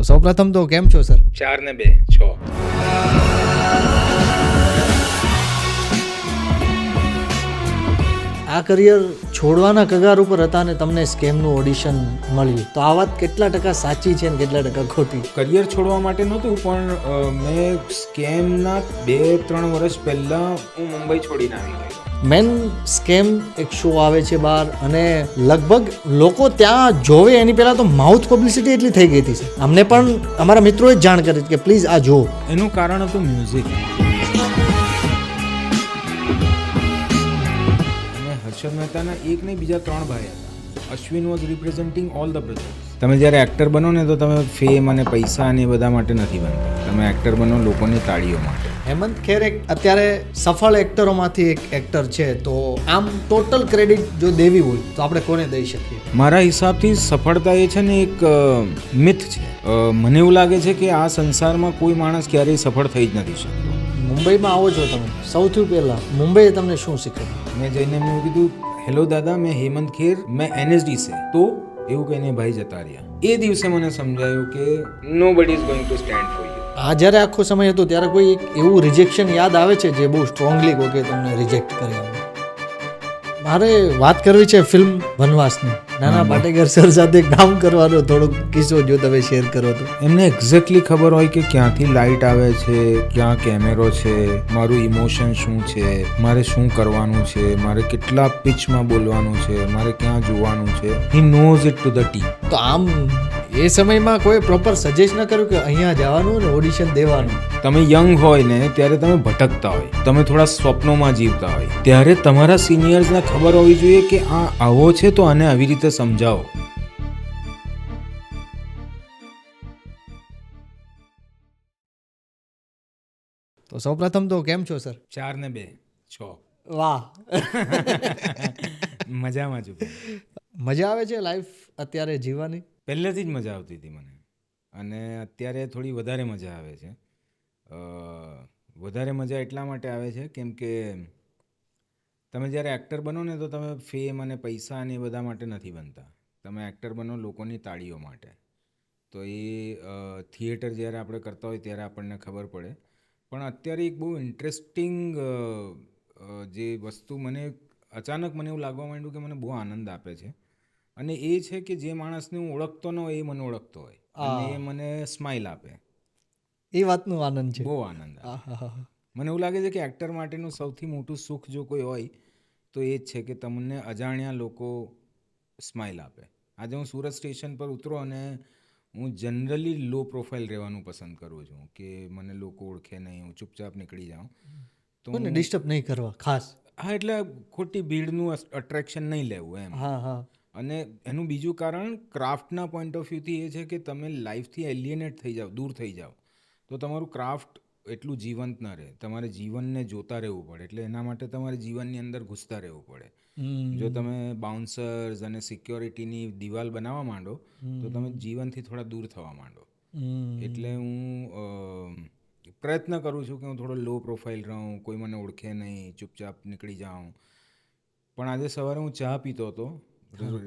તો સૌપ્રથમ તો કેમ છો સર? 4 ને 2 6. આ કરિયર છોડવાના કગાર ઉપર હતા અને તમને સ્કેમનું ઓડિશન મળ્યું, તો આ વાત કેટલા ટકા સાચી છે ને કેટલા ટકા ખોટી? કરિયર છોડવા માટે નહોતું, પણ મેં સ્કેમના 2-3 વર્ષ પહેલાં હું મુંબઈ છોડીને આવી ગયો. મેન સ્કેમ એક શો આવે છે બહાર, અને લગભગ લોકો ત્યાં જોવે એની પહેલાં તો માઉથ પબ્લિસિટી એટલી થઈ ગઈ હતી સર. અમને પણ અમારા મિત્રોએ જ જાણ કરી કે પ્લીઝ આ જુઓ. એનું કારણ હતું મ્યુઝિક. અને હર્ષદ મહેતાના એક નહીં બીજા 3 ભાઈ હતા. Ashwin was representing all the brothers. તમે જ્યારે એક્ટર બનો ને તો તમે ફેમ અને પૈસા અને એ બધા માટે નથી બનતા. તમે એક્ટર બનો લોકોની તાળીઓ માટે. હેમંત ખેર એક અત્યારે સફળ એક્ટરોમાંથી એક એક્ટર છે, તો આમ ટોટલ ક્રેડિટ જો દેવી હોય તો આપણે કોને દઈ શકીએ? મારા હિસાબથી સફળતા એ છે ને એક મિથ છે. મને એવું લાગે છે કે આ સંસારમાં કોઈ માણસ ક્યારેય સફળ થઈ જ નથી શકતો. મુંબઈમાં આવો છો તમે, સૌથી પહેલાં મુંબઈએ તમને શું શીખવ્યું? મેં જઈને એમને કીધું, હેલો દાદા, મેં હેમંત ખેર, મેં NSD છે. તો એવું કહીને ભાઈ જતા રહ્યા. એ દિવસે મને સમજાયું કે nobody is going two stand for you. આ જ્યારે આખો સમય હતો ત્યારે કોઈ એક એવું રિજેક્શન યાદ આવે છે જે બહુ સ્ટ્રોંગલી કહો કે તમને રિજેક્ટ કર્યા? મારે વાત કરવી છે ફિલ્મ વનવાસની. નાના પાટેકર સર સાથે કામ કરવાનો થોડોક કિસ્સો જો તમે શેર કરો તો. એમને એક્ઝેક્ટલી ખબર હોય કે ક્યાંથી લાઇટ આવે છે, ક્યાં કેમેરો છે, મારું ઇમોશન શું છે, મારે શું કરવાનું છે, મારે કેટલા પિચમાં બોલવાનું છે, મારે ક્યાં જોવાનું છે. He knows it to the T. તો આમ એ સમયમાં કોઈ પ્રોપર સજેસ્ટ ન કર્યું કે અહીંયા જવાનું ને ઓડિશન દેવાનું? તમે યંગ હોય ને ત્યારે તમે ભટકતા હોય, તમે થોડા સ્વપ્નોમાં જીવતા હોય, ત્યારે તમારા સિનિયર્સને ખબર હોવી જોઈએ કે આ આવો છે તો આને આવી રીતે સમજાવો. તો સૌપ્રથમ તો કેમ છો સર? 4 ને 2 6. વાહ, મજામાં છું. મજા આવે છે લાઈફ અત્યારે જીવવાની? પહેલેથી જ મજા આવતી હતી મને, અને અત્યારે થોડી વધારે મજા આવે છે. વધારે મજા એટલા માટે આવે છે કેમ કે તમે જ્યારે એક્ટર બનો ને તો તમે ફેમ અને પૈસા અને એ બધા માટે નથી બનતા. તમે એક્ટર બનો લોકોની તાળીઓ માટે. તો એ થિયેટર જ્યારે આપણે કરતા હોય ત્યારે આપણને ખબર પડે. પણ અત્યારે એક બહુ ઇન્ટરેસ્ટિંગ જે વસ્તુ મને અચાનક મને એવું લાગવા માંડ્યું કે મને બહુ આનંદ આપે છે, અને એ છે કે જે માણસને હું ઓળખતો ન હોય એ મને ઓળખતો હોય અને એ મને સ્માઇલ આપે. એ વાતનો આનંદ છે. બહુ આનંદ આવે. મને એવું લાગે છે કે એક્ટર માટેનું સૌથી મોટું સુખ જો કોઈ હોય તો એ જ છે કે તમને અજાણ્યા લોકો સ્માઇલ આપે. આજે હું સુરત સ્ટેશન પર ઉતરો અને હું જનરલી લો પ્રોફાઇલ રહેવાનું પસંદ કરું છું કે મને લોકો ઓળખે નહીં, હું ચૂપચાપ નીકળી જાઉં. તો કોઈને ડિસ્ટર્બ નહીં કરવા ખાસ. હા, એટલે ખોટી ભીડનું અટ્રેક્શન નહીં લેવું એમ. હા. અને એનું બીજું કારણ ક્રાફ્ટના પોઈન્ટ ઓફ વ્યૂથી એ છે કે તમે લાઈફથી એલિયનેટ થઈ જાઓ, દૂર થઈ જાઓ, તો તમારું ક્રાફ્ટ એટલું જીવંત ન રહે. તમારે જીવનને જોતા રહેવું પડે, એટલે એના માટે તમારે જીવનની અંદર ઘૂસતા રહેવું પડે. જો તમે બાઉન્સર્સ અને સિક્યોરિટીની દિવાલ બનાવવા માંડો તો તમે જીવનથી થોડા દૂર થવા માંડો. એટલે હું પ્રયત્ન કરું છું કે હું થોડો લો પ્રોફાઇલ રહું, કોઈ મને ઓળખે નહીં, ચૂપચાપ નીકળી જાઉં. પણ આજે સવારે હું ચા પીતો હતો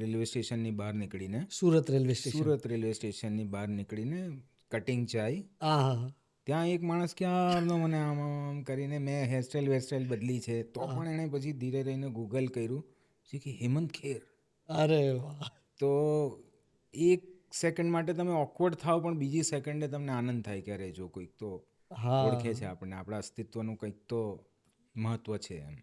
રેલવે સ્ટેશનની બહાર નીકળીને. સુરત રેલવે સ્ટેશનની બહાર નીકળીને કટિંગ ચાય. ત્યાં એક માણસ ક્યારનો મને આમ કરીને, મેં હેરસ્ટાઈલ બદલી છે તો પણ એણે પછી ધીરે રહીને ગૂગલ કર્યું છે કે હેમંત ખેર. અરે વાહ. તો એક સેકન્ડ માટે તમે ઓકવર્ડ થાવ, પણ બીજી સેકન્ડે તમને આનંદ થાય કે અરે જો કોઈક તો ઓળખે છે આપણને, આપણા અસ્તિત્વનું કંઈક તો મહત્વ છે એમ.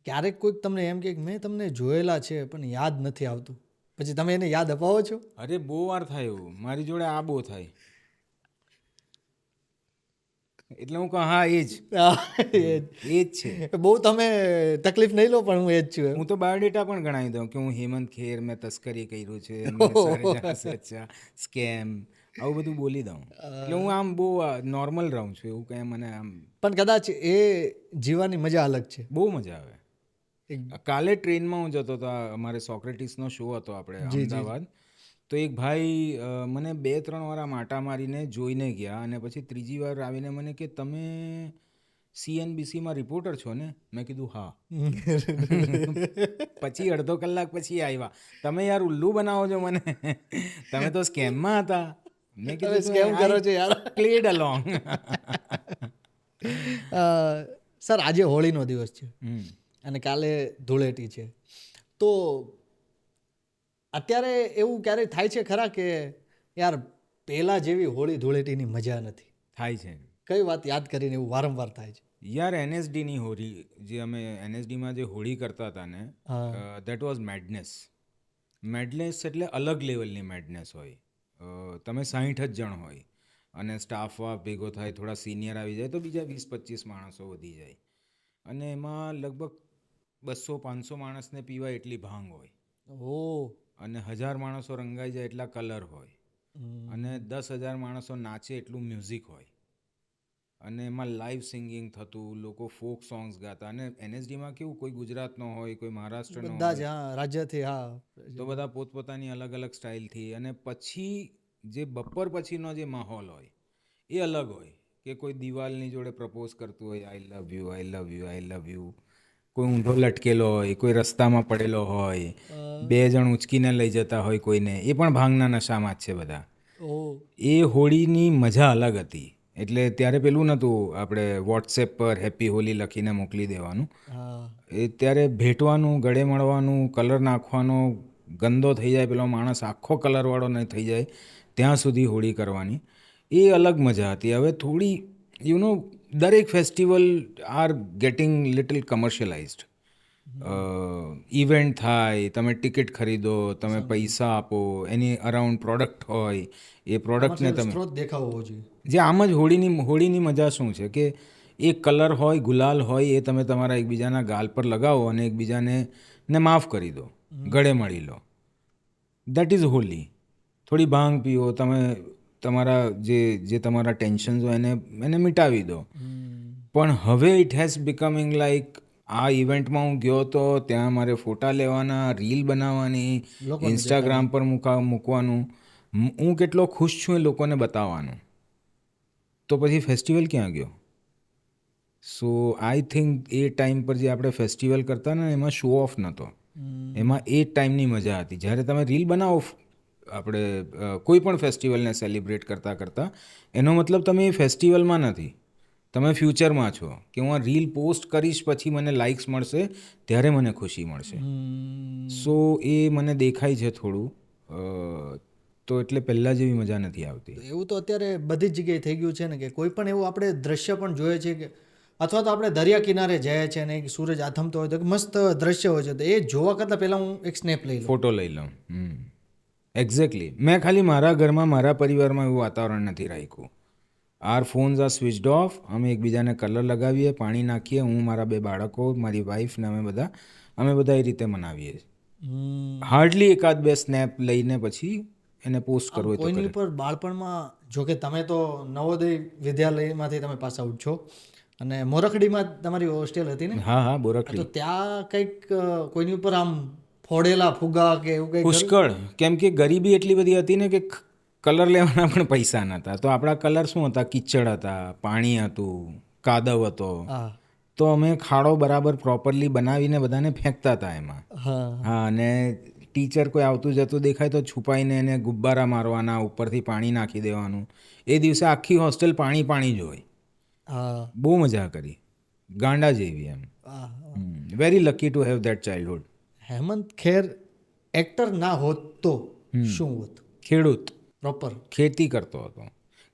ક્યારેક કોઈક તમને એમ કે મેં તમને જોયેલા છે પણ યાદ નથી આવતું, પછી તમે એને યાદ અપાવો છો? અરે બહુ વાર થાય એવું. મારી જોડે આ બહુ થાય. એટલે હું કહું હા એ જ છે. બહુ તમે તકલીફ નહીં લો, પણ હું એ જ છું. હું તો બાયોડેટા પણ ગણાવી દઉં કે હું હેમંત ખેર, મેં તસ્કરી કર્યું છે, સ્કેમ, આવું બધું બોલી દઉં. એટલે હું આમ બહુ નોર્મલ રહું છું, એવું કંઈ મને આમ. પણ કદાચ એ જીવવાની મજા અલગ છે. બહુ મજા આવે. કાલે ટ્રેનમાં હું જતો હતો, અમારે સોક્રેટિસનો શો હતો આપણે અમદાવાદ. તો એક ભાઈ મને 2-3 વાર આમ આટા મારીને જોઈને ગયા, અને પછી ત્રીજી વાર આવીને મને કે તમે CNBCમાં રિપોર્ટર છો ને? મેં કીધું હા. પછી અડધો કલાક પછી આવ્યા, તમે યાર ઉલ્લુ બનાવો છો મને, તમે તો સ્કેમમાં હતા. મેં કીધું scam કરો છો યાર. Played along. સર આજે હોળીનો દિવસ છે અને કાલે ધૂળેટી છે, તો અત્યારે એવું ક્યારેય થાય છે ખરા કે યાર પહેલા જેવી હોળી ધૂળેટીની મજા નથી? થાય છે કઈ વાત યાદ કરીને એવું વારંવાર થાય છે? યાર. NSDની હોળી, જે અમે NSDમાં જે હોળી કરતા હતા ને, દેટ વોઝ મેડનેસ. મેડનેસ એટલે અલગ લેવલની મેડનેસ હોય. તમે 60 જ જણ હોય અને સ્ટાફ ભેગો થાય, થોડા સિનિયર આવી જાય તો બીજા 20-25 માણસો વધી જાય, અને એમાં લગભગ 200-500 માણસને પીવાય એટલી ભાંગ હોય, અને 1000 માણસો રંગાઈ જાય એટલા કલર હોય, અને 10,000 માણસો નાચે એટલું મ્યુઝિક હોય, અને એમાં લાઈવ સિંગિંગ થતું, લોકો ફોક સોંગ્સ ગાતા. અને NSDમાં કેવું, કોઈ ગુજરાતનો હોય, કોઈ મહારાષ્ટ્રનો બધા જ હોય, રાજ્યથી. તો બધા પોતપોતાની અલગ અલગ સ્ટાઇલથી. અને પછી જે બપોર પછીનો જે માહોલ હોય એ અલગ હોય, કે કોઈ દિવાલની જોડે પ્રપોઝ કરતું હોય, I love you, I love you, I love you. કોઈ ઊંધો લટકેલો હોય, કોઈ રસ્તામાં પડેલો હોય, 2 જણ ઉંચકીને લઈ જતા હોય કોઈને, એ પણ ભાંગના નશામાં જ છે બધા. એ હોળીની મજા અલગ હતી. એટલે ત્યારે પેલું નહોતું આપણે વોટ્સએપ પર હેપી હોલી લખીને મોકલી દેવાનું. એ ત્યારે ભેટવાનું, ગળે મળવાનું, કલર નાખવાનો, ગંદો થઈ જાય પેલો માણસ, આખો કલરવાળો નહીં થઈ જાય ત્યાં સુધી હોળી કરવાની, એ અલગ મજા હતી. હવે થોડી દરેક festival are getting little commercialised. Event થાય, તમે ટિકિટ ખરીદો, તમે પૈસા આપો, એની અરાઉન્ડ પ્રોડક્ટ હોય, એ પ્રોડક્ટને તમે સ્ત્રોત દેખાવો જોઈએ. જે આમ જ હોળીની મજા શું છે કે એક કલર હોય, ગુલાલ હોય, એ તમે તમારા એકબીજાના ગાલ પર લગાવો અને એકબીજાને માફ કરી દો, ગળે મળી લો. That is Holi. થોડી ભાંગ પીઓ, તમે તમારા જે તમારા ટેન્શન્સ હોય એને મિટાવી દો. પણ હવે ઇટ હેઝ બિકમિંગ લાઈક, આ ઇવેન્ટમાં હું ગયો તો ત્યાં મારે ફોટા લેવાના, રીલ બનાવવાની, ઇન્સ્ટાગ્રામ પર મૂકવાનું, હું કેટલો ખુશ છું એ લોકોને બતાવવાનું. તો પછી ફેસ્ટિવલ ક્યાં ગયો? સો આઈ થિંક એ ટાઈમ પર જે આપણે ફેસ્ટિવલ કરતા ને, એમાં શો ઓફ નહોતો, એમાં એ ટાઈમની મજા હતી. જ્યારે તમે રીલ બનાવો આપણે કોઈ પણ ફેસ્ટિવલને સેલિબ્રેટ કરતાં, એનો મતલબ તમે એ ફેસ્ટિવલમાં નથી, તમે ફ્યુચરમાં છો, કે હું આ રીલ પોસ્ટ કરીશ પછી મને લાઇક્સ મળશે, ત્યારે મને ખુશી મળશે. સો એ મને દેખાય છે થોડું. તો એટલે પહેલાં જેવી મજા નથી આવતી. એવું તો અત્યારે બધી જ જગ્યાએ થઈ ગયું છે ને, કે કોઈ પણ એવું આપણે દ્રશ્ય પણ જોઈએ છે, કે અથવા તો આપણે દરિયા કિનારે જાય છે અને સૂરજ આથમતો હોય તો મસ્ત દ્રશ્ય હોય છે, તો એ જોવા કરતાં પહેલાં હું એક સ્નેપ લઈ લઉં, ફોટો લઈ લઉં. એક્ઝેક્ટલી. મેં ખાલી મારા ઘરમાં, મારા પરિવારમાં એવું વાતાવરણ નથી રાખ્યું. Our phones are switched off, અમે એકબીજાને કલર લગાવીએ, પાણી નાખીએ, હું, મારા 2 બાળકો, મારી વાઈફ ને અમે બધા એ રીતે મનાવીએ. હાર્ડલી 1-2 સ્નેપ લઈને પછી એને પોસ્ટ કરવો. કોઈની ઉપર બાળપણમાં, જો કે તમે તો નવોદય વિદ્યાલયમાંથી તમે પાસ આઉટ છો અને મોરખડીમાં તમારી હોસ્ટેલ હતી ને? હા, બોરકડી. તો ત્યાં કંઈક કોઈની ઉપર આમ ફોડેલા ફુગા કે એવું કંઈક? પુષ્કળ. કેમ કે ગરીબી એટલી બધી હતી ને કે કલર લેવાના પણ પૈસા નહોતા. તો આપણા કલર શું હતા? કિચડ હતા, પાણી હતું, કાદવ હતો. તો અમે ખાડો બરાબર પ્રોપરલી બનાવીને બધાને ફેંકતા હતા એમાં. હા, અને ટીચર કોઈ આવતું જતું દેખાય તો છુપાઈને એને ગુબ્બારા મારવાના, ઉપરથી પાણી નાખી દેવાનું. એ દિવસે આખી હોસ્ટેલ પાણી જ હોય. બહુ મજા કરી, ગાંડા જેવી એમ. Very lucky to have that childhood. Hemant Kher actor ના હોત તો શું હોત? ખેડૂત, પ્રોપર ખેતી કરતો હતો.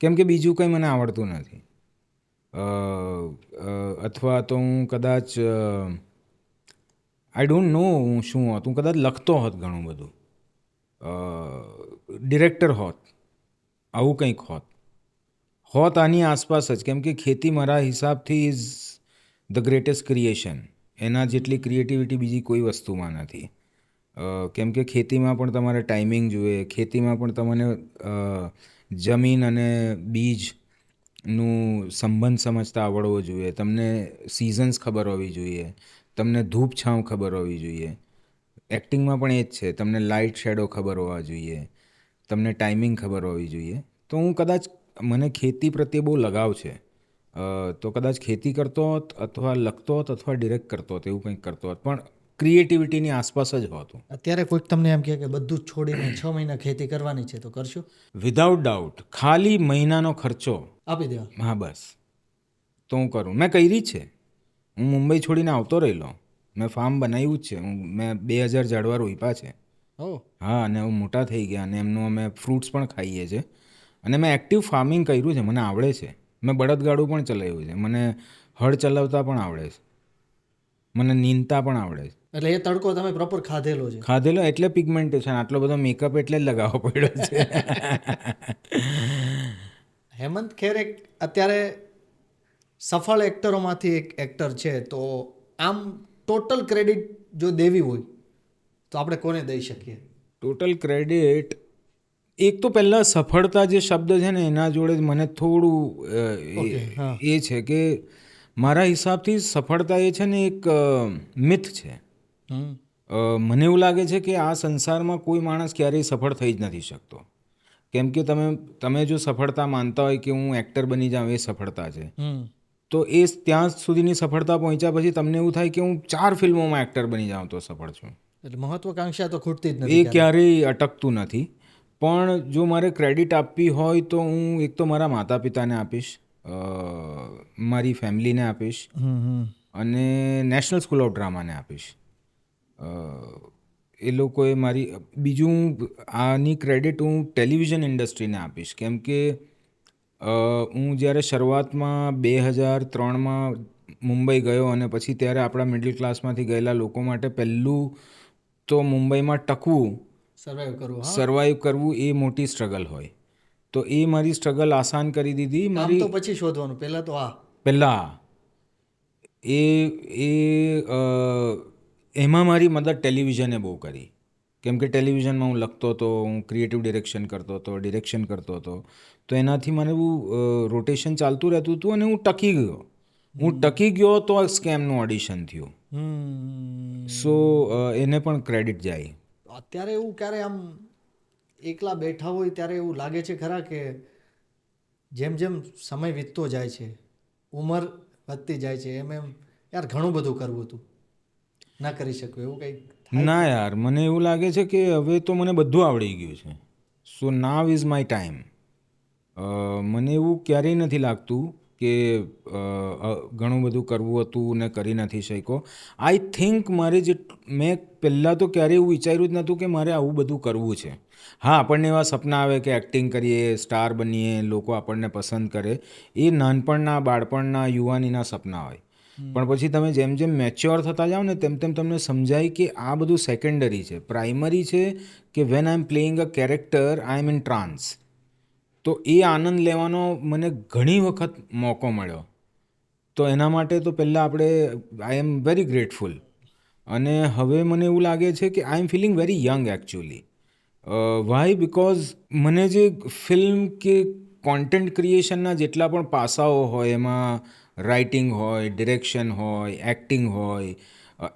કેમ કે બીજું કંઈ મને આવડતું નથી. અથવા તો હું કદાચ આઈ ડોન્ટ નો હું શું હોત. હું કદાચ લખતો હોત ઘણું બધું, ડિરેક્ટર હોત, આવું કંઈક હોત આની આસપાસ જ. કેમ કે ખેતી મારા હિસાબથી ઇઝ ધ ગ્રેટેસ્ટ ક્રિએશન. એના જેટલી ક્રિએટિવિટી બીજી કોઈ વસ્તુમાં નથી. કેમ કે ખેતીમાં પણ તમારે ટાઈમિંગ જોઈએ, ખેતીમાં પણ તમને જમીન અને બીજનું સંબંધ સમજતા આવડવો જોઈએ, તમને સિઝન્સ ખબર હોવી જોઈએ, તમને ધૂપ છાંવ ખબર હોવી જોઈએ. એક્ટિંગમાં પણ એ જ છે, તમને લાઇટ શેડો ખબર હોવા જોઈએ, તમને ટાઈમિંગ ખબર હોવી જોઈએ. તો હું કદાચ, મને ખેતી પ્રત્યે બહુ લગાવ છે તો કદાચ ખેતી કરતો હોત અથવા લખતો હોત અથવા ડિરેક્ટ કરતો હોત, એવું કંઈક કરતો હોત, પણ ક્રિએટિવિટીની આસપાસ જ હોતું. અત્યારે કોઈક તમને એમ કહે કે બધું જ છોડીને 6 મહિના ખેતી કરવાની છે તો કરશો? Without doubt. ખાલી મહિનાનો ખર્ચો આપી દેવા. હા બસ તો હું કરું. મેં કરી છે. હું મુંબઈ છોડીને આવતો રહેલો. મેં ફાર્મ બનાવ્યું જ છે. મેં 2000 ઝાડવા રોપ્યા છે. ઓ હા, અને હું મોટા થઈ ગયા અને એમનું અમે ફ્રૂટ્સ પણ ખાઈએ છીએ. અને મેં એક્ટિવ ફાર્મિંગ કર્યું છે, મને આવડે છે. મેં બળદગાડું પણ ચલાવ્યું છે, મને હળ ચલાવતા પણ આવડે છે, મને નીંદતા પણ આવડે છે. એટલે એ તડકો તમે પ્રોપર ખાધેલો છે. ખાધેલો એટલે પિગમેન્ટેશન, આટલો બધો મેકઅપ એટલે જ લગાવવો પડ્યો છે. હેમંત ખેર એક અત્યારે સફળ એક્ટરોમાંથી એક એક્ટર છે, તો આમ ટોટલ ક્રેડિટ જો દેવી હોય તો આપણે કોને દઈ શકીએ? ટોટલ ક્રેડિટ, એક તો પહેલાં સફળતા જે શબ્દ છે ને એના જોડે જ મને થોડું ઓકે, હા. એ છે કે મારા હિસાબથી સફળતા એ છે ને એક મિથ છે. મને એવું લાગે છે કે આ સંસારમાં કોઈ માણસ ક્યારેય સફળ થઈ જ નથી શકતો. કેમ કે તમે જો સફળતા માનતા હોય કે હું એક્ટર બની જાઉં એ સફળતા છે, તો એ ત્યાં સુધીની સફળતા પહોંચ્યા પછી તમને એવું થાય કે હું 4 ફિલ્મોમાં એક્ટર બની જાઉં તો સફળ છું. એટલે મહત્વાકાંક્ષા તો ખૂટતી જ એ નથી. ક્યારેય અટકતું નથી. પણ જો મારે ક્રેડિટ આપવી હોય તો હું એક તો મારા માતા પિતાને આપીશ, મારી ફેમિલીને આપીશ અને નેશનલ સ્કૂલ ઓફ ડ્રામાને આપીશ. એ લોકોએ બીજું આની ક્રેડિટ હું ટેલિવિઝન ઇન્ડસ્ટ્રીને આપીશ. કેમ કે હું જ્યારે શરૂઆતમાં 2003માં મુંબઈ ગયો અને પછી ત્યારે આપણા મિડલ ક્લાસમાંથી ગયેલા લોકો માટે પહેલું તો મુંબઈમાં ટકવું, સર્વાઈવ કરવું એ મોટી સ્ટ્રગલ હોય. તો એ મારી સ્ટ્રગલ આસાન કરી દીધી. મારી તો પછી શોધવાનું પહેલાં એમાં મારી મદદ ટેલિવિઝને બહુ કરી. કેમ કે ટેલિવિઝનમાં હું લખતો હતો, હું ક્રિએટિવ ડિરેક્શન કરતો હતો, તો એનાથી મને એવું રોટેશન ચાલતું રહેતું હતું અને હું ટકી ગયો તો આ સ્કેમનું ઓડિશન થયું. સો એને પણ ક્રેડિટ જાય. અત્યારે એવું ક્યારે આમ એકલા બેઠા હોય ત્યારે એવું લાગે છે ખરા કે જેમ જેમ સમય વીતતો જાય છે, ઉંમર વધતી જાય છે, એમ યાર ઘણું બધું કરવું હતું, ના કરી શકું, એવું કંઈક? ના યાર, મને એવું લાગે છે કે હવે તો મને બધું આવડી ગયું છે. સો નાવ ઇઝ માય ટાઈમ. મને એવું ક્યારેય નથી લાગતું કે ઘણું બધું કરવું હતું ને કરી નથી શક્યો. આઈ થિંક મેં પહેલાં તો ક્યારેય એવું વિચાર્યું જ નહોતું કે મારે આવું બધું કરવું છે. હા, આપણને એવા સપના આવે કે એક્ટિંગ કરીએ, સ્ટાર બનીએ, લોકો આપણને પસંદ કરે, એ નાનપણના, બાળપણના, યુવાનીના સપના હોય. પણ પછી તમે જેમ જેમ મેચ્યોર થતા જાઓ ને તેમ તેમ તમને સમજાય કે આ બધું સેકન્ડરી છે. પ્રાઇમરી છે કે when I am playing a character I am in trance. તો એ આનંદ લેવાનો મને ઘણી વખત મોકો મળ્યો. તો એના માટે તો પહેલાં આઈ એમ વેરી ગ્રેટફુલ. અને હવે મને એવું લાગે છે કે I am feeling very young actually. Why? Because મને જે ફિલ્મ કે કોન્ટેન્ટ ક્રિએશનના જેટલા પણ પાસાઓ હોય, એમાં રાઇટિંગ હોય, ડિરેક્શન હોય, એક્ટિંગ હોય,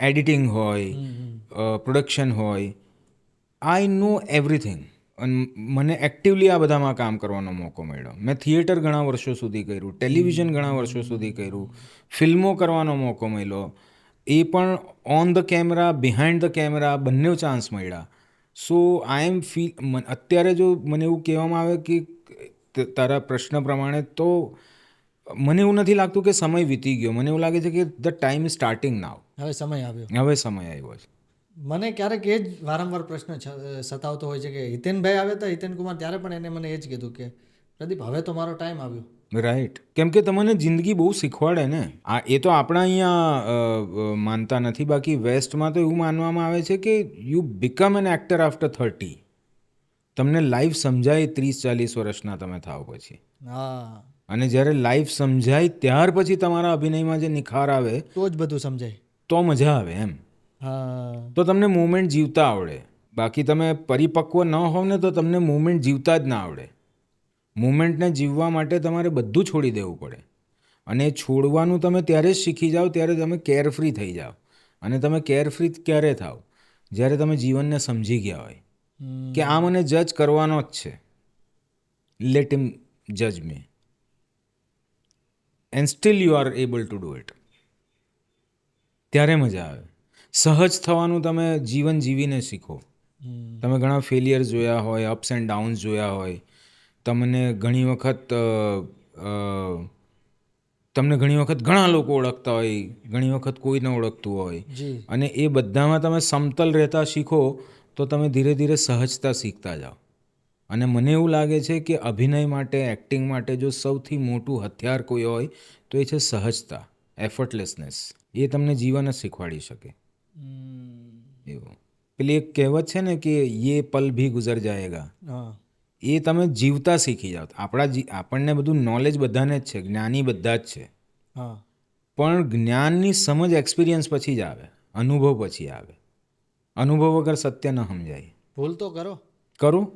એડિટિંગ હોય, પ્રોડક્શન હોય, આઈ નો એવરીથિંગ. અને મને એક્ટિવલી આ બધામાં કામ કરવાનો મોકો મળ્યો. મેં થિયેટર ઘણા વર્ષો સુધી કર્યું, ટેલિવિઝન ઘણા વર્ષો સુધી કર્યું, ફિલ્મો કરવાનો મોકો મળ્યો, એ પણ on the camera, behind the camera, બંને ચાન્સ મળ્યા. સો અત્યારે જો મને એવું કહેવામાં આવે કે તારા પ્રશ્ન પ્રમાણે, તો મને એવું નથી લાગતું કે સમય વીતી ગયો. મને એવું લાગે છે કે ધ ટાઈમ ઇઝ સ્ટાર્ટિંગ નાવ. હવે સમય આવ્યો છે. મને ક્યારેક એ જ વારંવાર પ્રશ્ન સતાવતો હોય છે કે હિતેનભાઈ આવ્યા હતા, હિતેન કુમાર, ત્યારે પણ એને મને એ જ કીધું કે પ્રદીપ, હવે તો મારો ટાઈમ આવ્યો. રાઈટ. કેમ કે તમને જિંદગી બહુ શીખવાડે ને. એ તો આપણા અહીંયા માનતા નથી, બાકી વેસ્ટમાં તો એવું માનવામાં આવે છે કે you become N actor after 30. તમને લાઈફ સમજાય 30-40 વર્ષના તમે થાવ પછી. હા. અને જ્યારે લાઈફ સમજાય ત્યાર પછી તમારા અભિનયમાં જે નિખાર આવે, તો જ બધું સમજાય, તો મજા આવે એમ. તો તમને મુમેન્ટ જીવતા આવડે. બાકી તમે પરિપક્વ ન હોવ ને તો તમને મુમેન્ટ જીવતા જ ના આવડે. મુમેન્ટને જીવવા માટે તમારે બધું છોડી દેવું પડે. અને છોડવાનું તમે ત્યારે જ શીખી જાઓ ત્યારે તમે કેરફ્રી થઈ જાઓ. અને તમે કેરફ્રી ક્યારે થાવ? જ્યારે તમે જીવનને સમજી ગયા હોય કે આ મને જજ કરવાનો જ છે. લેટ હિમ જજ me. And still you are able to do it. ત્યારે મજા આવે. સહજ થવાનું તમે જીવન જીવીને શીખો. તમે ઘણા ફેલિયર્સ જોયા હોય, અપ્સ એન્ડ ડાઉન્સ જોયા હોય, તમને ઘણી વખત ઘણા લોકો ઓળખતા હોય, ઘણી વખત કોઈ ન ઓળખતું હોય, જી અને એ બધામાં તમે સમતલ રહેતા શીખો તો તમે ધીરે ધીરે સહજતા શીખતા જાઓ. અને મને એવું લાગે છે કે અભિનય માટે, એક્ટિંગ માટે જો સૌથી મોટું હથિયાર કોઈ હોય તો એ છે સહજતા, એફર્ટલેસનેસ. એ તમને જીવન જ શીખવાડી શકે. એવું પેલી એક કહેવત છે ને કે યે પલ ભી ગુજર જાયેગા, હા એ તમે જીવતા શીખી જાઓ. આપણને બધું નોલેજ બધાને જ છે, જ્ઞાની બધા જ છે, હા પણ જ્ઞાનની સમજ એક્સપિરિયન્સ પછી જ આવે, અનુભવ પછી આવે. અનુભવ વગર સત્ય ન સમજાય. ભૂલ તો કરો. કરું.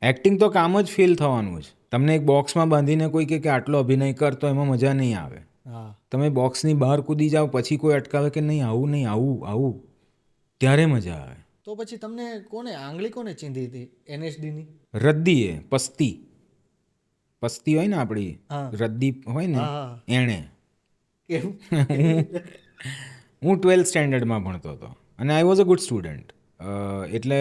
એક્ટિંગ તો કામ જ ફેલ થવાનું જ. તમને એક બોક્સમાં બાંધીને કોઈ કહે કે આટલો અભિનય કર તો એમાં મજા નહીં આવે. હા તમે બોક્સની બહાર કૂદી જાઓ પછી કોઈ અટકાવે કે નહીં આવું, ત્યારે મજા આવે. તો પછી તમને આંગળી કોને ચીંધી હતી NSDની? રદ્દીએ પસ્તી હોય ને આપણી, હા રદ્દી હોય ને, હા હા એણે. કેવું? હું 12th સ્ટેન્ડર્ડમાં ભણતો હતો અને I was a good student. એટલે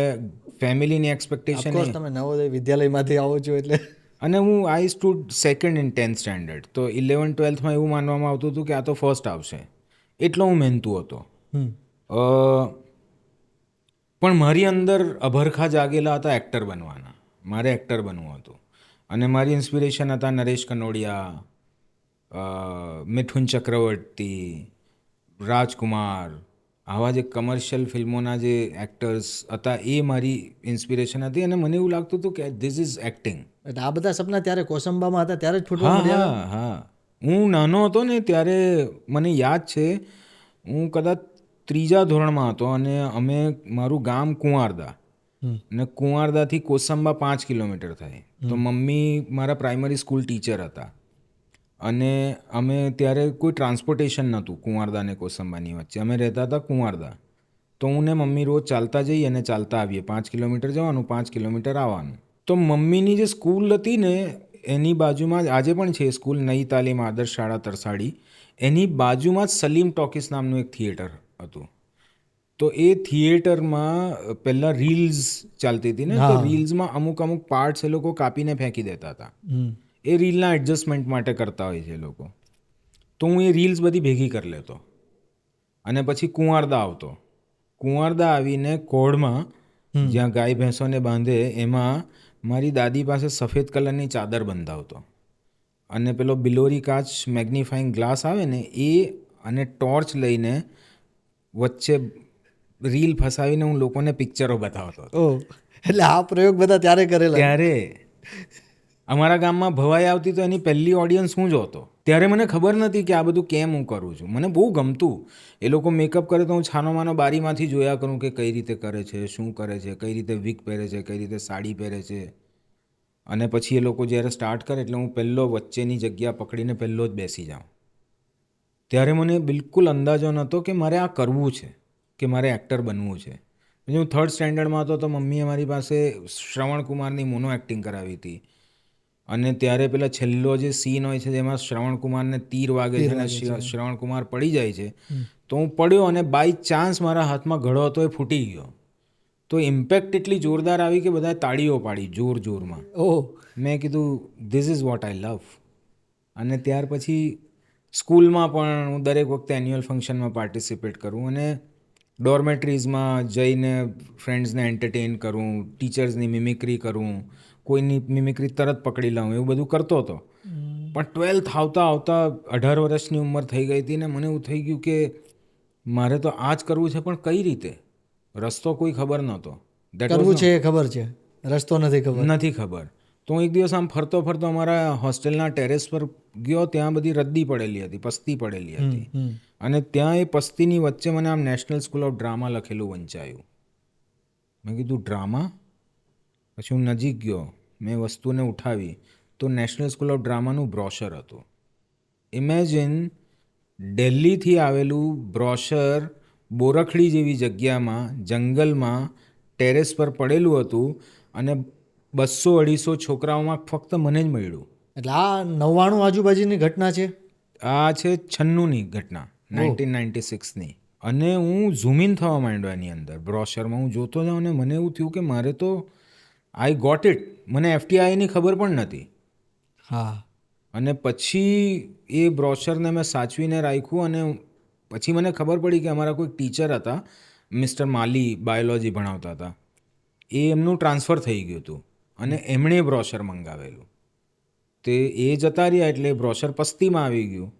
ફેમિલીની એક્સપેક્ટેશન ઓફકોર્સ તમે નવોદય વિદ્યાલયમાંથી આવો છો એટલે. અને હું I stood second in 10th standard. તો 11th-12thમાં એવું માનવામાં આવતું હતું કે આ તો ફર્સ્ટ આવશે, એટલો હું મહેનતુ હતો. પણ મારી અંદર અભરખા જાગેલા હતા એક્ટર બનવાના. મારે એક્ટર બનવું હતું અને મારી ઇન્સ્પિરેશન હતા નરેશ કનોડિયા, મિથુન ચક્રવર્તી, રાજકુમાર. આવા જે કમર્શિયલ ફિલ્મોના જે એક્ટર્સ હતા એ મારી ઇન્સ્પિરેશન હતી અને મને એવું લાગતું હતું કે ધીસ ઇઝ એક્ટિંગ. એટલે આ બધા સપના ત્યારે કોસંબામાં હતા ત્યારે જ ફૂટવા હા મળ્યા. હા હા. હું નાનો હતો ને ત્યારે મને યાદ છે, હું કદાચ 3જા ધોરણમાં હતો અને મારું ગામ કુંવારદા, અને કુંવારદાથી કોસંબા 5 કિલોમીટર થાય. તો મમ્મી મારા પ્રાઇમરી સ્કૂલ ટીચર હતા અને અમે ત્યારે કોઈ ટ્રાન્સપોર્ટેશન નહોતું કુંવારદા અને કોસંબાની વચ્ચે. અમે રહેતા હતા કુંવારદા. તો હું ને મમ્મી રોજ ચાલતા જઈએ અને ચાલતા આવીએ. 5 કિલોમીટર જવાનું, 5 કિલોમીટર આવવાનું. તો મમ્મીની જે સ્કૂલ હતી ને એની બાજુમાં જ આજે પણ છે સ્કૂલ, નઈ તાલીમ આદર્શ શાળા તરસાડી. એની બાજુમાં જ સલીમ ટોકીસ નામનું એક થિયેટર હતું. તો એ થિયેટરમાં પહેલાં રીલ્સ ચાલતી હતી ને, તો રીલ્સમાં અમુક પાર્ટ્સ એ લોકો કાપીને ફેંકી દેતા હતા. એ રીલના એડજસ્ટમેન્ટ માટે કરતા હોય છે એ લોકો. તો હું એ રીલ્સ બધી ભેગી કરી લેતો અને પછી કુંવારદા આવતો. કુંવારદા આવીને કોળમાં જ્યાં ગાય ભેંસોને બાંધે એમાં મારી દાદી પાસે સફેદ કલરની ચાદર બંધાવતો અને પેલો બિલોરી કાચ મેગ્નિફાઈંગ ગ્લાસ આવે ને એ અને ટોર્ચ લઈને વચ્ચે રીલ ફસાવીને હું લોકોને પિક્ચરો બતાવતો હતો. ઓહ, એટલે આ પ્રયોગ બધા ત્યારે કરેલા. ત્યારે અમારા ગામમાં ભવાઈ આવતી તો એની પહેલી ઓડિયન્સ હું જ હતો. ત્યારે મને ખબર નથી કે આ બધું કેમ હું કરું છું. મને બહુ ગમતું. એ લોકો મેકઅપ કરે તો હું છાનો માનો બારીમાંથી જોયા કરું કે કઈ રીતે કરે છે, શું કરે છે, કઈ રીતે વિગ પહેરે છે, કઈ રીતે સાડી પહેરે છે. અને પછી એ લોકો જ્યારે સ્ટાર્ટ કરે એટલે હું પહેલો વચ્ચેની જગ્યા પકડીને પહેલો જ બેસી જાઉં. ત્યારે મને બિલકુલ અંદાજો નહોતો કે મારે આ કરવું છે, કે મારે એક્ટર બનવું છે. પછી હું 3rd સ્ટેન્ડર્ડમાં હતો તો મમ્મીએ મારી પાસે શ્રવણકુમારની મોનો એક્ટિંગ કરાવી હતી. અને ત્યારે પેલા છેલ્લો જે સીન હોય છે જેમાં શ્રવણકુમારને તીર વાગે છે અને શ્રવણકુમાર પડી જાય છે, તો હું પડ્યો અને બાય ચાન્સ મારા હાથમાં ઘડો હતો એ ફૂટી ગયો. તો ઇમ્પેક્ટ એટલી જોરદાર આવી કે બધાએ તાળીઓ પાડી જોરમાં. ઓહ, મેં કીધું ધીસ ઇઝ વોટ આઈ લવ. અને ત્યાર પછી સ્કૂલમાં પણ હું દરેક વખતે એન્યુઅલ ફંક્શનમાં પાર્ટિસિપેટ કરું અને ડોર્મેટરીઝમાં જઈને ફ્રેન્ડ્સને એન્ટરટેન કરું, ટીચર્સની મિમિક્રી કરું, કોઈની મિમિક્રી તરત પકડી લઉં, એવું બધું કરતો હતો. પણ 12th આવતા 18 વર્ષની ઉંમર થઈ ગઈ હતી ને મને એવું થઈ ગયું કે મારે તો આ જ કરવું છે, પણ કઈ રીતે? રસ્તો કોઈ ખબર નહોતો. કરવું છે એ ખબર છે, રસ્તો નથી ખબર. તો હું એક દિવસ આમ ફરતો અમારા હોસ્ટેલના ટેરેસ પર ગયો. ત્યાં બધી રદ્દી પડેલી હતી, પસ્તી પડેલી હતી અને ત્યાં એ પસ્તીની વચ્ચે મને આમ નેશનલ સ્કૂલ ઓફ ડ્રામા લખેલું વંચાયું. મેં કીધું ડ્રામા? પછી હું નજીક ગયો, મેં વસ્તુને ઉઠાવી તો નેશનલ સ્કૂલ ઓફ ડ્રામાનું બ્રોશર હતું. ઇમેજિન, દિલ્હીથી આવેલું બ્રોશર બોરખડી જેવી જગ્યામાં જંગલમાં ટેરેસ પર પડેલું હતું અને 200-250 છોકરાઓમાં ફક્ત મને જ મળ્યું. એટલે આ 99 આજુબાજુની ઘટના છે. આ છે 96ની ઘટના, 1996ની. અને હું ઝૂમ ઇન થવા માંડ્યો એની અંદર બ્રોશરમાં. હું જોતો જાઉં ને મને એવું થયું કે મારે તો આઈ ગોટ ઇટ. મને FTIની ખબર પણ નથી. હા, અને પછી એ બ્રોશરને મેં સાચવીને રાખ્યું અને પછી મને ખબર પડી કે અમારા કોઈ ટીચર હતા, મિસ્ટર માલી, બાયોલોજી ભણાવતા હતા. એ એમનું ટ્રાન્સફર થઈ ગયું હતું અને એમણે બ્રોશર મંગાવેલું. તે એ જતા રહ્યા એટલે બ્રોશર પસ્તીમાં આવી ગયું.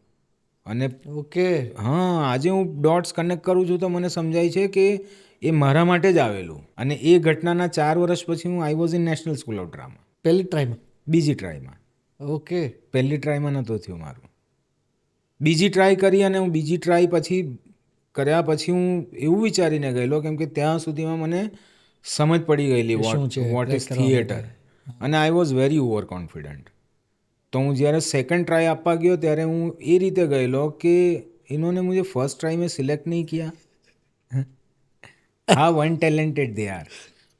અને ઓકે. હા, આજે હું ડોટ્સ કનેક્ટ કરું છું તો મને સમજાય છે કે એ મારા માટે જ આવેલું. અને એ ઘટનાના 4 વર્ષ પછી હું I was in national school of drama. પહેલી ટ્રાયમાં? બીજી ટ્રાયમાં. ઓકે. પહેલી ટ્રાયમાં નહોતું થયું મારું. બીજી ટ્રાય કરી અને હું બીજી ટ્રાય પછી કર્યા પછી હું એવું વિચારીને ગયેલો કેમ કે ત્યાં સુધીમાં મને સમજ પડી ગયેલી vote is theatre. And I was very over confident. તો હું જ્યારે સેકન્ડ ટ્રાય આપવા ગયો ત્યારે હું એ રીતે ગયેલો કે इन्होंने मुझे फर्स्ट ट्राई में सिलेक्ट नहीं किया. how untalented they are.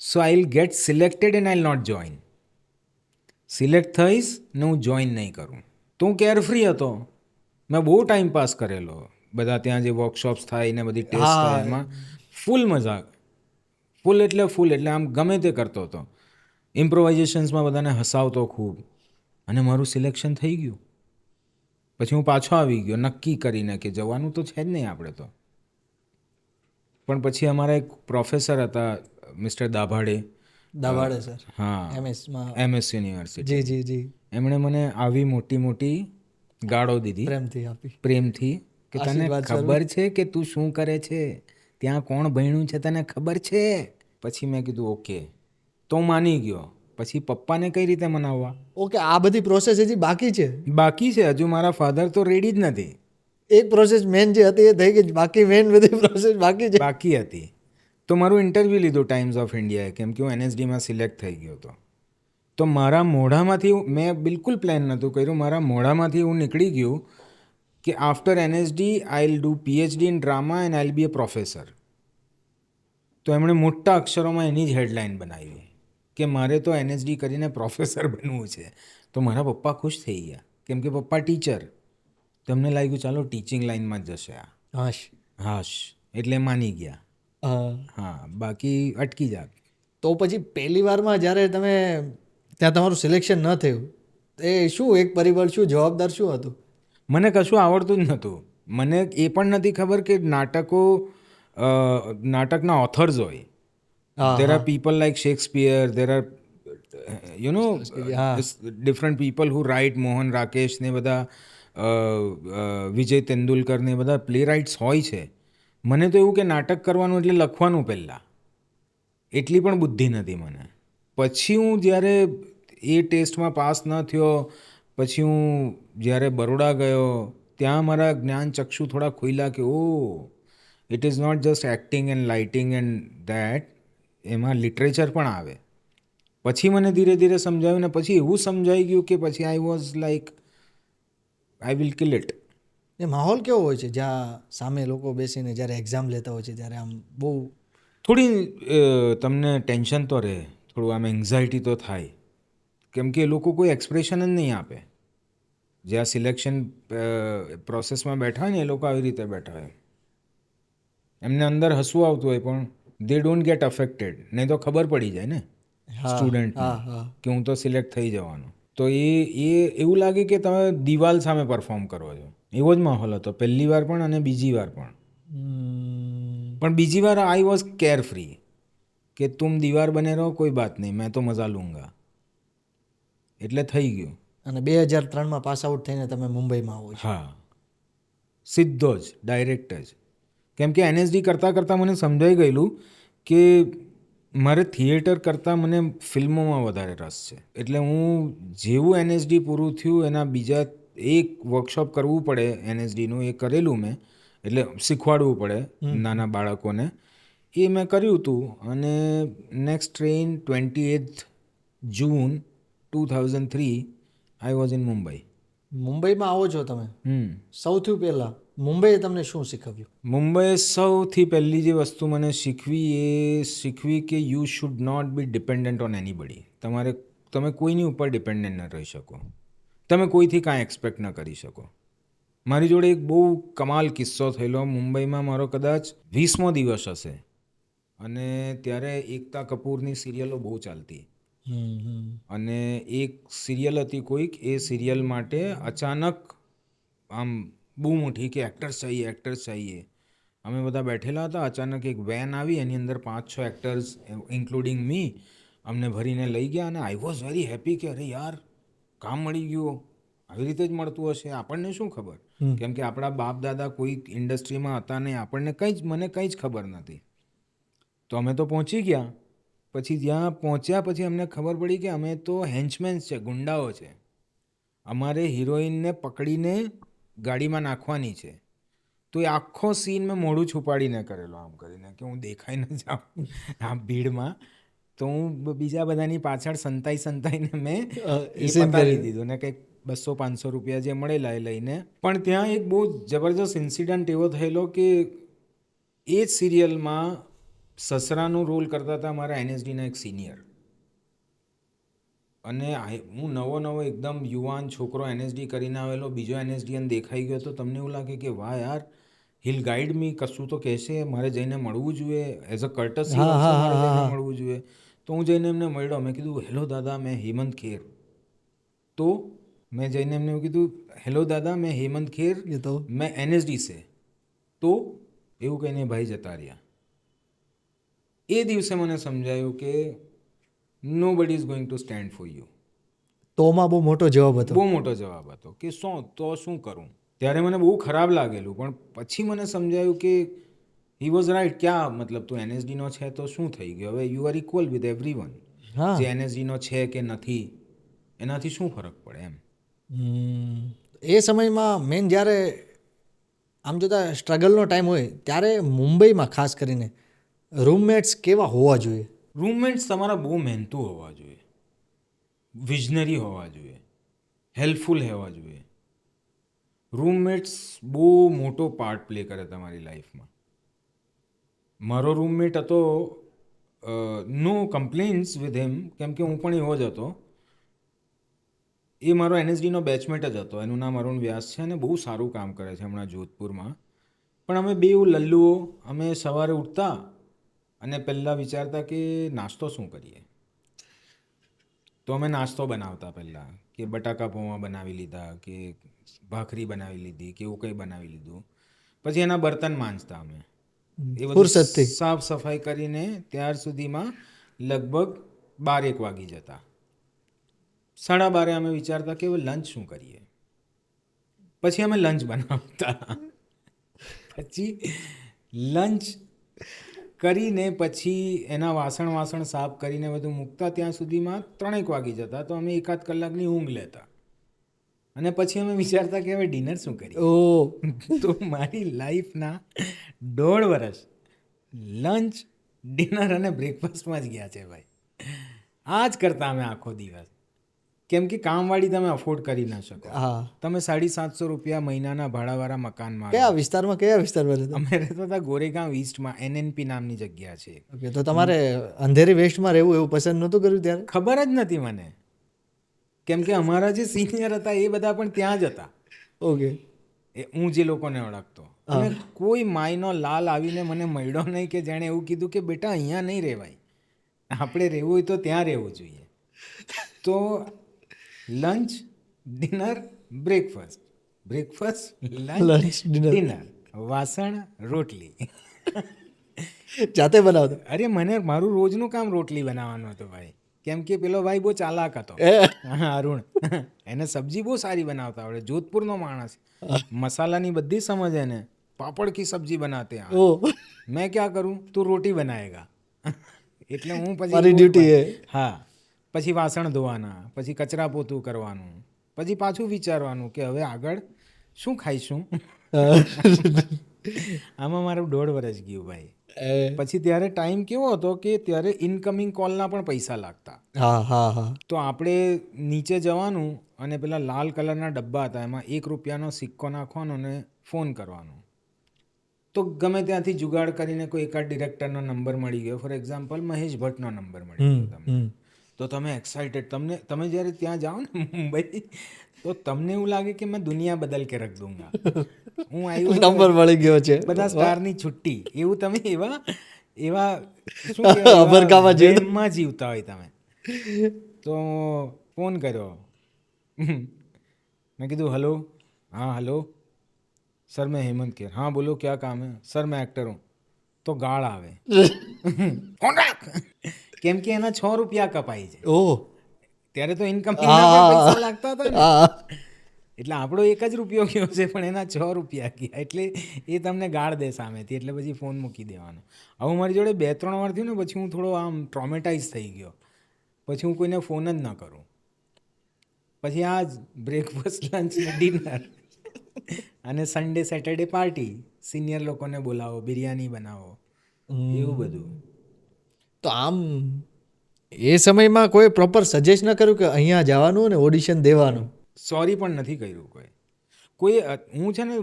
So I'll get selected and I'll not join. Select થઈશ ને હું જોઈન નહીં કરું. તો હું કેરફ્રી હતો. મેં બહુ ટાઈમ પાસ કરેલો. બધા ત્યાં જે વર્કશોપ્સ થાય ને બધી ટેસ્ટ થાય એમાં ફૂલ મજા. ફૂલ એટલે આમ ગમે તે કરતો હતો. ઇમ્પ્રોવાઇઝેશન્સમાં બધાને હસાવતો ખૂબ. અને મારું સિલેક્શન થઈ ગયું. પછી હું પાછો આવી ગયો નક્કી કરીને કે જવાનું તો છે જ નહીં આપણે તો. પણ પછી અમારા એક પ્રોફેસર હતા મિસ્ટર દાભાડે. સર. હા, MS યુનિવર્સિટી. જી જી જી. એમણે મને આવી મોટી મોટી ગાળો દીધી પ્રેમથી આપી. પ્રેમથી કે તને ખબર છે કે તું શું કરે છે, ત્યાં કોણ ભણ્યું છે તને ખબર છે. પછી મેં કીધું ઓકે, તો હું માની ગયો. પછી પપ્પાને કઈ રીતે મનાવવા? ઓકે, આ બધી પ્રોસેસ હજી બાકી છે? બાકી છે. હજુ મારા ફાધર તો રેડી જ નથી. એક પ્રોસેસ મેન જે હતી એ થઈ ગઈ, બાકી મેન બધી પ્રોસેસ બાકી હતી. તો મારું ઇન્ટરવ્યૂ લીધું ટાઈમ્સ ઓફ ઇન્ડિયાએ કેમ કે હું NSDમાં સિલેક્ટ થઈ ગયો હતો. તો મારા મોઢામાંથી મેં બિલકુલ પ્લાન નહોતું કર્યું. મારા મોઢામાંથી હું નીકળી ગયું કે after NSD I will do PhD in drama and I will be a professor. તો એમણે મોટા અક્ષરોમાં એની જ હેડલાઇન બનાવી કે મારે તો NSD કરીને પ્રોફેસર બનવું છે. તો મારા પપ્પા ખુશ થઈ ગયા કેમ કે પપ્પા ટીચર. તમને લાગ્યું ચાલો ટીચિંગ લાઇનમાં જ જશે આ. હાશ એટલે માની ગયા. હા, બાકી અટકી જાત. તો પછી પહેલી વારમાં જ્યારે તમે ત્યાં તમારું સિલેક્શન ન થયું એ શું એક પરિબળ, શું જવાબદાર શું હતું? મને કશું આવડતું જ નહોતું. મને એ પણ નથી ખબર કે નાટકના ઓથર્સ હોય. There are people like Shakespeare, there are different people who write. Mohan Rakesh ને બધા, વિજય તેંડુલકર ને બધા પ્લે રાઇટ્સ હોય છે. મને તો એવું કે નાટક કરવાનું એટલે લખવાનું પહેલાં. એટલી પણ બુદ્ધિ નથી મને. પછી હું જ્યારે એ ટેસ્ટમાં પાસ ન થયો, પછી હું જ્યારે બરોડા ગયો ત્યાં મારા જ્ઞાન ચક્ષુ થોડા ખુલ્યા કે it is not just acting and lighting and that, એમાં લિટરેચર પણ આવે. પછી મને ધીરે ધીરે સમજાયું ને પછી એવું સમજાઈ ગયું કે પછી I was like I will kill it. એ માહોલ કેવો હોય છે જ્યાં સામે લોકો બેસીને જ્યારે એક્ઝામ લેતા હોય છે ત્યારે આમ બહુ થોડી તમને ટેન્શન તો રહે, થોડું આમ એન્ઝાયટી તો થાય કેમ કે એ લોકો કોઈ એક્સપ્રેશન જ નહીં આપે. જ્યાં સિલેક્શન પ્રોસેસમાં બેઠા હોય ને એ લોકો આવી રીતે બેઠા હોય. એમને અંદર હસવું આવતું હોય પણ દે ડોન્ટ ગેટ અફેક્ટેડ. નહીં તો ખબર પડી જાય ને સ્ટુડન્ટને કે હું તો સિલેક્ટ થઈ જવાનું. તો એ એવું લાગે કે તમે દિવાલ સામે પરફોર્મ કરો છો. એવો જ માહોલ હતો પહેલી વાર પણ અને બીજી વાર પણ. પણ બીજી વાર આઈ વોઝ કેર ફ્રી કે તુમ દીવાર બને રહો, કોઈ બાત નહીં, મેં તો મજા લૂંગા. એટલે થઈ ગયું. અને 2003માં પાસ આઉટ થઈને તમે મુંબઈમાં આવો છો? હા, સીધો જ, ડાયરેક્ટ જ. કેમ કે NSD કરતાં કરતાં મને સમજાઈ ગયેલું કે મારે થિયેટર કરતાં મને ફિલ્મોમાં વધારે રસ છે. એટલે હું જેવું NSD પૂરું થયું એના બીજા એક વર્કશોપ કરવું પડે NSDનું, એ કરેલું મેં. એટલે શીખવાડવું પડે નાના બાળકોને, એ મેં કર્યું હતું. અને next train 28th June 2003 I was in Mumbai. મુંબઈમાં આવો છો તમે, સૌથી પહેલાં મુંબઈએ તમને શું શીખવ્યું? મુંબઈએ સૌથી પહેલી જે વસ્તુ મને શીખવી કે you should not be dependent on anybody. તમે કોઈની ઉપર ડિપેન્ડન્ટ ન રહી શકો. તમે કોઈથી કાંઈ એક્સપેક્ટ ન કરી શકો. મારી જોડે એક બહુ કમાલ કિસ્સો થયેલો. મુંબઈમાં મારો કદાચ 20મો દિવસ હશે અને ત્યારે એકતા કપૂરની સિરિયલો બહુ ચાલતી અને એક સિરિયલ હતી કોઈક, એ સિરિયલ માટે અચાનક આમ બૂમ ઉઠી કે એક્ટર્સ ચાહીએ. અમે બધા બેઠેલા હતા, અચાનક એક વેન આવી, એની અંદર 5-6 એક્ટર્સ ઇન્ક્લુડિંગ મી અમને ભરીને લઈ ગયા અને આઈ વોઝ વેરી હેપી કે અરે યાર કામ મળી ગયું. આવી રીતે જ મળતું હશે, આપણને શું ખબર, કેમ કે આપણા બાપ દાદા કોઈ ઇન્ડસ્ટ્રીમાં હતા નહીં, મને કંઈ જ ખબર નથી. તો અમે તો પહોંચી ગયા. પછી જ્યાં પહોંચ્યા પછી અમને ખબર પડી કે અમે તો હેન્ચમેન્સ છે, ગુંડાઓ છે. અમારે હિરોઈનને પકડીને ગાડીમાં નાખવાની છે. તો એ આખો સીન મેં મોઢું છુપાડીને કરેલો, આમ કરીને કે હું દેખાઈ ન જાઉં આ ભીડમાં. તો હું બીજા બધાની પાછળ સંતાઈને મેં એ પતાવી દીધું ને કંઈક 200-500 રૂપિયા જે મળેલા એ લઈને. પણ ત્યાં એક બહુ જબરજસ્ત ઇન્સિડન્ટ એવો થયેલો કે એ જ સિરિયલમાં સસરાનો રોલ કરતા હતા મારા એનએસડીના એક સિનિયર. અને હું નવો એકદમ યુવાન છોકરો એનએસડી કરીને આવેલો, બીજો એનએસડીએન દેખાઈ ગયો. તો તમને એવું લાગે કે વાહ યાર, હિલ ગાઈડ મી, કશું તો કહેશે, મારે જઈને મળવું જોઈએ, એઝ અ કર્ટસી મારે જઈને મળવું જોઈએ. તો હું જઈને એમને મળ્યો. મેં કીધું હેલો દાદા, મેં હેમંત ખેર. તો મેં જઈને એમને કીધું હેલો દાદા, મેં હેમંત ખેર, મેં એનએસડી સે. તો એવું કહીને ભાઈ જતા રહ્યા. એ દિવસે મને સમજાયું કે nobody is going to stand for you. તોમાં બહુ મોટો જવાબ હતો. બહુ મોટો જવાબ હતો કે શું કરું. ત્યારે મને બહુ ખરાબ લાગેલું, પણ પછી મને સમજાયું કે હી વોઝ રાઈટ. ક્યાં મતલબ તું એનએસડીનો છે તો શું થઈ ગયું, હવે you are equal with everyone. જે એનએસડીનો છે કે નથી એનાથી શું ફરક પડે એમ. એ સમયમાં મેન જ્યારે આમ જોતા સ્ટ્રગલનો ટાઈમ હોય ત્યારે મુંબઈમાં ખાસ કરીને રૂમમેટ્સ કેવા હોવા જોઈએ? રૂમમેટ્સ તમારા બહુ મહેનતુ હોવા જોઈએ, વિઝનરી હોવા જોઈએ, હેલ્પફુલ હોવા જોઈએ. રૂમમેટ્સ બહુ મોટો પાર્ટ પ્લે કરે તમારી લાઈફમાં. મારો રૂમમેટ હતો, નો કમ્પ્લેન્સ વિથ હિમ, કેમ કે હું પણ એવો જ હતો. એ મારો એનએસડીનો બેચમેટ જ હતો. એનું નામ અરુણ વ્યાસ છે અને બહુ સારું કામ કરે છે હમણાં જોધપુરમાં. પણ અમે બે લલ્લુઓ, અમે સવારે ઉઠતા અને પહેલાં વિચારતા કે નાસ્તો શું કરીએ. તો અમે નાસ્તો બનાવતા પહેલાં, કે બટાકા પૌવા બનાવી લીધા, કે ભાખરી બનાવી લીધી, કે એવું કંઈ બનાવી લીધું. પછી એના બર્તન માંજતા અમે, એ બધું સાફ સફાઈ કરીને ત્યાર સુધીમાં લગભગ 12-1 વાગી જતા. 12:30 અમે વિચારતા કે હવે લંચ શું કરીએ. પછી અમે લંચ બનાવતા. પછી લંચ કરીને પછી એના વાસણ સાફ કરીને બધું મૂકતા, ત્યાં સુધીમાં 3-1 વાગી જતા. તો અમે 1-8 કલાકની ઊંઘ લેતા અને પછી અમે વિચારતા કે હવે ડિનર શું કરીએ. તો મારી લાઈફના 1.5 વર્ષ લંચ, ડિનર અને બ્રેકફાસ્ટમાં જ ગયા છે ભાઈ. આ જ કરતા અમે આખો દિવસ. કેમ કે કામવાળી તમે અફોર્ડ કરી ના શકો. તમે 750 રૂપિયા મહિનાના ભાડાવાળા મકાનમાં. કયા વિસ્તારમાં રહેતા? અમે રહેતા હતા ગોરેગાંવ ઈસ્ટમાં, એનએનપી નામની જગ્યા છે. તો તમારે અંધેરી વેસ્ટમાં રહેવું એવું પસંદ નહોતું કર્યું ત્યારે? ખબર જ નથી મને, કેમ કે અમારા જે સિનિયર હતા એ બધા પણ ત્યાં જ હતા. ઓકે. હું જે લોકોને ઓળખતો, અને કોઈ માયનો લાલ આવીને મને મળ્યો નહીં કે જેણે એવું કીધું કે બેટા અહીંયા નહીં રહેવાય, આપણે રહેવું હોય તો ત્યાં રહેવું જોઈએ. તો lunch, dinner, breakfast, lunch, dinner, વાસણ, રોટલી. જાતે બનાવતો? અરે મારું રોજનું કામ રોટલી બનાવવાનું હતું ભાઈ. કેમ કે પેલો ભાઈ બહુ ચાલાક હતો, અરુણ. એને સબ્જી બહુ સારી બનાવતા આવડે, જોધપુરનો માણસ, મસાલાની બધી સમજ એને. પાપડ કી સબ્જી બનાતે हैं. मैं क्या करूँ, તું રોટી બનાએગા. એટલે હું પછી મારી ડ્યુટી હે. હા. પછી વાસણ ધોવાના, પછી કચરા પોતું કરવાનું, પછી પાછું વિચારવાનું કે હવે આગળ શું ખાઈશું. આમાં મારું 1.5 વર્ષ ગયું ભાઈ. પછી ત્યારે ટાઈમ કેવો હતો કે ત્યારે ઇનકમિંગ કોલના પણ પૈસા લાગતા. તો આપણે નીચે જવાનું અને પેલા લાલ કલરના ડબ્બા હતા, એમાં 1 રૂપિયાનો સિક્કો નાખવાનો અને ફોન કરવાનો. તો ગમે ત્યાંથી જુગાડ કરીને કોઈ એકાદ ડિરેક્ટરનો નંબર મળી ગયો. ફોર એક્ઝામ્પલ મહેશ ભટ્ટનો નંબર મળી ગયો તમને. તો તમે એક્સાઇટેડ, તમે જ્યારે ત્યાં જાઓ ને મુંબઈ, તો તમને એવું લાગે કે મેં દુનિયા બદલ કે રખ દૂંગા, હું આવ્યો છું, નંબર મળી ગયો છે બધા સ્ટારની છુટ્ટી, એવું તમે એવા એવા શું કહેવાય, અમેરિકામાં જીવતા. વહેમમાં જીવતા હોય તમે. તો ફોન કર્યો, મેં કીધું હલો, हाँ हेलो सर मैं हेमंत खेर, हाँ बोलो क्या काम है, सर मैं एक्टर हूँ. તો ગાળ આવે, ફોન રાખ, કેમ કે એના 6 રૂપિયા કપાય છે. ઓહ, ત્યારે તો ઇન્કમિંગના પૈસા લાગતા હતા ને, હા, એટલે આપણો 1 જ રૂપિયો ગયો છે પણ એના 6 રૂપિયા ગયા, એટલે એ તમને ગાળ દે સામેથી, એટલે પછી ફોન મૂકી દેવાનો. હવે મારી જોડે 2-3 વાર થયું ને, પછી હું થોડો આમ ટ્રોમેટાઇઝ થઈ ગયો, પછી હું કોઈને ફોન જ ના કરું. પછી આ જ બ્રેકફાસ્ટ, લંચ ને ડિનર અને સન્ડે સેટરડે પાર્ટી, સિનિયર લોકોને બોલાવો, બિરયાની બનાવો, એવું બધું. તો આમ એ સમયમાં કોઈ પ્રોપર સજેસ્ટ ન કર્યું કે અહીંયા જવાનું ને ઓડિશન દેવાનું? સોરી પણ નથી કર્યું કોઈ. હું છે ને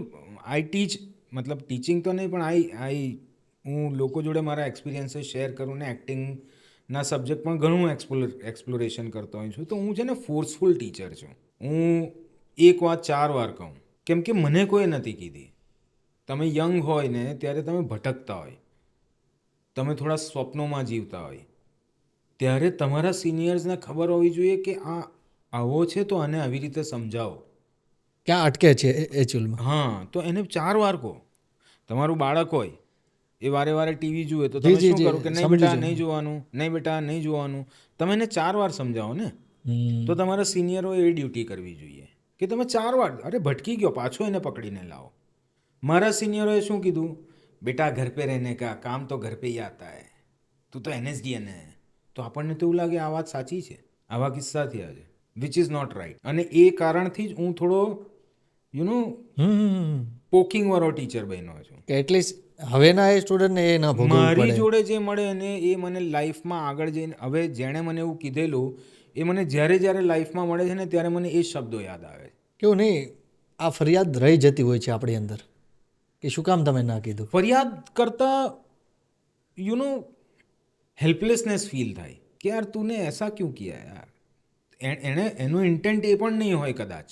આઈ ટીચ, મતલબ ટીચિંગ તો નહીં પણ હું લોકો જોડે મારા એક્સપિરિયન્સીસ શેર કરું ને એક્ટિંગના સબ્જેક્ટ પણ ઘણું એક્સપ્લોરેશન કરતો હોઉં છું. તો હું છે ને ફોર્સફુલ ટીચર છું. હું એક વાત 4 વાર કહું, કેમ કે મને કોઈ નથી કીધી. તમે યંગ હોય ને ત્યારે તમે ભટકતા હોય, તમે થોડા સ્વપ્નોમાં જીવતા હોય, ત્યારે તમારા સિનિયર્સને ખબર હોવી જોઈએ કે આ આવો છે તો આને આવી રીતે સમજાવો, ક્યાં અટકે છે એકચ્યુઅલમાં. હા. તો એને 4 વાર કહો. તમારું બાળક હોય એ વારે વારે ટીવી જુએ તો તમે શું કરો કે નહીં બેટા નહીં જોવાનું, નહીં બેટા નહીં જોવાનું, તમે એને 4 વાર સમજાવો ને. તો તમારા સિનિયરોએ એ ડ્યુટી કરવી જોઈએ કે તમે 4 વાર, અરે ભટકી ગયો, પાછો એને પકડીને લાવો. મારા સિનિયરોએ શું કીધું, બેટા ઘર પે રહેને કા કામ તો ઘર પે હી આતા હૈ, તું તો NSDN હે. તો આપણને તો એવું લાગે આ વાત સાચી છે, આવા કિસ્સા થયા છે, વિચ ઇઝ નોટ રાઇટ. અને એ કારણથી જ હું થોડો પોકિંગ વાળો ટીચર બન્યો છું કે એટલીસ્ટ હવેના એ સ્ટુડન્ટને એ ન ભોગવવું મારી પડે. જોડે જે મળે ને એ મને લાઈફમાં આગળ જઈને, હવે જેણે મને એવું કીધેલું એ મને જ્યારે લાઈફમાં મળે છે ને ત્યારે મને એ શબ્દો યાદ આવે. કેવું નહીં, આ ફરિયાદ રહી જતી હોય છે આપણી અંદર કે શું કામ તમે ના કીધું. ફરિયાદ કરતાં હેલ્પલેસનેસ ફીલ થાય કે યાર તુને એસા ક્યું કિયા યાર. એનું ઇન્ટેન્ટ એ પણ નહીં હોય કદાચ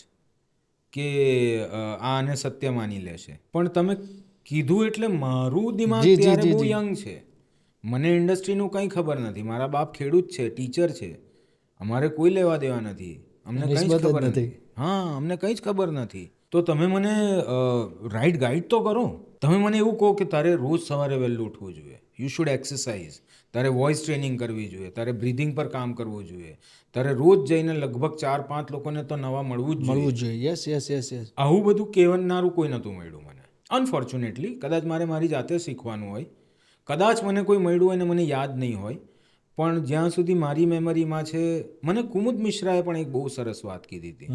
કે આને સત્ય માની લેશે, પણ તમે કીધું એટલે મારું દિમાગ ત્યારે બહુ યંગ છે, મને ઇન્ડસ્ટ્રીનું કંઈ ખબર નથી, મારા બાપ ખેડૂત છે, ટીચર છે, અમારે કોઈ લેવા દેવા નથી, અમને કંઈ જ ખબર નથી. હા, અમને કંઈ જ ખબર નથી. તો તમે મને રાઈટ ગાઈડ તો કરો. તમે મને એવું કહો કે તારે રોજ સવારે વહેલું ઉઠવું જોઈએ, યુ શુડ એક્સરસાઇઝ, તારે વોઇસ ટ્રેનિંગ કરવી જોઈએ, તારે બ્રીધિંગ પર કામ કરવું જોઈએ, તારે રોજ જઈને લગભગ 4-5 લોકોને તો નવા મળવું જ જોઈએ. Yes yes yes yes. આવું બધું કહેનારું કોઈ નહોતું મળ્યું મને, અનફોર્ચ્યુનેટલી. કદાચ મારે મારી જાતે શીખવાનું હોય, કદાચ મને કોઈ મળ્યું હોય ને મને યાદ નહીં હોય, પણ જ્યાં સુધી મારી મેમરીમાં છે, મને કુમુદ મિશ્રાએ પણ એક બહુ સરસ વાત કીધી હતી.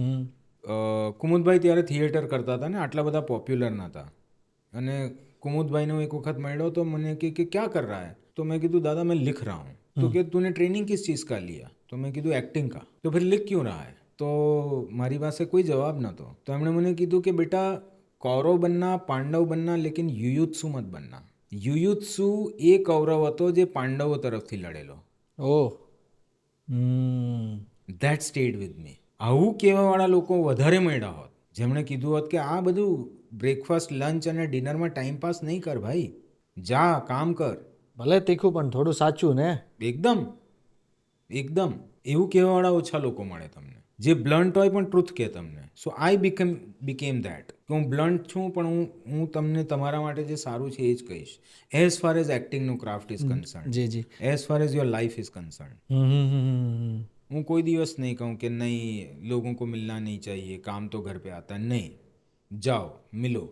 કુમુદભાઈ ત્યારે થિયેટર કરતા હતા ને આટલા બધા પોપ્યુલર નહોતા, અને કુમુદભાઈનો એક વખત મળ્યો તો મને કે ક્યાં કર રહા હૈ? તો મેં કીધું દાદા मैं लिख रहा हूँ. तो कि तूने ट्रेनिंग किस चीज़ का लिया? तो मैं કીધું एक्टिंग का. तो फिर लिख क्यों रहा है? तो મારી પાસે કોઈ જવાબ નહોતો. તો એમણે મને કીધું કે બેટા કૌરવ બનના, પાંડવ બનના, લેકિન યુયુત્સુ મત બનના. યુયુત્સુ એ કૌરવ હતો જે પાંડવો તરફથી લડેલો. ઓહ, ધેટ સ્ટેડ વિથ મી. આવું કહેવાવાળા લોકો વધારે મળ્યા હોત, જેમણે કીધું હોત કે આ બધું બ્રેકફાસ્ટ, લંચ અને ડિનરમાં ટાઈમ પાસ નહીં કર ભાઈ, જા કામ કર. ભલે તીખું પણ થોડું સાચું ને. એકદમ એવું કહેવાવાળા ઓછા લોકો મળે તમને, જે બ્લન્ટ હોય પણ ટ્રુથ કહે તમને. સો આઈ બીકેમ ધેટ કે હું બ્લન્ટ છું, પણ હું તમને તમારા માટે જે સારું છે એ જ કહીશ, એઝ ફાર એઝ એક્ટિંગનું ક્રાફ્ટ ઇઝ કન્સર્ન, જી જી, as far as your life is concern. હું કોઈ દિવસ નહીં કહું કે નહીં લોગોं को मिलना नहीं चाहिए, काम तो घर पे आता है. નહીં, જાઓ મિલો.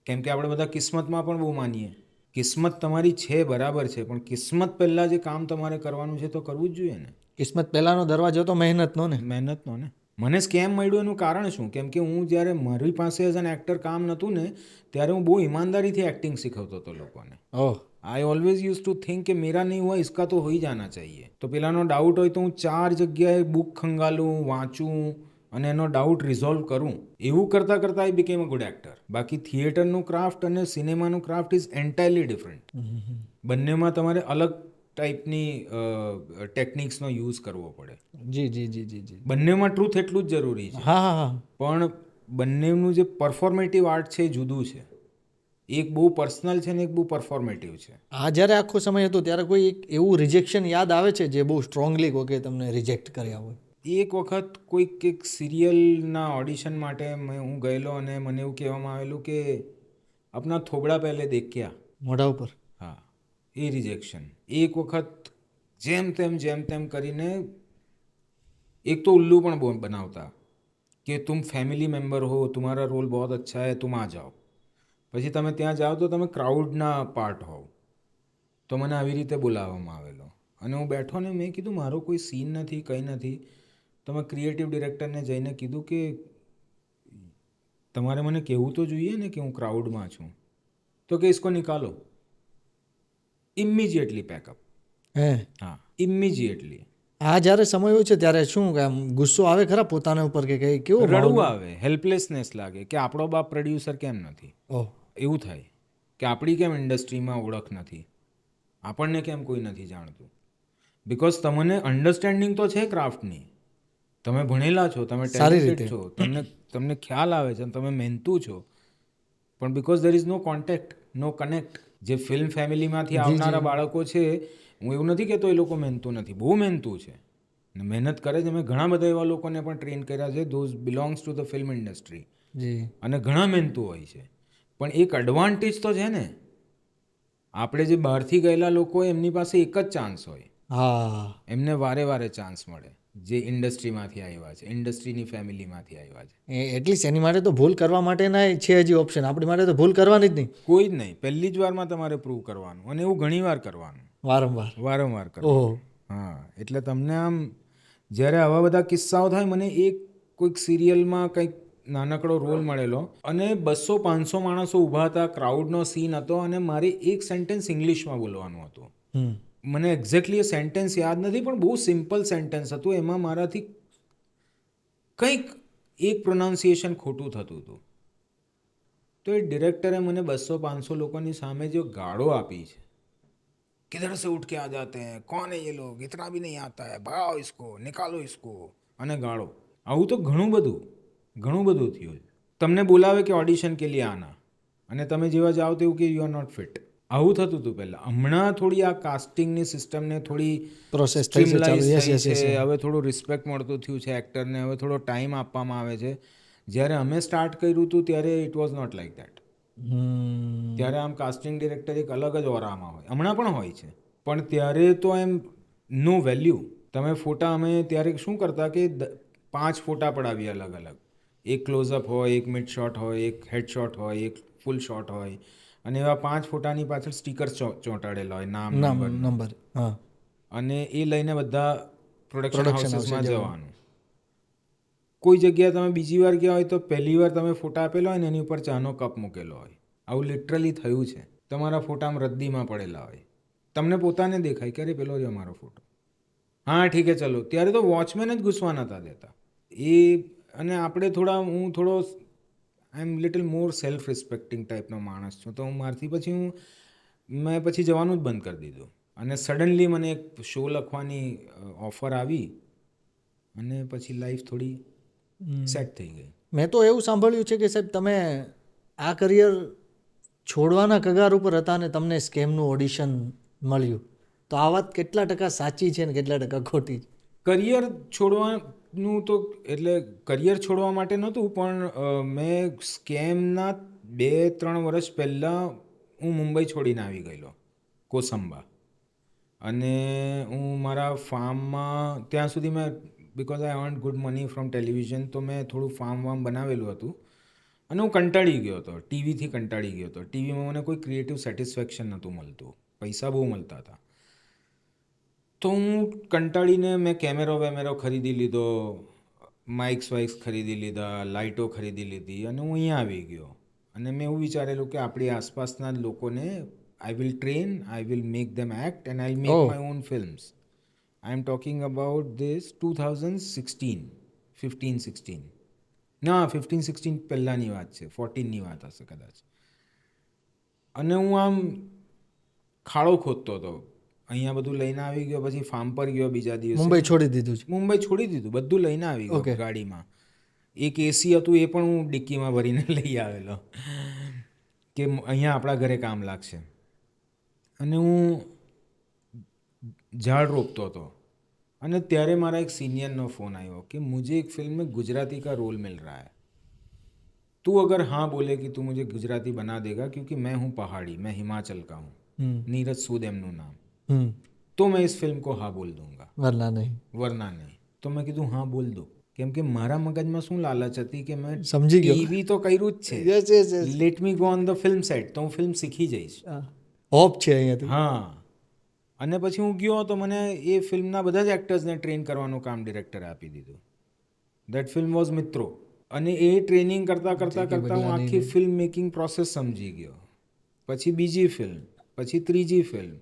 કેમ કે આપણે બધા કિસ્મતમાં પણ બહુ માનીએ. કિસ્મત તમારી છે બરાબર છે, પણ કિસ્મત પહેલાં જે કામ તમારે કરવાનું છે તો કરવું જ જોઈએ ને. કિસ્મત પહેલાનો દરવાજો તો મહેનતનો ને. મહેનતનો ને. મને સ્કેમ મળ્યું એનું કારણ શું? કેમ કે હું જ્યારે મારી પાસે એઝ એન એક્ટર કામ નહોતું ને ત્યારે હું બહુ ઈમાનદારીથી એક્ટિંગ શીખવતો હતો લોકોને. Oh, I always use to think કે મેરા નહીં હુઆ ઇસકા તો હો ही जाना चाहिए. તો પેલાનો ડાઉટ હોય તો હું 4 જગ્યાએ બુક ખંગાલું, વાંચું અને એનો ડાઉટ રિઝોલ્વ કરું. એવું કરતાં કરતાં આઈ બીકેમ અ ગુડ એક્ટર. બાકી થિયેટરનું ક્રાફ્ટ અને સિનેમાનું ક્રાફ્ટ ઇઝ એન્ટાયરલી ડિફરન્ટ. બંનેમાં તમારે અલગ ટાઈપની ટેકનિક્સનો યુઝ કરવો પડે. જી જી જી જી જી. બંનેમાં ટ્રુથ એટલું જ જરૂરી છે, હા હા હા. પણ બંનેનું જે પરફોર્મેટિવ આર્ટ છે એ જુદું છે. એક બહુ પર્સનલ છે ને એક બહુ પરફોર્મેટિવ છે. આ જ્યારે આખો સમય હતો ત્યારે કોઈ એક એવું રિજેક્શન યાદ આવે છે જે બહુ સ્ટ્રોંગલી કહો કે તમને રિજેક્ટ કર્યા હોય? એક વખત કોઈક એક સિરિયલના ઓડિશન માટે હું ગયેલો અને મને એવું કહેવામાં આવેલું કે આપના થોબડા પહેલે દેખ્યા. મોઢા ઉપર? હા, એ રિજેક્શન. એક વખત જેમ તેમ કરીને એક તો ઉલ્લू પણ બનાવતા કે તુમ ફેમિલી મેમ્બર હો, तुम्हारा રોલ बहुत अच्छा है, तुम आ जाओ. પછી તમે ત્યાં જાઓ તો તમે ક્રાઉડના પાર્ટ હોવ. તો મને આવી રીતે બોલાવવામાં આવેલો અને હું બેઠો ને મેં કીધું મારો કોઈ સીન નથી, કંઈ નથી. તો મેં ક્રિએટિવ ડિરેક્ટરને જઈને કીધું કે તમારે મને કહેવું તો જોઈએ ને કે હું ક્રાઉડમાં છું. તો કે इसको निकालो. Immediately pack up. હે? હા, ઇમિજિએટલી. આ જ્યારે સમય હોય છે ત્યારે શું આમ ગુસ્સો આવે ખરા પોતાના ઉપર કે કઈ કેવું રડવું આવે, હેલ્પલેસનેસ લાગે કે આપણો બાપ પ્રોડ્યુસર કેમ નથી. ઓહ, એવું થાય કે આપણી કેમ ઇન્ડસ્ટ્રીમાં ઓળખ નથી, આપણને કેમ કોઈ નથી જાણતું. બિકોઝ તમને અન્ડરસ્ટેન્ડિંગ તો છે ક્રાફ્ટની, તમે ભણેલા છો, તમે ટેલેન્ટેડ છો, તમને ખ્યાલ આવે છે, તમે મહેનતુ છો, પણ because there is no contact, no connect. જે ફિલ્મ ફેમિલીમાંથી આવનારા બાળકો છે, હું એવું નથી કહેતો એ લોકો મહેનતુ નથી, બહુ મહેનતુ છે ને મહેનત કરે છે. મેં ઘણા બધા એવા લોકોને પણ ટ્રેન કર્યા છે, those belongs to the film industry, જી. અને ઘણા મહેનતુ હોય છે. પણ એક એડવાન્ટેજ તો છે ને, આપણે જે બહારથી ગયેલા લોકો એમની પાસે એક જ ચાન્સ હોય. હા, એમને વારે ચાન્સ મળે જે ઇન્ડસ્ટ્રીમાંથી આવ્યા છે, ઇન્ડસ્ટ્રીની ફેમિલીમાંથી આવ્યા છે. એટલીસ્ટ એની માટે તો ભૂલ કરવા માટેના છે હજી ઓપ્શન. આપણી માટે તો ભૂલ કરવાની જ નહીં. કોઈ જ નહીં, પહેલી જ વારમાં તમારે પ્રૂવ કરવાનું, અને એવું ઘણી વાર કરવાનું, વારંવાર કરવાનું. હા, એટલે તમને આમ જ્યારે આવા બધા કિસ્સાઓ થાય, મને એક કોઈક સિરિયલમાં કંઈક નાનકડો રોલ મળેલો અને 200-500 માણસો ઊભા હતા, ક્રાઉડનો સીન હતો અને મારે એક સેન્ટેન્સ ઇંગ્લિશમાં બોલવાનું હતું. મને એક્ઝેક્ટલી એ સેન્ટેન્સ યાદ નથી, પણ બહુ સિમ્પલ સેન્ટેન્સ હતું. એમાં મારાથી કંઈક એક પ્રોનાઉન્સિએશન ખોટું થતું હતું. તો એ ડિરેક્ટરે મને 200-500 લોકોની સામે જો ગાળો આપી છે, કિધર સે ઉઠ કે આ જાતે હૈ, કોણ હૈ ये लोग, इतना भी नहीं आता है, भगाओ इसको, निकालो इसको, અને ગાળો. આવું તો ઘણું બધું થયું. તમને બોલાવે કે ઓડિશન કે લીએ આના, અને તમે જેવા જાઓ તો એવું કે યુ આર નોટ ફિટ. આવું થતું હતું પહેલાં. હમણાં થોડી આ કાસ્ટિંગની સિસ્ટમને થોડી પ્રોસેસ સ્ટ્રીમલાઇઝ થઈ છે. હવે થોડું રિસ્પેક્ટ મળતું થયું છે એક્ટરને, હવે થોડો ટાઈમ આપવામાં આવે છે. જ્યારે અમે સ્ટાર્ટ કર્યું હતું ત્યારે it was not like that. ત્યારે આમ કાસ્ટિંગ ડિરેક્ટર એક અલગ જ ઓરામાં હોય, હમણાં પણ હોય છે, પણ ત્યારે તો એમ નો વેલ્યુ. તમે ફોટા, અમે ત્યારે શું કરતા કે 5 ફોટા પડાવીએ અલગ અલગ. એક ક્લોઝઅપ હોય, એક મિડ શોટ હોય, એક હેડ શોટ હોય, એક ફૂલ શોટ હોય, અને એવા 5 ફોટાની પાછળ સ્ટીકર ચોંટાડેલા હોય, નામ નંબર, અને એ લઈને બધા પ્રોડક્શન હાઉસીસમાં જવાનું. કોઈ જગ્યાએ તમે બીજી વાર ગયા હોય તો પહેલી વાર તમે ફોટા આપેલા હોય ને એની ઉપર ચાનો કપ મૂકેલો હોય. આવું લિટરલી થયું છે. તમારા ફોટામાં રદ્દીમાં પડેલા હોય, તમને પોતાને દેખાય કે અરે પેલો જ અમારો ફોટો, હા ઠીક છે ચલો. ત્યારે તો વોચમેન જ ઘૂસવા નહોતા દેતા એ. અને આપણે હું થોડો આઈ એમ લિટલ મોર સેલ્ફ રિસ્પેક્ટિંગ ટાઈપનો માણસ છું, તો મેં પછી જવાનું જ બંધ કરી દીધું. અને સડનલી મને એક શો લખવાની ઓફર આવી અને પછી લાઈફ થોડી સેટ થઈ ગઈ. મેં તો એવું સાંભળ્યું છે કે સાહેબ તમે આ કરિયર છોડવાના કગાર ઉપર હતા અને તમને સ્કેમનું ઓડિશન મળ્યું, તો આ વાત કેટલા ટકા સાચી છે ને કેટલા ટકા ખોટી છે? કરિયર છોડવાનું તો એટલે કરિયર છોડવા માટે નહોતું, પણ મેં સ્કેમના 2-3 વર્ષ પહેલાં હું મુંબઈ છોડીને આવી ગયેલો, કોસંબા. અને હું મારા ફાર્મમાં ત્યાં સુધી મેં because I earn good money from television, તો મેં થોડું ફાર્મ બનાવેલું હતું અને હું કંટાળી ગયો હતો, ટીવીથી કંટાળી ગયો હતો. ટીવીમાં મને કોઈ ક્રિએટિવ સેટિસ્ફેક્શન નહોતું મળતું, પૈસા બહુ મળતા હતા. તો હું કંટાળીને મેં કેમેરો ખરીદી લીધો, માઇક્સ ખરીદી લીધા, લાઇટો ખરીદી લીધી અને હું અહીંયા આવી ગયો. અને મેં એવું વિચારેલું કે આપણી આસપાસના લોકોને I will train, I will make them act and I'll make my own films. I am talking about this 2016, 15-16. ના 15-16 પહેલાંની વાત છે, 14ની વાત હશે કદાચ. અને હું આમ ખાડો ખોદતો હતો અહીંયા બધું લઈને આવી ગયો, પછી ફાર્મ પર ગયો બીજા દિવસે. મુંબઈ છોડી દીધું છે. મુંબઈ છોડી દીધું, બધું લઈને આવી ગયો ગાડીમાં. એક એસી હતું એ પણ હું ડિક્કીમાં ભરીને લઈ આવેલો કે અહીંયા આપણા ઘરે કામ લાગશે. અને હું ઝાડ રોપતો હતો અને ત્યારે મારા એક સિનિયરનો ફોન આવ્યો કે મુझे एक फिल्म में गुजराती का रोल मिल रहा है, तू अगर हाँ बोले कि तू मुझे गुजराती बना देगा क्योंकि मैं हूँ पहाड़ी, मैं हिमाचल का हूँ, नीरज सूद एमનું नाम, तो मैं इस फिल्म को हाँ बोल दूंगा, વરના નહીં. તો મેં કીધું હા બોલ દો. કેમ કે મારા મગજમાં શું લાલચ હતી કે મેં સમજી ગયો. ટીવી તો કર્યું જ છે, yes yes yes. Let me go on the film set, તો હું ફિલ્મ શીખી જઈશ. હોપ છે અહીંયાથી. હા. અને પછી હું ગયો તો મને એ ફિલ્મના બધા જ એક્ટર્સને ટ્રેન કરવાનું કામ ડિરેક્ટરે આપી દીધું. દેટ ફિલ્મ વોઝ મિત્રો. અને એ ટ્રેનિંગ કરતાં કરતાં હું આખી ફિલ્મ મેકિંગ પ્રોસેસ સમજી ગયો. પછી બીજી ફિલ્મ, પછી ત્રીજી ફિલ્મ.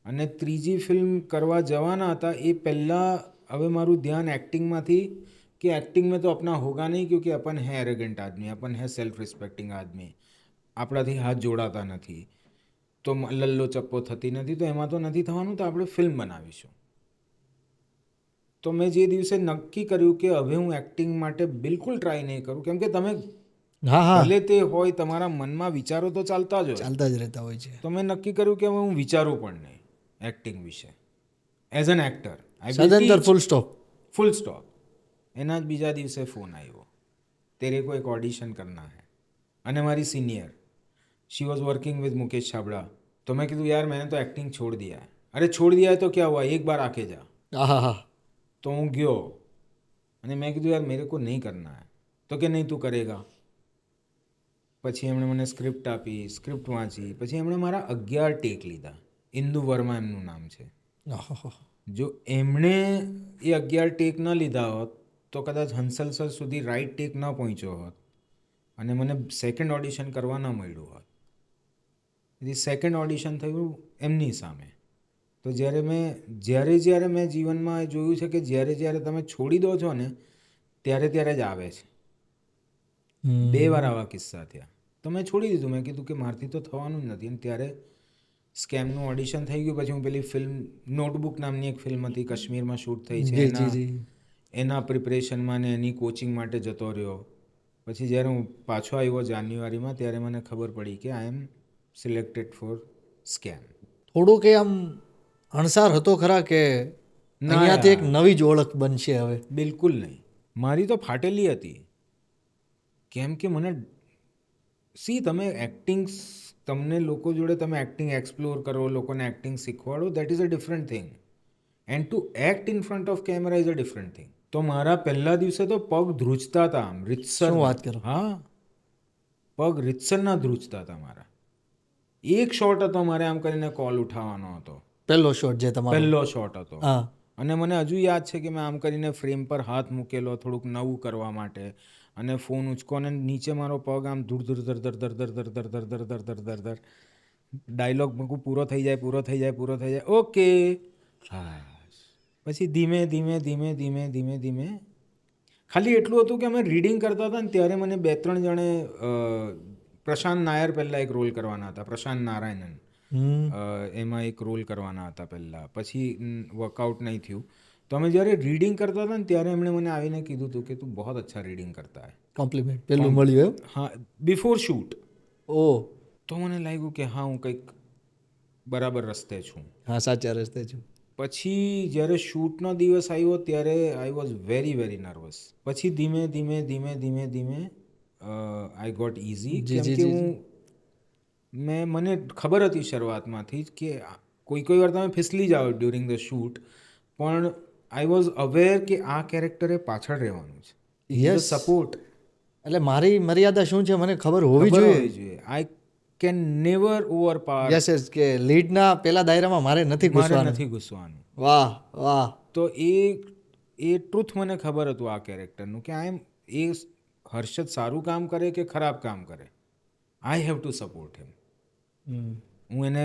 અને ત્રીજી ફિલ્મ કરવા જવાના હતા એ પહેલાં હવે મારું ધ્યાન એક્ટિંગમાંથી कि एक्टिंग में तो अपना होगा नहीं क्योंकि अपन है एरोगेंट आदमी, अपन है सेल्फ रिस्पेक्टिंग आदमी, આપણાથી હાથ જોડાતા નથી, તો લલ્લો ચપ્પો થતી નથી, તો એમાં તો નથી થવાનું, તો આપણે ફિલ્મ બનાવીશું. તો મેં જે દિવસે નક્કી કર્યું કે હવે હું એક્ટિંગ માટે બિલકુલ ટ્રાય નહીં કરું, કેમ કે તમે ભલે તે હોય તમારા મનમાં વિચારો તો ચાલતા જ રહેતા હોય છે. તો મેં નક્કી કર્યું કે હવે હું વિચારું પણ નહીં એક્ટિંગ વિશે as an actor. Full stop. એના જ બીજા દિવસે ફોન આવ્યો, તેરે કો એક ઓડિશન કરના હૈ. અને મારી senior, she was working with Mukesh Chhabra. तो मैं कहा यार मैंने तो एक्टिंग छोड़ दिया है. अरे छोड़ दिया है तो क्या हुआ, एक बार आके जा. तो હું ગયો અને મેં કીધું યાર મેરે કો નહીં કરના હૈ. તો કે નહીં તું કરેગા. પછી એમણે મને સ્ક્રિપ્ટ આપી, સ્ક્રિપ્ટ વાંચી, પછી એમણે મારા 11 ટેક લીધા. ઇન્દુ વર્મા એમનું નામ છે. જો એમણે એ 11 ટેક ન લીધા હોત તો કદાચ હંસલ સર સુધી રાઈટ ટેક ન પહોંચ્યો હોત અને મને સેકન્ડ ઓડિશન કરવા ન મળ્યું હોત. એટલે સેકન્ડ ઓડિશન થયું એમની સામે. તો જ્યારે મેં જીવનમાં જોયું છે કે જ્યારે તમે છોડી દો છો ને ત્યારે જ આવે છે. 2 વાર આવા કિસ્સા થયા. તો મેં છોડી દીધું. મેં કીધું કે મારથી તો થવાનું જ નથી. અને ત્યારે સ્કેમનું ઓડિશન થઈ ગયું. પછી હું પેલી ફિલ્મ નોટબુક નામની એક ફિલ્મ હતી, કાશ્મીરમાં શૂટ થઈ છે, એના પ્રિપરેશનમાં ને એની કોચિંગ માટે જતો રહ્યો. પછી જ્યારે હું પાછો આવ્યો જાન્યુઆરીમાં ત્યારે મને ખબર પડી કે I M selected four scam. થોડું કે આમ અણસાર હતો ખરા કે અહીંયાથી એક નવી જ ઓળખ બનશે હવે? બિલકુલ નહીં. મારી તો ફાટેલી હતી. કેમ કે મને તમે એક્ટિંગ, તમને લોકો જોડે તમે એક્ટિંગ એક્સપ્લોર કરો, લોકોને એક્ટિંગ શીખવાડો, that is a different thing. And to act in front of camera is a different thing. તો મારા પહેલા દિવસે તો પગ ધ્રુજતા હતા આમ રીતસર. વાત કરો? હા, પગ રીતસરના ધ્રુજતા હતા મારા. એક શોટ હતો મારે આમ કરીને કોલ ઉઠાવવાનો હતો, પહેલો શોટ હતો. અને મને હજુ યાદ છે કે મેં આમ કરીને ફ્રેમ પર હાથ મૂકેલો થોડુંક નવું કરવા માટે, અને ફોન ઉંચકો અને નીચે મારો પગ આમ ધૂર દર ડાયલોગ પૂરો થઈ જાય. ઓકે, હા. પછી ધીમે ખાલી એટલું હતું કે અમે રીડિંગ કરતા હતા ને ત્યારે મને 2-3 જણે, પ્રશાંત નાયર પહેલાં એક રોલ કરવાના હતા, પ્રશાંત નારાયણન, એમાં એક રોલ કરવાના હતા પહેલાં. પછી વર્કઆઉટ નહીં થયું. તો અમે જ્યારે રીડિંગ કરતા હતા ને ત્યારે એમણે મને આવીને કીધું હતું કે તું બહુ અચ્છા રીડિંગ કરતા હૈ. કોમ્પ્લિમેન્ટ પેલું મળ્યું? હા, બિફોર શૂટ. ઓહ. તો મને લાગ્યું કે હા હું કંઈક બરાબર રસ્તે છું. હા, સાચા રસ્તે છું. પછી જ્યારે શૂટનો દિવસ આવ્યો ત્યારે આઈ વોઝ વેરી વેરી નર્વસ. પછી ધીમે આઈ ગોટ ઇઝી. કેમ કે મને ખબર હતી શરૂઆતમાંથી જ કે કોઈ વાર તમે ફિસલી જાઓ ડ્યુરિંગ ધ શૂટ, પણ આઈ વોઝ અવેર કે આ કેરેક્ટરે પાછળ રહેવાનું છે. Yes, support. એટલે મારી મર્યાદા શું છે મને ખબર હોવી જોઈએ. I can never overpower. Yes, કે લીડના પેલા દાયરામાં મારે નથી ઘૂસવાનું. વાહ. તો એ ટ્રુથ મને ખબર હતું આ કેરેક્ટરનું કે એ હર્ષદ સારું કામ કરે કે ખરાબ કામ કરે, આઈ હેવ ટુ સપોર્ટ હિમ. હું એને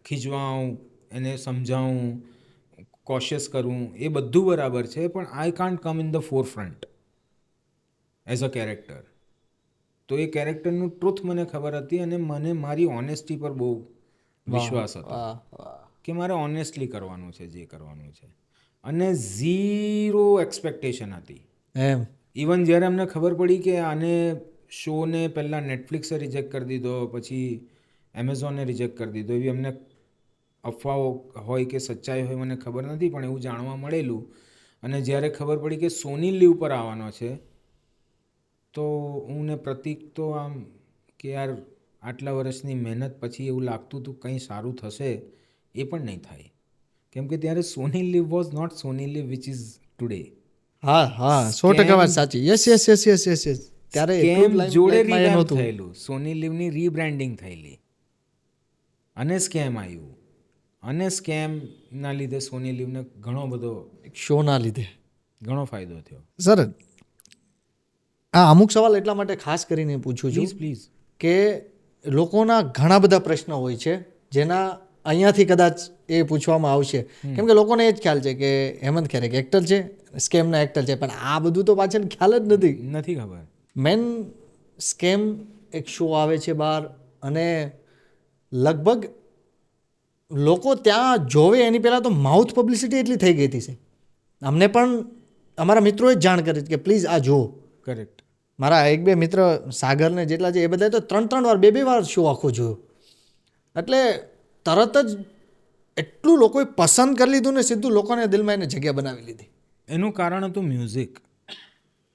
ખીજવાઉં, એને સમજાવું, કોશિયસ કરું, એ બધું બરાબર છે, પણ I can't come in the forefront as a character. તો એ કેરેક્ટરનું ટ્રુથ મને ખબર હતી અને મને મારી ઓનેસ્ટી પર બહુ વિશ્વાસ હતો. કે મારે ઓનેસ્ટલી કરવાનું છે જે કરવાનું છે, અને ઝીરો એક્સપેક્ટેશન હતી. એમ ઇવન જ્યારે અમને ખબર પડી કે આને શોને પહેલાં નેટફ્લિક્સે રિજેક્ટ કરી દીધો, પછી એમેઝોને રિજેક્ટ કરી દીધો, એવી અમને અફવાઓ હોય કે સચ્ચાઈ હોય મને ખબર નથી, પણ એવું જાણવા મળેલું. અને જ્યારે ખબર પડી કે સોની લીવ પર આવવાનો છે, તો હું ને પ્રતિક તો આમ કે યાર આટલા વર્ષની મહેનત પછી એવું લાગતું હતું કંઈ સારું થશે, એ પણ નહીં થાય. કેમ કે ત્યારે Sony LIV was not Sony LIV which is today. હા હા 100% વાત સાચી. Yes yes yes yes yes yes ત્યારે એટલું સ્કેમ limelight જોડે માં એ રિવેમ્પ નહોતું. થયેલું, સોની લીવની રીબ્રાન્ડિંગ થયેલી અને સ્કેમ આવ્યું, અને સ્કેમના લીધે સોની લીવને ઘણો બધો શો ના લીધે. ઘણો ફાયદો થયો. સર આ અમુક સવાલ એટલા માટે ખાસ કરીને પૂછું છું પ્લીઝ કે લોકોના ઘણા બધા પ્રશ્નો હોય છે જેના અહીંયાથી કદાચ એ પૂછવામાં આવશે, કેમ કે લોકોને એ જ ખ્યાલ છે કે હેમંત ખેરે એક્ટર છે, સ્કેમના એક્ટર છે, પણ આ બધું તો પાછળ ખ્યાલ જ નથી ખબર. મેન સ્કેમ એક શો આવે છે બહાર, અને લગભગ લોકો ત્યાં જોવે એની પહેલાં તો માઉથ પબ્લિસિટી એટલી થઈ ગઈ હતી છે. અમને પણ અમારા મિત્રોએ જ જાણ કરી કે પ્લીઝ આ જુઓ. કરેક્ટ. મારા એક બે મિત્ર સાગરને જેટલા છે એ બધાએ તો 3 વાર 2 વાર શો આખો જોયો. એટલે તરત જ એટલું લોકોએ પસંદ કરી લીધું ને સીધું લોકોને દિલમાં એને જગ્યા બનાવી લીધી. એનું કારણ હતું મ્યુઝિક.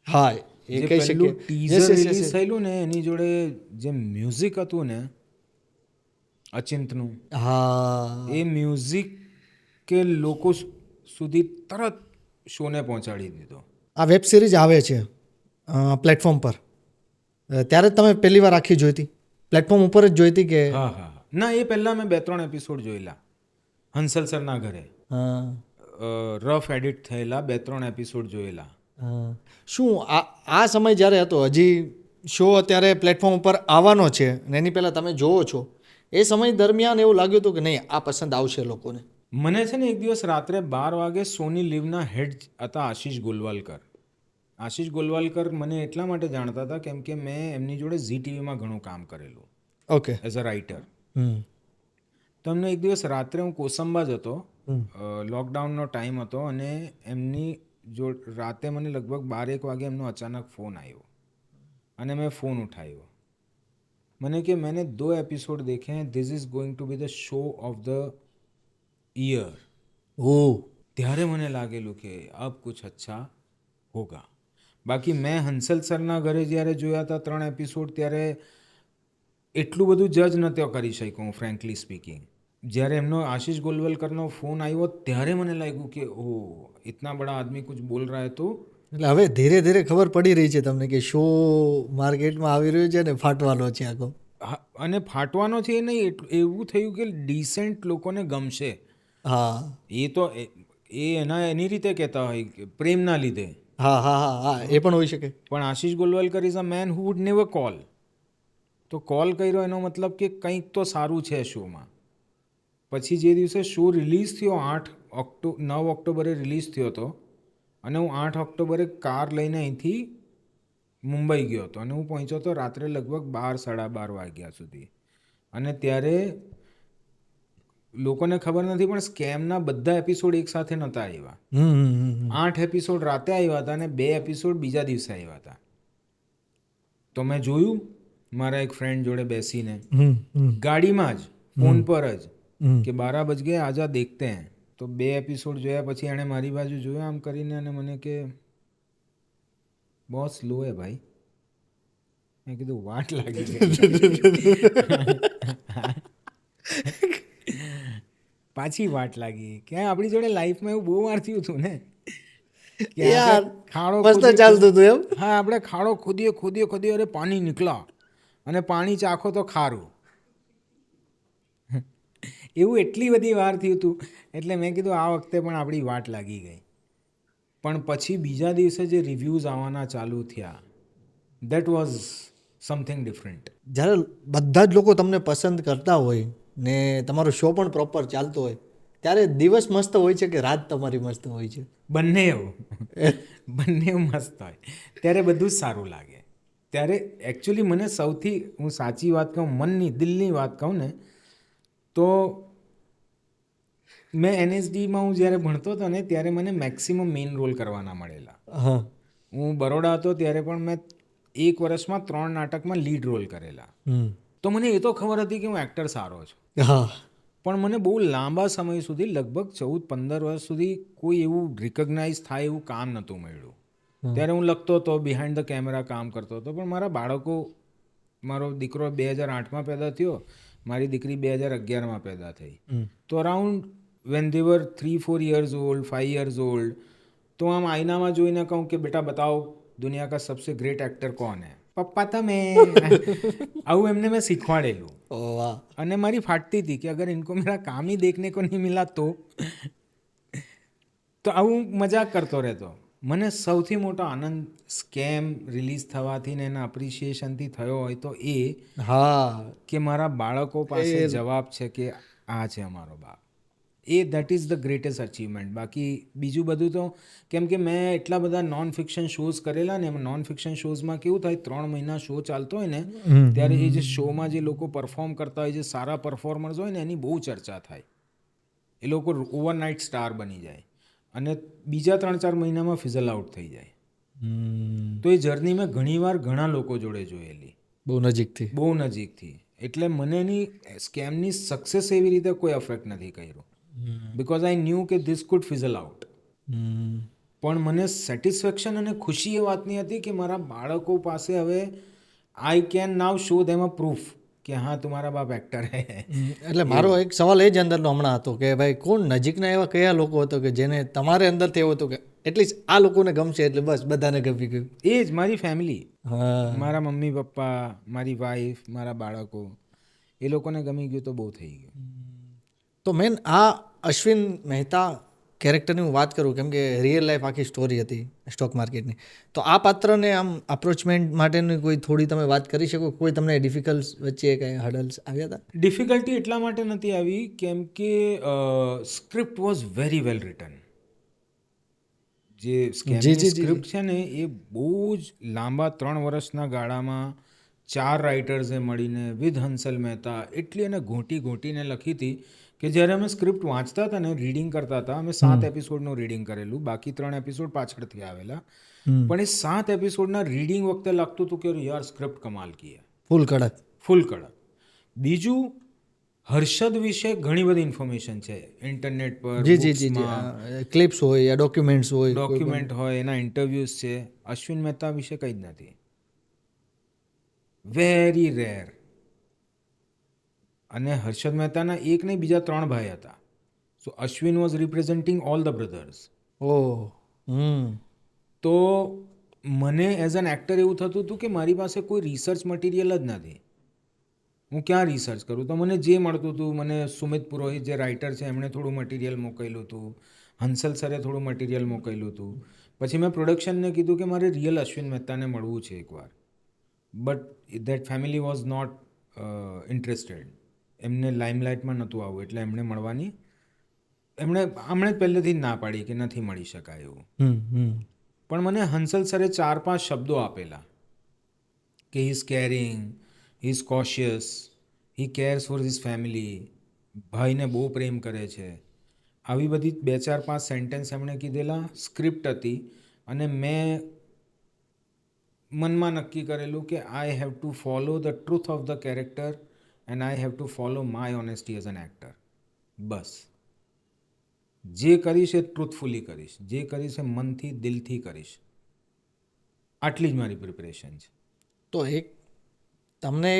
હા એ જે કહી પહેલું શકીએ. ટીઝર રિલીઝ થયેલું ને એની જોડે જે મ્યુઝિક હતું ને અચિંતનું, હા એ મ્યુઝિક કે લોકો સુધી તરત શોને પહોંચાડી દીધો. આ વેબ સિરીઝ આવે છે પ્લેટફોર્મ પર, ત્યારે જ તમે પહેલી વાર આખી જોઈ હતી? પ્લેટફોર્મ ઉપર જ જોઈ હતી કે? હા હા ના, એ પહેલાં મેં 2-3 એપિસોડ જોયેલા હંસલ સરના ઘરે. હા રફ એડિટ થયેલા 2-3 એપિસોડ જોયેલા. શું આ સમય જ્યારે હતો, હજી શો અત્યારે પ્લેટફોર્મ ઉપર આવવાનો છે અને એની પહેલાં તમે જોવો છો, એ સમય દરમિયાન એવું લાગ્યું હતું કે નહીં આ પસંદ આવશે લોકોને? મને છે ને એક દિવસ રાત્રે 12 વાગે સોની લીવના હેડ હતા આશીષ ગોલવાલકર. આશીષ ગોલવાલકર મને એટલા માટે જાણતા હતા કેમ કે મેં એમની જોડે ઝી ટીવીમાં ઘણું કામ કરેલું ઓકે. As a writer. તો એમને એક દિવસ રાત્રે હું કોસંબા જ હતો, લોકડાઉનનો ટાઈમ હતો, અને એમની જો રાતે મને લગભગ 12-1 વાગે એમનો અચાનક ફોન આવ્યો અને મેં ફોન ઉઠાવ્યો. મને કે मैंने 2 एपिसोड देखे हैं, this is going to be the show of the year. ત્યારે મને લાગેલું કે અબ કુછ અચ્છા હોગા. બાકી મેં હંસલ સરના ઘરે જ્યારે જોયા હતા 3 એપિસોડ, ત્યારે એટલું બધું જજ નહોતો કરી શક્યો હું, ફ્રેન્કલી સ્પીકિંગ. જ્યારે એમનો આશીષ ગોલવલકરનો ફોન આવ્યો ત્યારે મને લાગ્યું કે ઓહ ઇતના બડા આદમી કુછ બોલ રહા હૈ. તો એટલે હવે ધીરે ધીરે ખબર પડી રહી છે તમને કે શો માર્કેટમાં આવી રહ્યો છે ને ફાટવાનો છે આખો. અને ફાટવાનો છે એ નહીં, એવું થયું કે ડિસેન્ટ લોકોને ગમશે. હા એ તો એની રીતે કહેતા હોય કે પ્રેમના લીધે. હા હા હા હા એ પણ હોઈ શકે. પણ Ashish Golwalkar is a man who would never call. તો કોલ કર્યો એનો મતલબ કે કંઈક તો સારું છે શોમાં. પછી જે દિવસે શો રિલીઝ થયો 9 ઓક્ટોબરે રિલીઝ થયો હતો, અને હું 8 ઓક્ટોબરે કાર લઈને અહીંથી મુંબઈ ગયો હતો, અને હું પહોંચ્યો હતો રાત્રે લગભગ 12-12:30 વાગ્યા સુધી. અને ત્યારે લોકોને ખબર નથી પણ સ્કેમના બધા એપિસોડ એકસાથે નહોતા આવ્યા. 8 એપિસોડ રાતે આવ્યા હતા અને 2 એપિસોડ બીજા દિવસે આવ્યા હતા. તો મેં જોયું મારા એક ફ્રેન્ડ જોડે બેસીને ગાડીમાં જ ફોન પર જ કે 12 બજ ગયે આજા દેખતે હૈ. તો 2 એપિસોડ જોયા પછી એણે મારી બાજુ જોયા આમ કરીને અને મને કે બહુ સ્લો હે ભાઈ. મેં કીધું વાટ લાગી ગઈ. પાછી વાટ લાગી કે આપણી જોડે લાઈફમાં એવું બહુ વાર થયું હતું ને કે ખાડો ચાલતું હતું એમ. હા, આપણે ખાડો ખોદીએ અરે પાણી નીકળા અને પાણી ચાખો તો ખારું. એવું એટલી બધી વાર થયું હતું. એટલે મેં કીધું આ વખતે પણ આપણી વાટ લાગી ગઈ. પણ પછી બીજા દિવસે જે રિવ્યૂઝ આવવાના ચાલુ થયા, દેટ વોઝ સમથિંગ ડિફરન્ટ. જ્યારે બધા જ લોકો તમને પસંદ કરતા હોય ને તમારો શો પણ પ્રોપર ચાલતો હોય, ત્યારે દિવસ મસ્ત હોય છે કે રાત તમારી મસ્ત હોય છે? બંને મસ્ત હોય. ત્યારે બધું જ સારું લાગે. ત્યારે એકચ્યુઅલી મને સૌથી, હું સાચી વાત કહું, મનની દિલની વાત કહું ને, તો મેં NSDમાં હું જ્યારે ભણતો હતો ને ત્યારે મને મેક્સિમમ મેઇન રોલ કરવાના મળેલા. હા. હું બરોડા હતો ત્યારે પણ મેં 1 વર્ષમાં 3 નાટકમાં લીડ રોલ કરેલા. તો મને એ તો ખબર હતી કે હું એક્ટર સારો છું, હા. પણ મને બહુ લાંબા સમય સુધી લગભગ 14-15 વર્ષ સુધી કોઈ એવું રિકગ્નાઇઝ થાય એવું કામ નહોતું મળ્યું. ત્યારે હું લખતો હતો, બિહાઇન્ડ ધ કેમેરા કામ કરતો હતો, પણ મારા બાળકો, મારો દીકરો 2008માં પેદા થયો, મારી દીકરી 2011માં પેદા થઈ. તો around when they were 3-4 years old, 5 years old, તો આમ આઈનામાં જોઈને કહું કે બેટા બતાઓ દુનિયા કા સબસે ગ્રેટ એક્ટર કોણ હૈ? પપ્પા તમે. આવું એમને મેં શીખવાડેલું. ઓ વાહ. અને મારી ફાટતી હતી કે અગર ઇनको મેરા કામ ही देखने को नहीं मिला तो આવું મજાક કરતો રહેતો. મને સૌથી મોટો આનંદ સ્કેમ રિલીઝ થવાથી ને એના અપ્રિશિએશનથી થયો હોય તો એ હા. કે મારા બાળકો પાસે જવાબ છે કે આ છે અમારો બાપ. That is the greatest achievement. બાકી બીજું બધું તો કેમ કે મેં એટલા બધા નોન ફિક્શન શોઝ કરેલા ને, એમાં નોન ફિક્શન શોઝમાં કેવું થાય, 3 મહિના શો ચાલતો હોય ને ત્યારે એ જે શોમાં જે લોકો પરફોર્મ કરતા હોય, જે સારા પરફોર્મર્સ હોય ને, એની બહુ ચર્ચા થાય. એ લોકો ઓવરનાઇટ સ્ટાર બની જાય અને બીજા 3-4 મહિનામાં ફિઝલ આઉટ થઈ જાય. તો એ જર્ની મેં ઘણીવાર ઘણા લોકો જોડે જોયેલી, બહુ નજીકથી. બહુ નજીકથી. એટલે મને એની સ્કેમની સક્સેસ એવી રીતે કોઈ અફેક્ટ નથી કર્યો, બિકોઝ આઈ ન્યૂ કે ધીસ કુડ ફિઝલ આઉટ. પણ મને સેટિસ્ફેક્શન અને ખુશી એ વાતની હતી કે મારા બાળકો પાસે હવે I can now show them a proof કે હા તમારા બાપ એક્ટર હે. એટલે મારો એક સવાલ એ જ અંદરનો હમણાં હતો કે ભાઈ કોણ નજીકના એવા કયા લોકો હતો કે જેને તમારે અંદરથી એવું હતું કે એટલીસ્ટ આ લોકોને ગમશે એટલે બસ બધાને ગમી ગયું? એ જ મારી ફેમિલી, હા. મારા મમ્મી પપ્પા, મારી વાઈફ, મારા બાળકો, એ લોકોને ગમી ગયું તો બહુ થઈ ગયું. તો મેન આ અશ્વિન મહેતા કેરેક્ટરની હું વાત કરું, કેમ કે રિયલ લાઈફ આખી સ્ટોરી હતી સ્ટોક માર્કેટની, તો આ પાત્રને આમ અપ્રોચમેન્ટ માટેની કોઈ થોડી તમે વાત કરી શકો? કોઈ તમને ડિફિકલ્ટ વચ્ચે કંઈ હર્ડલ્સ આવ્યા હતા? ડિફિકલ્ટી એટલા માટે નથી આવી કેમ કે script was very well return. જે સ્કેમની સ્ક્રિપ્ટ છે ને એ બહુ જ લાંબા 3 વર્ષના ગાળામાં 4 રાઇટર્સે મળીને વિથ હંસલ મહેતા એટલી એને ઘોંટીને લખી હતી કે જ્યારે અમે સ્ક્રિપ્ટ વાંચતા હતા ને, રીડિંગ કરતા હતા, અમે 7 એપિસોડનું રીડિંગ કરેલું, બાકી 3 એપિસોડ પાછળથી આવેલા. પણ એ 7 એપિસોડના રીડિંગ વખતે લાગતું હતું કે યાર સ્ક્રિપ્ટ કમાલ કી હે, ફૂલ કડક. ફૂલ કડક. બીજું, હર્ષદ વિશે ઘણી બધી ઇન્ફોર્મેશન છે ઇન્ટરનેટ પર, ક્લિપ્સ હોય યા ડોક્યુમેન્ટ્સ હોય, ડોક્યુમેન્ટ હોય, એના ઇન્ટરવ્યૂઝ છે. અશ્વિન મહેતા વિશે કંઈ જ નથી. Very rare. અને હર્ષદ મહેતાના એક નહીં બીજા 3 ભાઈ હતા. So Ashwin was representing all the brothers. તો મને એઝ એન એક્ટર એવું થતું હતું કે મારી પાસે કોઈ રિસર્ચ મટીરિયલ જ નથી, હું ક્યાં રિસર્ચ કરું? તો મને જે મળતું હતું, મને સુમિત પુરોહિત જે રાઇટર છે એમણે થોડું મટીરિયલ મોકલેલું હતું, હંસલ સરે થોડું મટીરિયલ મોકલેલું હતું. પછી મેં પ્રોડક્શનને કીધું કે મારે રિયલ અશ્વિન મહેતાને મળવું છે એકવાર, but that family was not interested. એમને લાઇમલાઇટમાં નહોતું આવવું, એટલે એમણે મળવાની હમણાં જ પહેલેથી જ ના પાડી કે નથી મળી શકાય એવું. પણ મને હંસલ સરે 4-5 શબ્દો આપેલા કે he is caring, he is cautious, he cares for his family, ભાઈને બહુ પ્રેમ કરે છે. આવી બધી 2-4-5 સેન્ટેન્સ એમણે કીધેલા. સ્ક્રિપ્ટ હતી અને મેં મનમાં નક્કી કરેલું કે I have to follow the truth of the character and I have to follow my honesty as an actor. બસ જે કરીશ એ ટ્રુથફુલી કરીશ, જે કરીશ એ મનથી દિલથી કરીશ. આટલી જ મારી પ્રિપરેશન છે. તો તમને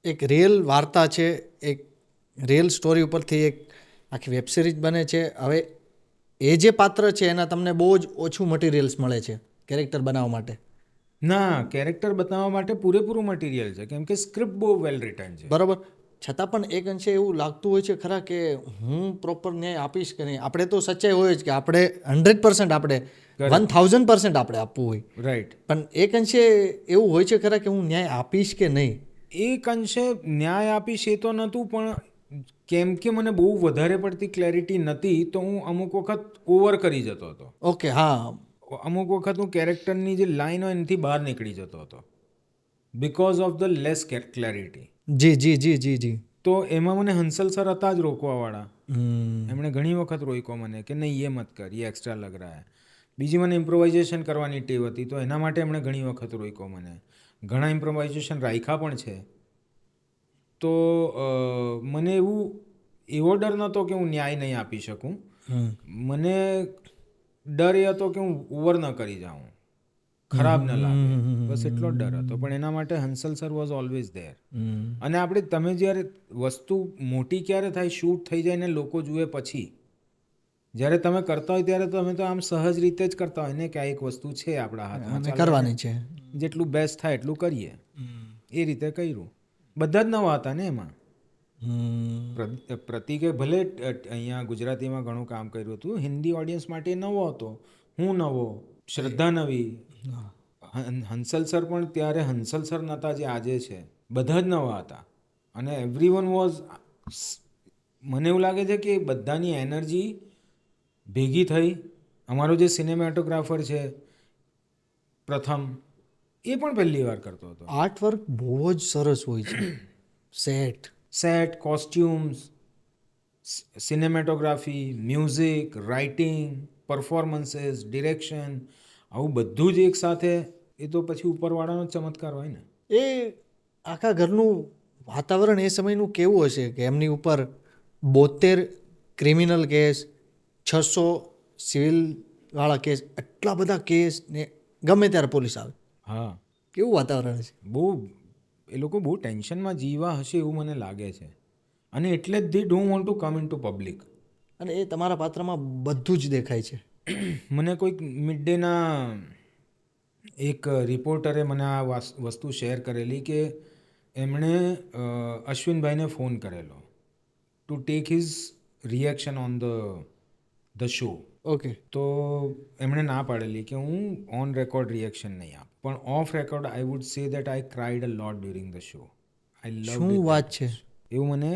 એક રિયલ વાર્તા છે, એક રિયલ સ્ટોરી ઉપરથી એક આખી વેબ સિરીઝ બને છે. હવે એ જે પાત્ર છે એના તમને બહુ જ ઓછું મટીરિયલ્સ મળે છે કેરેક્ટર બનાવવા માટે? ના, કેરેક્ટર બતાવવા માટે પૂરેપૂરું મટીરિયલ છે કેમ કે સ્ક્રિપ્ટ બહુ વેલ રિટન છે. બરાબર. છતાં પણ એક અંશે એવું લાગતું હોય છે ખરા કે હું પ્રોપર ન્યાય આપીશ કે નહીં? આપણે તો સચ્ચાઈ હોય જ કે આપણે 100% આપણે 1000% આપણે આપવું હોય, રાઈટ. પણ એક અંશે એવું હોય છે ખરા કે હું ન્યાય આપીશ કે નહીં? એક અંશે ન્યાય આપીશ એ તો નહોતું, પણ કેમ કે મને બહુ વધારે પડતી ક્લેરિટી નથી તો હું અમુક વખત ઓવર કરી જતો હતો. ઓકે, હા. અમુક વખત હું કેરેક્ટરની જે લાઈન હોય એનાથી બહાર નીકળી જતો હતો because of the less clarity. જી જી જી જી જી. તો એમાં મને હંસલ સર હતા જ રોકવાવાળા એમણે ઘણી વખત રોક્યો મને કે નહીં એ મત કર, એ એક્સ્ટ્રા લગ રહા હૈ. બીજી મને ઇમ્પ્રોવાઇઝેશન કરવાની ટેવ હતી, તો એના માટે એમણે ઘણી વખત રોક્યો મને. ઘણા ઇમ્પ્રોવાઇઝેશન રાખ્યા પણ છે. તો મને એવો ડર નહોતો કે હું ન્યાય નહીં આપી શકું. મને ડર એ હતો કે હું ઓવર ન કરી જાઉં, ખરાબ ન લાગે, બસ એટલો જ ડર હતો. પણ એના માટે હંસલ સર વોઝ ઓલવેઝ ધેર. અને તમે જ્યારે વસ્તુ મોટી ક્યારે થાય, શૂટ થઈ જાય ને લોકો જુએ પછી, જ્યારે તમે કરતા હોય ત્યારે તમે તો આમ સહજ રીતે જ કરતા હોય ને કે આ એક વસ્તુ છે આપણા હાથમાં, કરવાની છે, જેટલું બેસ્ટ થાય એટલું કરીએ. એ રીતે કર્યું. બધા જ નવા હતા ને એમાં. પ્રતિકે ભલે અહીંયા ગુજરાતીમાં ઘણું કામ કર્યું હતું, હિન્દી ઓડિયન્સ માટે નવો હતો, હું નવો, શ્રદ્ધા નવી, હંસલ સર પણ ત્યારે હંસલ સર નહોતા જે આજે છે. બધા જ નવા હતા. અને એવરીવન વોઝ, મને એવું લાગે છે કે બધાની એનર્જી ભેગી થઈ. અમારો જે સિનેમેટોગ્રાફર છે પ્રથમ, એ પણ પહેલી વાર કરતો હતો. આર્ટ વર્ક બહુ જ સરસ હોય છે. Set, costumes, cinematography, music, writing, performances, direction, આવું બધું જ એક સાથે, એ તો પછી ઉપરવાળાનો ચમત્કાર હોય ને. એ આખા ઘરનું વાતાવરણ એ સમયનું કેવું હશે કે એમની ઉપર 72 ક્રિમિનલ કેસ, 600 સિવિલવાળા કેસ, એટલા બધા કેસ ને ગમે ત્યારે પોલીસ આવે. હા, કેવું વાતાવરણ છે. એ લોકો બહુ ટેન્શનમાં જીવા હશે એવું મને લાગે છે. અને એટલે જ they don't want to come in to public. અને એ તમારા પાત્રમાં બધું જ દેખાય છે. મને કોઈક મિડ ડેના એક રિપોર્ટરે મને આ વસ્તુ શેર કરેલી કે એમણે અશ્વિનભાઈને ફોન કરેલો to take his reaction on the show. Okay. તો એમણે ના પાડેલી કે હું ઓન રેકોર્ડ રિએક્શન નહીં આપું, પણ off record I would say that I cried a lot during the show. I love. શું વાત છે. એવું મને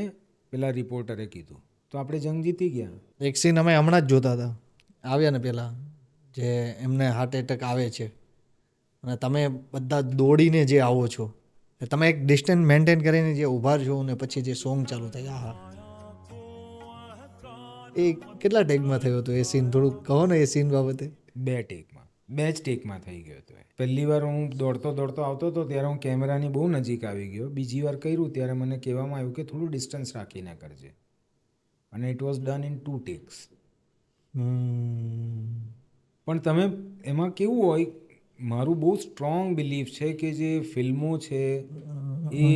પેલા રિપોર્ટરે કીધું. તો આપણે જંગ જીતી ગયા. એક સીન અમે હમણાં જ જોતા હતા, આવ્યા ને પહેલાં, જે એમને હાર્ટ એટેક આવે છે અને તમે બધા દોડીને જે આવો છો, તમે એક ડિસ્ટન્સ મેન્ટેન કરીને જે ઊભા છો ને પછી જે સોંગ ચાલુ થાય, હા, એ કેટલા ટેકમાં થયો હતો એ સીન? થોડુંક કહો ને એ સીન બાબતે. 2 જ ટેકમાં થઈ ગયો હતો. પહેલી વાર હું દોડતો આવતો હતો ત્યારે હું કેમેરાની બહુ નજીક આવી ગયો. બીજી વાર કર્યું ત્યારે મને કહેવામાં આવ્યું કે થોડું ડિસ્ટન્સ રાખીને કરજે. અને it was done in 2 tax. પણ તમે એમાં કેવું હોય, મારું બહુ સ્ટ્રોંગ બિલીફ છે કે જે ફિલ્મો છે એ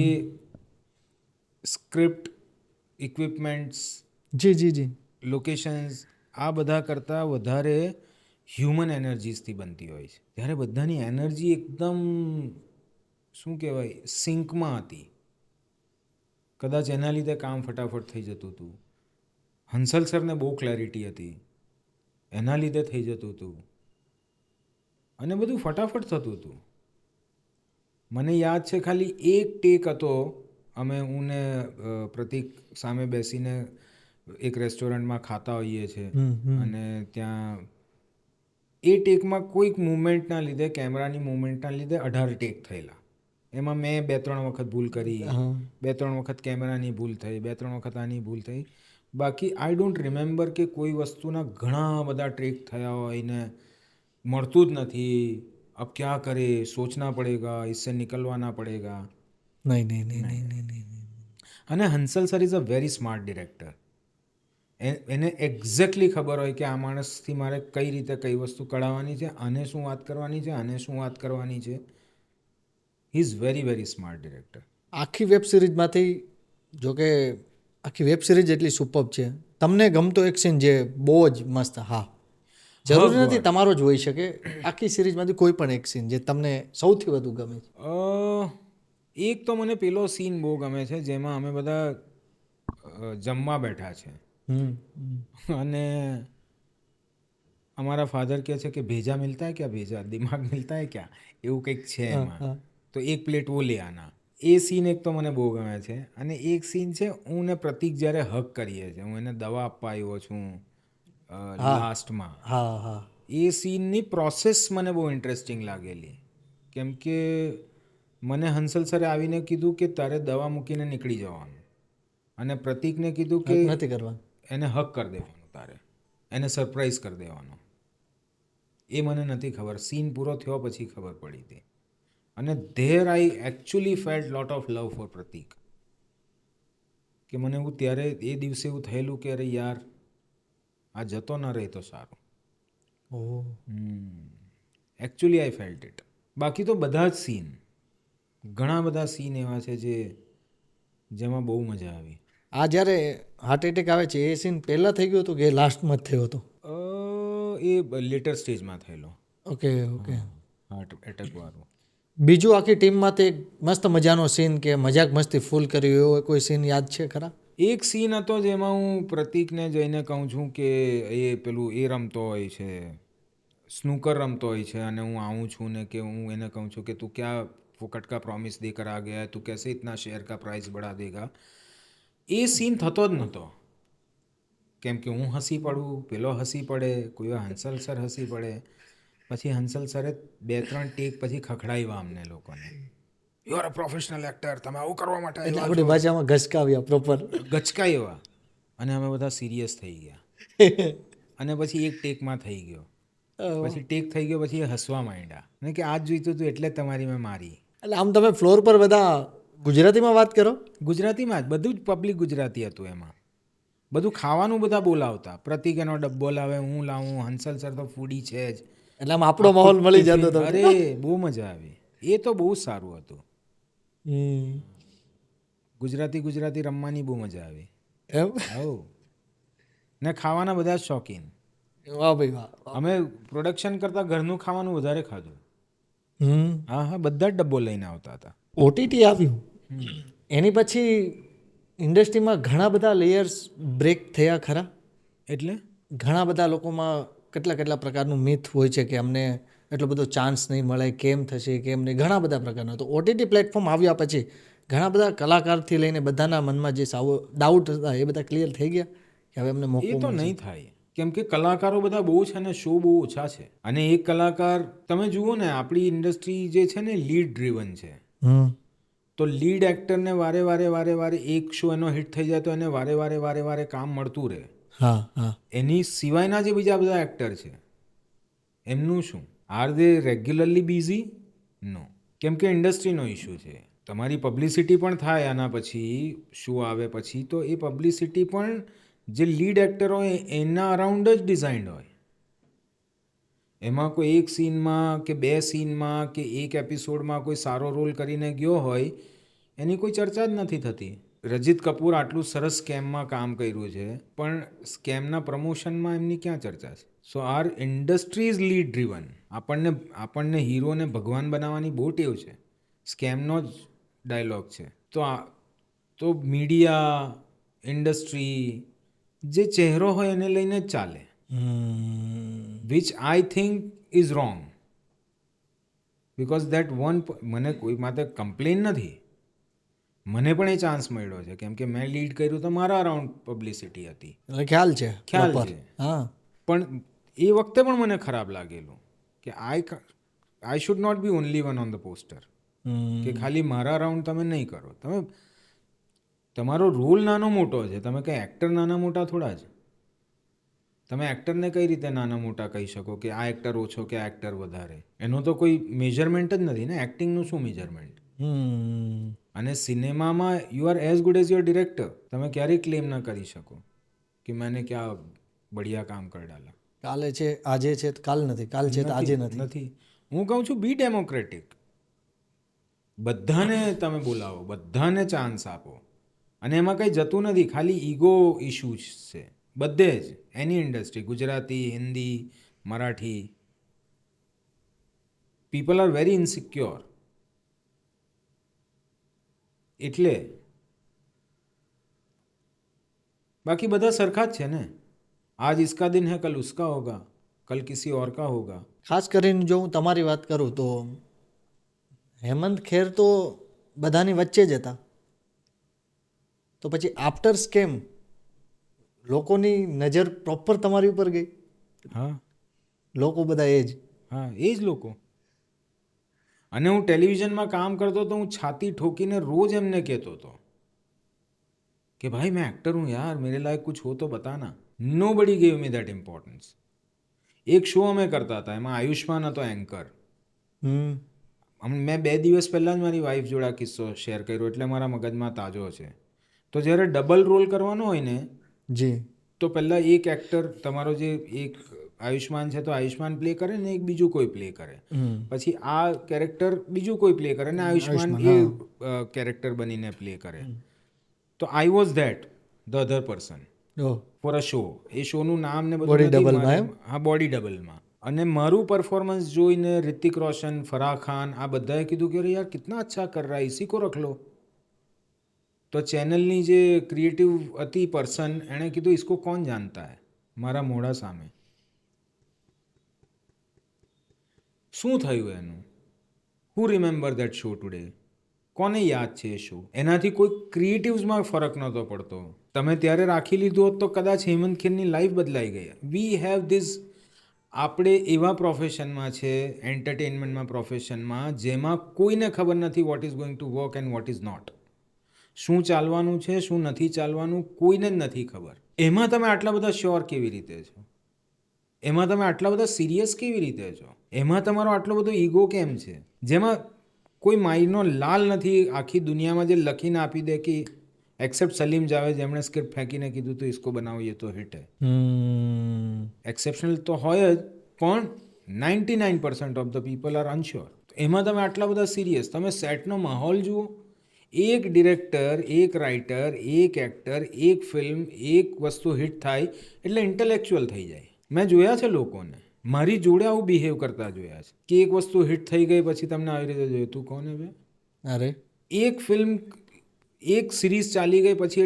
સ્ક્રિપ્ટ, ઇક્વિપમેન્ટ્સ, જી લોકેશન્સ, આ બધા કરતાં વધારે હ્યુમન એનર્જીસથી બનતી હોય છે. જ્યારે બધાની એનર્જી એકદમ શું કહેવાય, સિંકમાં હતી, કદાચ એના લીધે કામ ફટાફટ થઈ જતું હતું. હંસલ સરને બહુ ક્લેરિટી હતી, એના લીધે થઈ જતું હતું અને બધું ફટાફટ થતું હતું. મને યાદ છે ખાલી એક ટેક હતો, હું ને પ્રતિક સામે બેસીને એક રેસ્ટોરન્ટમાં ખાતા હોઈએ છીએ અને ત્યાં એ ટેકમાં કોઈક મુવમેન્ટના લીધે, કેમેરાની મુવમેન્ટના લીધે 18 ટેક થયેલા. એમાં મેં 2-3 વખત ભૂલ કરી, 2-3 વખત કેમેરાની ભૂલ થઈ, 2-3 વખત આની ભૂલ થઈ. બાકી આઈ ડોન્ટ રિમેમ્બર કે કોઈ વસ્તુના ઘણા બધા ટેક થયા હોય ને મળતું જ નથી. અબ ક્યા કરે, સોચના પડેગા, इससे निकलवाना पड़ेगा. નહીં. અને Hansal sir is a very smart director. એને એક્ઝેક્ટલી ખબર હોય કે આ માણસથી મારે કઈ રીતે કઈ વસ્તુ કઢાવવાની છે, આને શું વાત કરવાની છે, આને શું વાત કરવાની છે. He is very very smart director. આખી વેબ સિરીઝમાંથી, જોકે આખી વેબ સિરીઝ એટલી સુપર્બ છે, તમને ગમતો એક સીન જે બહુ જ મસ્ત, હા, જરૂરી નથી તમારો જ હોઈ શકે, આખી સિરીઝમાંથી કોઈ પણ એક સીન જે તમને સૌથી વધુ ગમે છે? એક તો મને પેલો સીન બહુ ગમે છે જેમાં અમે બધા જમવા બેઠા છે અને અમારા ફાધર કહે છે કે ભેજા મિલતા હૈ ક્યા, ભેજા દિમાગ મિલતા હૈ ક્યા, એવું કંઈક છે એમાં. તો એક પ્લેટ વો લે આના. એ સીન એક તો મને બહુ ગમે છે. અને એક સીન છે, હું ને પ્રતિક જ્યારે હગ કરીએ છીએ, હું એને દવા આપવા આવ્યો છું લાસ્ટમાં, એ સીનની પ્રોસેસ મને બહુ ઇન્ટરેસ્ટિંગ લાગેલી. કેમ કે મને હંસલ સરે આવીને કીધું કે તારે દવા મૂકીને નીકળી જવાનું, અને પ્રતિકને કીધું કે નથી કરવાનું, એને હક કરી દેવાનો તારે, એને સરપ્રાઈઝ કરી દેવાનો. એ મને નથી ખબર, સીન પૂરો થયો પછી ખબર પડી હતી. અને there I actually felt lot of love four પ્રતીક. કે મને એવું ત્યારે એ દિવસે એવું થયેલું કે અરે યાર આ જતો ન રહે તો સારું. Oh. Actually I felt it. બાકી તો બધા જ સીન, ઘણા બધા સીન એવા છે જેમાં બહુ મજા આવી. આ જ્યારે હાર્ટ એટેક આવે છે એ સીન પહેલાં થઈ ગયો હતો કે લાસ્ટમાં જ થયો હતો? એ લેટર સ્ટેજમાં થયેલો ઓકે ઓકે. હાર્ટ એટેક વાળો. બીજું આખી ટીમમાંથી એક મસ્ત મજાનો સીન કે મજાક મસ્તી ફૂલ કર્યું એવો કોઈ સીન યાદ છે ખરા? એક સીન હતો જેમાં હું પ્રતીકને જઈને કહું છું કે એ પેલું એ રમતો હોય છે, સ્નૂકર રમતો હોય છે, અને હું આવું છું ને કે હું એને કહું છું કે તું ક્યાં ફોકટ કા પ્રોમિસ દેકર આ ગયા, તું कैसे इतना शेयर का प्राइस बढ़ा देगा. એ સીન થતો જ નહોતો, કેમ કે હું હસી પડું, પેલો હસી પડે, કોઈ વાર હંસલ સર હસી પડે. પછી હંસલ સરે 2-3 ટેક પછી ખખડાવ્યા અમને લોકોને, you are a professional actor, તમે આવું કરવા માટે એટલે આવ્યા આપણી ભાષામાં ઘસકાવ્યા પ્રોપર. ગચકાવ્યા. અને અમે બધા સિરિયસ થઈ ગયા. અને પછી એક ટેકમાં થઈ ગયો, પછી ટેક થઈ ગયો, પછી એ હસવા માંડ્યા ને કે આ જ જોઈતું હતું એટલે જ તમારી મેં મારી. એટલે આમ તમે ફ્લોર પર બધા ગુજરાતીમાં વાત કરો? ગુજરાતીમાં જ, બધું જ પબ્લિક ગુજરાતી હતું એમાં. બધું ખાવાનું બધા બોલાવતા, પ્રતિક એનો ડબ્બો લાવે, હું લાવું, હંસલ સર તો ફૂડી છે જ. એટલે આમ આપણો માહોલ મળી જતો હતો. અરે બહુ મજા આવી, એ તો બહુ સારું હતું. ગુજરાતી રમવાની બહુ મજા આવી. એમ? આવું ને ખાવાના બધા જ શોખીન. વાહ ભાઈ વાહ. અમે પ્રોડક્શન કરતાં ઘરનું ખાવાનું વધારે ખાધું. હા, બધા જ ડબ્બો લઈને આવતા હતા. ઓટીટી આવ્યું એની પછી ઇન્ડસ્ટ્રીમાં ઘણા બધા લેયર્સ બ્રેક થયા ખરા? એટલે ઘણા બધા લોકોમાં કેટલા પ્રકારનું મિથ હોય છે કે અમને એટલો બધો ચાન્સ નહીં મળે, કેમ થશે, કેમ નહીં, ઘણા બધા પ્રકારના. તો ઓટીટી પ્લેટફોર્મ આવ્યા પછી ઘણા બધા કલાકારથી લઈને બધાના મનમાં જે ડાઉટ હતા એ બધા ક્લિયર થઈ ગયા કે હવે અમને મોકો એ તો મળશે? નહીં થાય, કેમ કે કલાકારો બધા બહુ છે ને શો બહુ ઓછા છે. અને એક કલાકાર તમે જુઓ ને, આપણી ઇન્ડસ્ટ્રી જે છે ને લીડ ડ્રીવન છે. તો લીડ એક્ટરને વારે એક શો એનો હિટ થઈ જાય તો એને વારે કામ મળતું રહે. હા હા. એની સિવાયના જે બીજા બધા એક્ટર છે એમનું શું? Are they regularly busy? No. કેમ કે ઇન્ડસ્ટ્રીનો ઇશ્યુ છે. તમારી પબ્લિસિટી પણ થાય આના પછી, શો આવે પછી, તો એ પબ્લિસિટી પણ જે લીડ એક્ટર હોય એના અરાઉન્ડ જ ડિઝાઇન્ડ હોય. એમાં કોઈ એક સીનમાં કે 2 સીનમાં કે એક એપિસોડમાં કોઈ સારો રોલ કરીને ગયો હોય એની કોઈ ચર્ચા જ નથી થતી. રજિત કપૂર આટલું સરસ સ્કેમમાં કામ કર્યું છે, પણ સ્કેમના પ્રમોશનમાં એમની ક્યાં ચર્ચા છે? So our industry is lead driven. આપણને હીરોને ભગવાન બનાવવાની બહુ ટેવ છે, સ્કેમનો જ ડાયલોગ છે. તો મીડિયા, ઇન્ડસ્ટ્રી જે ચહેરો હોય એને લઈને જ ચાલે, which I think is wrong. Because that મને કોઈ માટે કમ્પ્લેન નથી, મને પણ એ ચાન્સ મળ્યો છે, કેમ કે મેં લીડ કર્યું તો મારા અરાઉન્ડ પબ્લિસિટી હતી, એટલે ખ્યાલ છે. હા. પણ એ વખતે પણ મને ખરાબ લાગેલું કે I should not be only one on the poster. કે ખાલી મારા રાઉન્ડ તમે નહીં કરો. તમારો રોલ નાનો મોટો છે, તમે કંઈ એક્ટર નાના મોટા થોડા જ. તમે એક્ટરને કઈ રીતે નાના મોટા કહી શકો કે આ એક્ટર ઓછો કે આ એક્ટર વધારે? એનો તો કોઈ મેજરમેન્ટ જ નથી ને. એક્ટિંગનું શું મેજરમેન્ટ? અને સિનેમામાં you are as good as your director. તમે ક્યારેય ક્લેમ ના કરી શકો કે મેને ક્યાં બઢિયા કામ કર ડાલા. કાલે છે આજે છે કાલ નથી, કાલ છે તો આજે નથી. હું કહું છું બી ડેમોક્રેટિક. બધાને તમે બોલાવો, બધાને ચાન્સ આપો. અને એમાં કંઈ જતું નથી, ખાલી ઈગો ઇશ્યુઝ છે બધે જ. Any industry, Gujarati, Hindi, Marathi, people are very insecure. એટલે બાકી બધા સરખા જ છે ને. આજ ઇસકા દિન હૈ, કલ ઉસકા હોગા, કલ કિસી ઓર કા હોગા. ખાસ કરીને જો હું તમારી વાત કરું તો હેમંત ખેર તો બધાની વચ્ચે જ હતા. તો પછી આફ્ટર સ્કેમ લોકોની નજર પ્રોપર તમારી ઉપર ગઈ. હા, લોકો બધા એ જ. હા, એ જ લોકો. અને હું ટેલિવિઝનમાં કામ કરતો તો હું છાતી ઠોકીને રોજ એમને કહેતો હતો कि भाई मैं एक्टर हूँ यार, मेरे लायक कुछ हो तो बताना. Nobody gave me that importance. એક શો અમે કરતા હતા, એમાં આયુષ્માન હતો એન્કર. મેં 2 દિવસ પહેલાં જ મારી વાઈફ જોડે આ કિસ્સો શેર કર્યો, એટલે મારા મગજમાં તાજો છે. તો જ્યારે ડબલ રોલ કરવાનો હોય ને, જી, તો પહેલાં એક એક્ટર તમારો જે એક આયુષ્માન છે તો આયુષ્માન પ્લે કરે ને એક બીજું કોઈ પ્લે કરે, પછી આ કેરેક્ટર બીજું કોઈ પ્લે કરે ને આયુષ્માન એ કેરેક્ટર બનીને પ્લે કરે. તો I was that the other person for a show. એ શોનું નામ ને બધું નથી મારે. હા, બોડી ડબલમાં. અને મારું પરફોર્મન્સ જોઈને રિતિક રોશન, ફરાહ ખાન આ બધાએ કીધું કે અરે યાર કિતના અચ્છા કર રહા હૈ, ઇસી કો રખ લો. તો ચેનલની જે ક્રિએટિવ હતી પર્સન, એણે કીધું ઇસકો કોણ જાનતા હૈ, મારા મોઢા સામે. શું થયું એનું? હુ રિમેમ્બર દેટ શો ટુડે? કોને યાદ છે એ શો? એનાથી કોઈ ક્રિએટિવ્સમાં ફરક નહોતો પડતો. તમે ત્યારે રાખી લીધું હોત તો કદાચ હેમંત ખેરની લાઈફ બદલાઈ ગઈ. We have this. આપણે એવા પ્રોફેશનમાં છે, એન્ટરટેનમેન્ટમાં પ્રોફેશનમાં, જેમાં કોઈને ખબર નથી what is going to work and what is not. શું ચાલવાનું છે, શું નથી ચાલવાનું, કોઈને જ નથી ખબર. એમાં તમે આટલા બધા શ્યોર કેવી રીતે છો? એમાં તમે આટલા બધા સિરિયસ કેવી રીતે છો? એમાં તમારો આટલો બધો ઈગો કેમ છે? જેમાં કોઈ માઈનો લાલ નથી આખી દુનિયામાં જે લખીને આપી દે કે એક્સેપ્ટ સલીમ જાવેદ, જેમણે સ્ક્રિપ્ટ ફેંકીને કીધું તો ઇસકો બનાવો યે તો હિટ હૈ. એક્સેપ્શનલ તો હોય જ, પણ 99% ઓફ ધ પીપલ આર અનશ્યોર. એમાં તમે આટલા બધા સિરિયસ, તમે સેટનો માહોલ જુઓ. એક ડિરેક્ટર, એક રાઇટર, એક એક્ટર, એક ફિલ્મ, એક વસ્તુ હિટ થાય એટલે ઇન્ટેલેક્ચ્યુઅલ થઈ જાય. મેં જોયા છે લોકોને, મારી જોડે આવું બિહેવ કરતા જોયા છે કે એક વસ્તુ હિટ થઈ ગઈ પછી તમને આવી રીતે જોઈએ, તું કોને બે? અરે એક ફિલ્મ, એક સિરીઝ ચાલી ગઈ પછી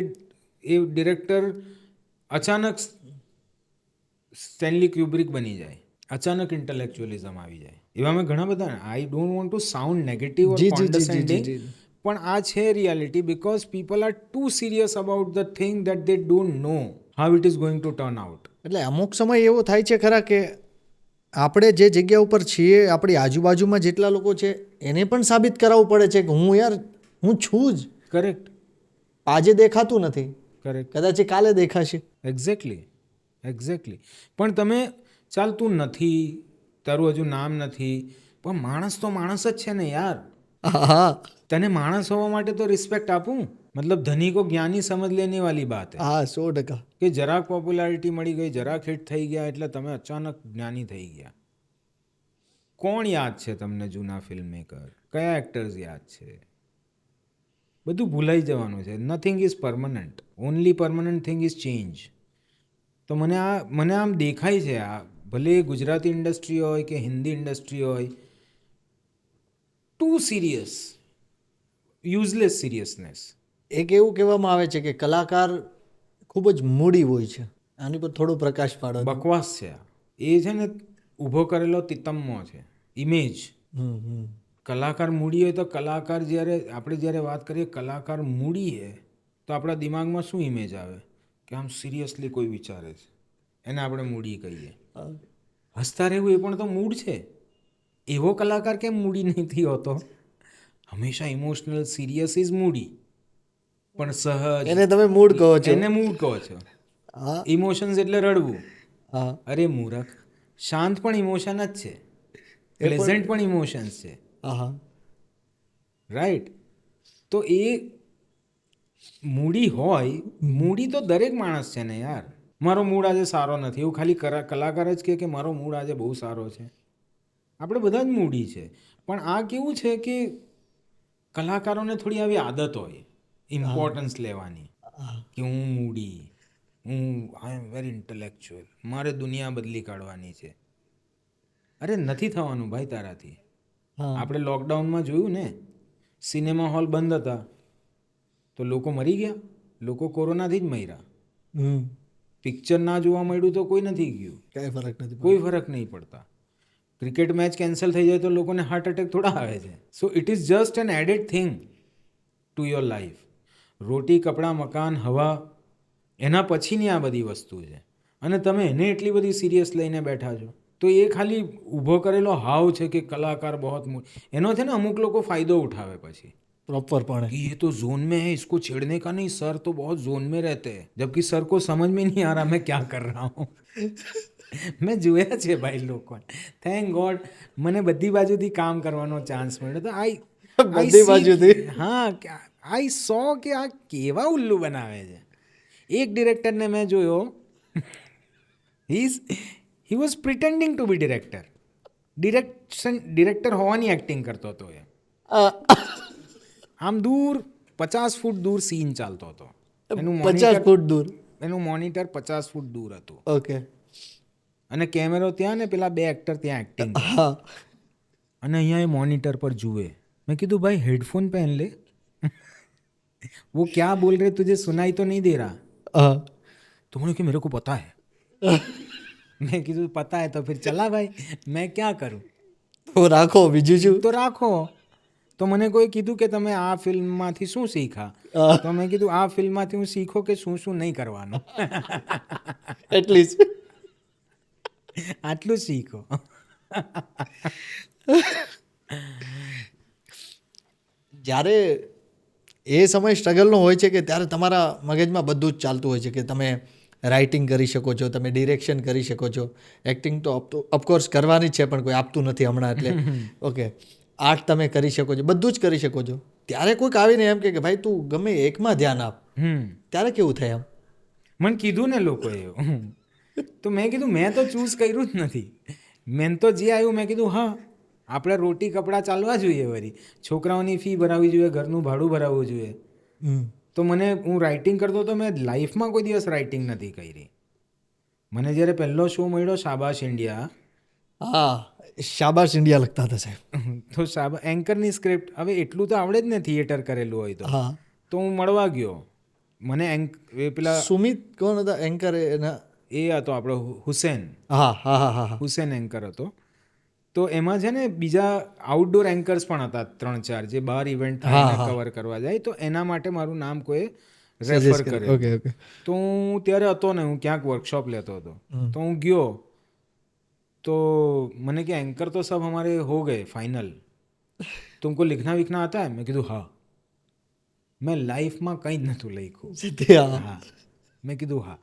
એ ડિરેક્ટર અચાનક સ્ટેનલી ક્યુબ્રિક બની જાય, અચાનક ઇન્ટેલેક્ચ્યુઅલિઝમ આવી જાય. એવા મેં ઘણા બધા. I don't want to sound negative or condescending, પણ આ છે reality. Because people are too serious about the thing that they don't know how it is going to turn out. એટલે અમુક સમય એવો થાય છે ખરા કે આપણે જે જગ્યા ઉપર છીએ, આપણી આજુબાજુમાં જેટલા લોકો છે એને પણ સાબિત કરાવવું પડે છે કે હું છું જ. કરેક્ટ. આજે દેખાતું નથી, કરેક્ટ, કદાચ કાલે દેખાશે. એક્ઝેક્ટલી. પણ તમે ચાલ, તું નથી, તારું હજુ નામ નથી, પણ માણસ તો માણસ જ છે ને યાર. હા, તને માણસ હોવા માટે તો રિસ્પેક્ટ આપું. મતલબ ધની કો જ્ઞાની સમજ લેને વાલી બાત હૈ. હા, 100%. કે જરાક પોપ્યુલારિટી મળી ગઈ, જરાક હિટ થઈ ગયા એટલે તમે અચાનક જ્ઞાની થઈ ગયા. કોણ યાદ છે તમને જૂના ફિલ્મ મેકર? કયા એક્ટર્સ યાદ છે? બધું ભૂલાઈ જવાનું છે. Nothing is permanent. Only permanent thing is change. તો મને આમ દેખાય છે, આ ભલે ગુજરાતી ઇન્ડસ્ટ્રી હોય કે હિન્દી ઇન્ડસ્ટ્રી હોય, ટુ સિરિયસ, યુઝલેસ સિરિયસનેસ. એક એવું કહેવામાં આવે છે કે કલાકાર ખૂબ જ મૂડી હોય છે. આની પર થોડો પ્રકાશ પાડો. બકવાસ છે આ. એ છે ને ઊભો કરેલો તિતમ્મો છે, ઇમેજ. કલાકાર મૂડી હોય તો કલાકાર આપણે જ્યારે વાત કરીએ કલાકાર મૂડી છે તો આપણા દિમાગમાં શું ઇમેજ આવે કે આમ સિરિયસલી કોઈ વિચારે છે, એને આપણે મૂડી કહીએ. હસતા રહેવું એ પણ તો મૂડ છે. એવો કલાકાર કેમ મૂડી નથી હોતો? હંમેશા ઇમોશનલ, સિરિયસ ઇઝ મૂડી. પણ સહજ, એને તમે મૂડ કહો છો. એને મૂડ કહો છો. ઇમોશન્સ એટલે રડવું. અરે મૂરખ, શાંત પણ ઇમોશન જ છે, પ્લેઝન્ટ પણ ઇમોશન્સ છે. રાઈટ. તો એ મૂડી હોય, મૂડી તો દરેક માણસ છે ને યાર. મારો મૂડ આજે સારો નથી એવું ખાલી કલાકાર જ કે મારો મૂડ આજે બહુ સારો છે. આપણે બધા જ મૂડી છે. પણ આ કેવું છે કે કલાકારોને થોડી આવી આદત હોય ઇમ્પોર્ટન્સ લેવાની કે હું મૂડી, આઈ એમ વેરી ઇન્ટેલેક્ચ્યુઅલ, મારે દુનિયા બદલી કાઢવાની છે. અરે નથી થવાનું ભાઈ તારાથી. આપણે લોકડાઉનમાં જોયું ને, સિનેમા હોલ બંધ હતા તો લોકો મરી ગયા. લોકો કોરોનાથી જ મર્યા. પિક્ચર ના જોવા મળ્યું તો કોઈ નથી ગયું, કોઈ ફરક નહીં પડતા. ક્રિકેટ મેચ કેન્સલ થઈ જાય તો લોકોને હાર્ટ એટેક થોડા આવે છે. So it is just an added thing to your life. રોટી, કપડાં, મકાન, હવા, એના પછીની આ બધી વસ્તુ છે. અને તમે એને એટલી બધી સિરિયસ લઈને બેઠા છો. તો એ ખાલી ઊભો કરેલો હાવ છે કે કલાકાર બહોત એનો છે ને અમુક લોકો ફાયદો ઉઠાવે પછી प्रॉपर पढ़े। कि ये तो जोन में है, इसको छेड़ने का नहीं, सर तो बहुत जोन में रहते हैं, जबकि सर को समझ में नहीं आ रहा मैं क्या कर रहा हूँ. મેં જોયા છે ભાઈ લોકોને. થેન્ક ગોડ મને બધી બાજુથી કામ કરવાનો ચાન્સ મળ્યો તો બધી બાજુથી. હા આઈ સો કે આ કેવા ઉલ્લુ બનાવે છે. એક ડિરેક્ટરને મેં જોયો, he was pretending to be director હોવાની એક્ટિંગ કરતો હતો એ. આમ દૂર 50 ફૂટ દૂર સીન ચાલતો હતો. 50 ફૂટ દૂર. એનું મોનિટર 50 ફૂટ દૂર હતું. ઓકે. અને કેમેરો ત્યાં ને પેલા 2 એક્ટર ત્યાં એક્ટિંગ. હા. અને અહીંયા એ મોનિટર પર જુએ. મેં કીધું ભાઈ હેડફોન પહેન ले, वो क्या बोल रहे तुझे सुनाई तो नहीं दे रहा. तो मैंने कहा मेरे को पता है. મેં કીધું પતા હે તો ફિર ચલા ભાઈ, મેં ક્યાં કરું. તો રાખો, બીજું શું. તો રાખો. તો મને કોઈ કીધું કે તમે આ ફિલ્મમાંથી શું શીખા, તો મેં કીધું આ ફિલ્મમાંથી હું શીખો કે શું શું નહીં કરવાનું. એટલીસ્ટ આટલું શીખો. જ્યારે એ સમય સ્ટ્રગલનો હોય છે કે ત્યારે તમારા મગજમાં બધું જ ચાલતું હોય છે કે તમે રાઇટિંગ કરી શકો છો, તમે ડિરેક્શન કરી શકો છો, એક્ટિંગ તો ઓફકોર્સ કરવાની જ છે પણ કોઈ આપતું નથી હમણાં એટલે. ઓકે, આર્ટ તમે કરી શકો છો, બધું જ કરી શકો છો. ત્યારે કોઈક આવીને એમ કે ભાઈ તું ગમે એકમાં ધ્યાન આપ, ત્યારે કેવું થાય એમ? મને કીધું ને લોકોએ એવું. તો મેં કીધું મેં તો ચૂઝ કર્યું જ નથી. મેં તો જે આવ્યું મેં કીધું હા આપણે રોટી કપડાં ચાલવા જોઈએ, વળી છોકરાઓની ફી ભરાવવી જોઈએ, ઘરનું ભાડું ભરાવવું જોઈએ. તો હું રાઇટિંગ કરતો તો મેં લાઈફમાં કોઈ દિવસ રાઇટિંગ નથી કરી. મને જ્યારે પહેલો શો મળ્યો શાબાશ ઇન્ડિયા, હા શાબાશ ઇન્ડિયા લખતા હતા સાહેબ, તો એન્કરની સ્ક્રિપ્ટ હવે એટલું તો આવડે જ ને થિયેટર કરેલું હોય તો. હા. તો હું મળવા ગયો. મને પેલા સુમિત કોણ હતા એન્કર? એ હતો આપણો હુસેન. હા હા હા હા હુસેન એન્કર હતો. તો એમાં છે ને બીજા આઉટડોર એન્કર્સ પણ હતા 3-4 જે બહાર ઇવેન્ટ કવર કરવા જાય, તો એના માટે મારું નામ કોઈ રેફર કર્યું. Okay okay. તો હું ત્યારે હતો ને, હું ક્યાંક વર્કશોપ લેતો હતો, તો હું ગયો તો મને કે एंकर तो सब हमारे हो गए फाइनल, तुमको लिखना विखना आता है? मैं કીધું હા. મેં લાઈફમાં કંઈ જ નહોતું લખ્યું. હા મેં કીધું હા.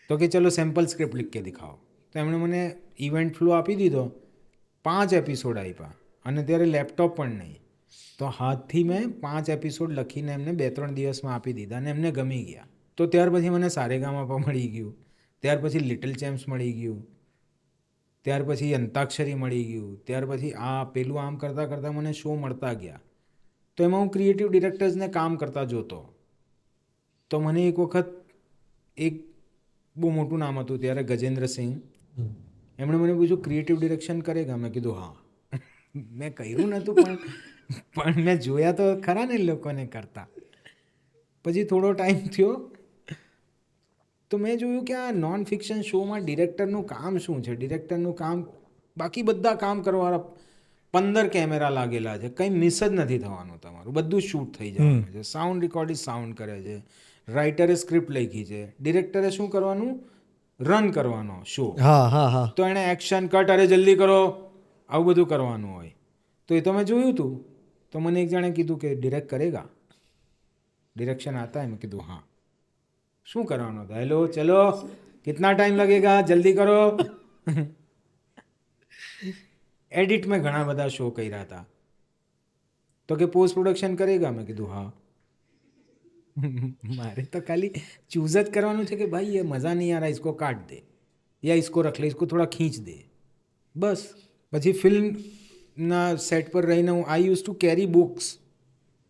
તો કે ચલો સેમ્પલ સ્ક્રિપ્ટ लिख के दिखाओ. તો એમણે મને ઇવેન્ટ ફ્લો આપી દીધો, 5 એપિસોડ આપ્યા અને ત્યારે લેપટોપ પણ નહીં. તો હાથથી મેં 5 એપિસોડ લખીને એમને 2-3 દિવસમાં આપી દીધા અને એમને ગમી ગયા. તો ત્યાર પછી મને સારેગામાપા મળી ગયું, ત્યાર પછી લિટલ ચેમ્પ્સ મળી ગયું, ત્યાર પછી અંતાક્ષરી મળી ગયું, ત્યાર પછી પેલું આમ કરતાં કરતાં મને શો મળતા ગયા. તો એમાં હું ક્રિએટિવ ડિરેક્ટર્સને કામ કરતા જોતો. તો મને એક વખત એક બહુ મોટું નામ હતું ત્યારે, ગજેન્દ્રસિંહ, એમણે મને પૂછ્યું ક્રિએટિવ ડિરેક્શન કરેગા? મેં કીધું હા. મેં કર્યું નહોતું પણ મેં જોયા તો ખરા ને લોકોને કરતા. પછી થોડો ટાઈમ થયો તો મેં જોયું કે આ નોન ફિક્શન શોમાં ડિરેક્ટરનું કામ શું છે. ડિરેક્ટરનું કામ બાકી બધા કામ કરવાવાળા 15 કેમેરા લાગેલા છે, કંઈ મિસ જ નથી થવાનું, તમારું બધું શૂટ થઈ જવાનું છે, સાઉન્ડ રેકોર્ડિંગ સાઉન્ડ કરે છે, રાઇટરે સ્ક્રિપ્ટ લખી છે, ડિરેક્ટરે શું કરવાનું, રન કરવાનો શો. હા હા હા. તો એણે એક્શન કટ, અરે જલ્દી કરો, આવું બધું કરવાનું હોય. તો એ તો મેં જોયું હતું. તો મને એક જણે કીધું કે ડિરેક્ટ કરેગા, ડિરેક્શન આતા હે? મેં કીધું હા. શું કરવાનું હતા? હેલો ચલો કિતના ટાઈમ लगेगा, જલ્દી કરો. એડિટ મેં ઘણા બધા શો કર્યા હતા. તો કે પોસ્ટ પ્રોડક્શન કરેગા? મેં કીધું હા. મારે તો ખાલી ચૂઝ જ કરવાનું છે કે ભાઈ ये મજા નહીં આ રહા, इसको काट दे या इसको रख ले, इसको थोड़ा खींच दे, બસ. પછી ફિલ્મના સેટ પર રહીને હું I use to carry books.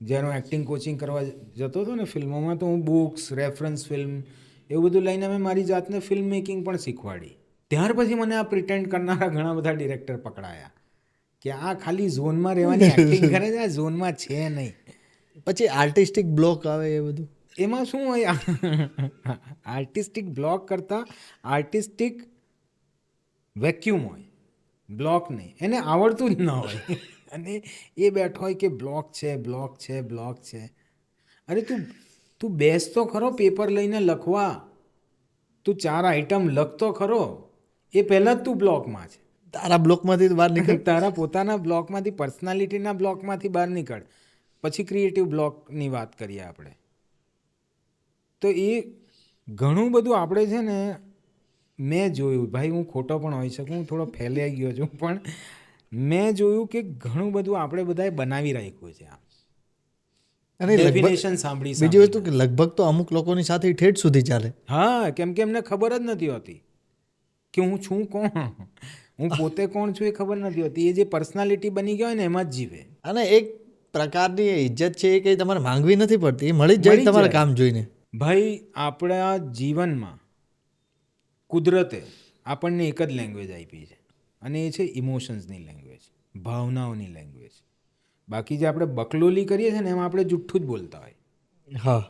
જ્યારે હું એક્ટિંગ કોચિંગ કરવા જતો હતો ને ફિલ્મોમાં, તો હું બુક્સ, રેફરન્સ ફિલ્મ એવું બધું લઈને મેં મારી જાતને ફિલ્મ મેકિંગ પણ શીખવાડી. ત્યાર પછી મને આ પ્રિટેન્ડ કરનારા ઘણા બધા ડિરેક્ટર પકડાયા કે આ ખાલી ઝોનમાં રહેવાની એક્ટિંગ કરે છે, આ ઝોનમાં છે નહીં. પછી આર્ટિસ્ટિક બ્લોક આવે એ બધું. એમાં શું હોય, આર્ટિસ્ટિક બ્લોક કરતાં આર્ટિસ્ટિક વેક્યુમ હોય, બ્લોક નહીં. એને આવડતું જ ના હોય અને એ બેઠો હોય કે બ્લોક છે, બ્લોક છે, બ્લોક છે. અરે તું બેસ તો ખરો પેપર લઈને લખવા, તું 4 આઈટમ લખતો ખરો, એ પહેલાં જ તું બ્લોકમાં છે. તારા બ્લોકમાંથી બહાર નીકળ. તારા પોતાના બ્લોકમાંથી, પર્સનાલિટીના બ્લોકમાંથી બહાર નીકળ. પછી ક્રિએટિવ બ્લોકની વાત કરીએ આપણે, તો એ ઘણું બધું આપણે છે ને, મેં જોયું, ભાઈ હું ખોટો પણ હોઈ શકું, હું થોડો ફેલાઈ ગયો છું, પણ મેં જોયું કે ઘણું બધું આપણે બધાએ બનાવી રાખ્યું છે. અને ડેફિનેશન સાંભળી બીજી વસ્તુ કે લગભગ તો અમુક લોકોની સાથે ઠેઠ સુધી ચાલે. હા, કેમ કે એમને ખબર જ નથી હોતી કે હું છું કોણ, હું પોતે કોણ છું એ ખબર નથી હોતી. એ જે પર્સનાલિટી બની ગયા હોય ને એમાં જ જીવે. અને એક પ્રકારની ઇજ્જત છે એ કંઈ તમારે માંગવી નથી પડતી, એ મળી જ જાય તમારા કામ જોઈને. ભાઈ આપણા જીવનમાં કુદરતે આપણને એક જ લેંગ્વેજ આપી છે, અને એ છે ઇમોશન્સની લેંગ્વેજ, ભાવનાઓની લેંગ્વેજ. બાકી જે આપણે બકલોલી કરીએ છીએ ને એમાં આપણે જુઠ્ઠું જ બોલતા હોય. હા,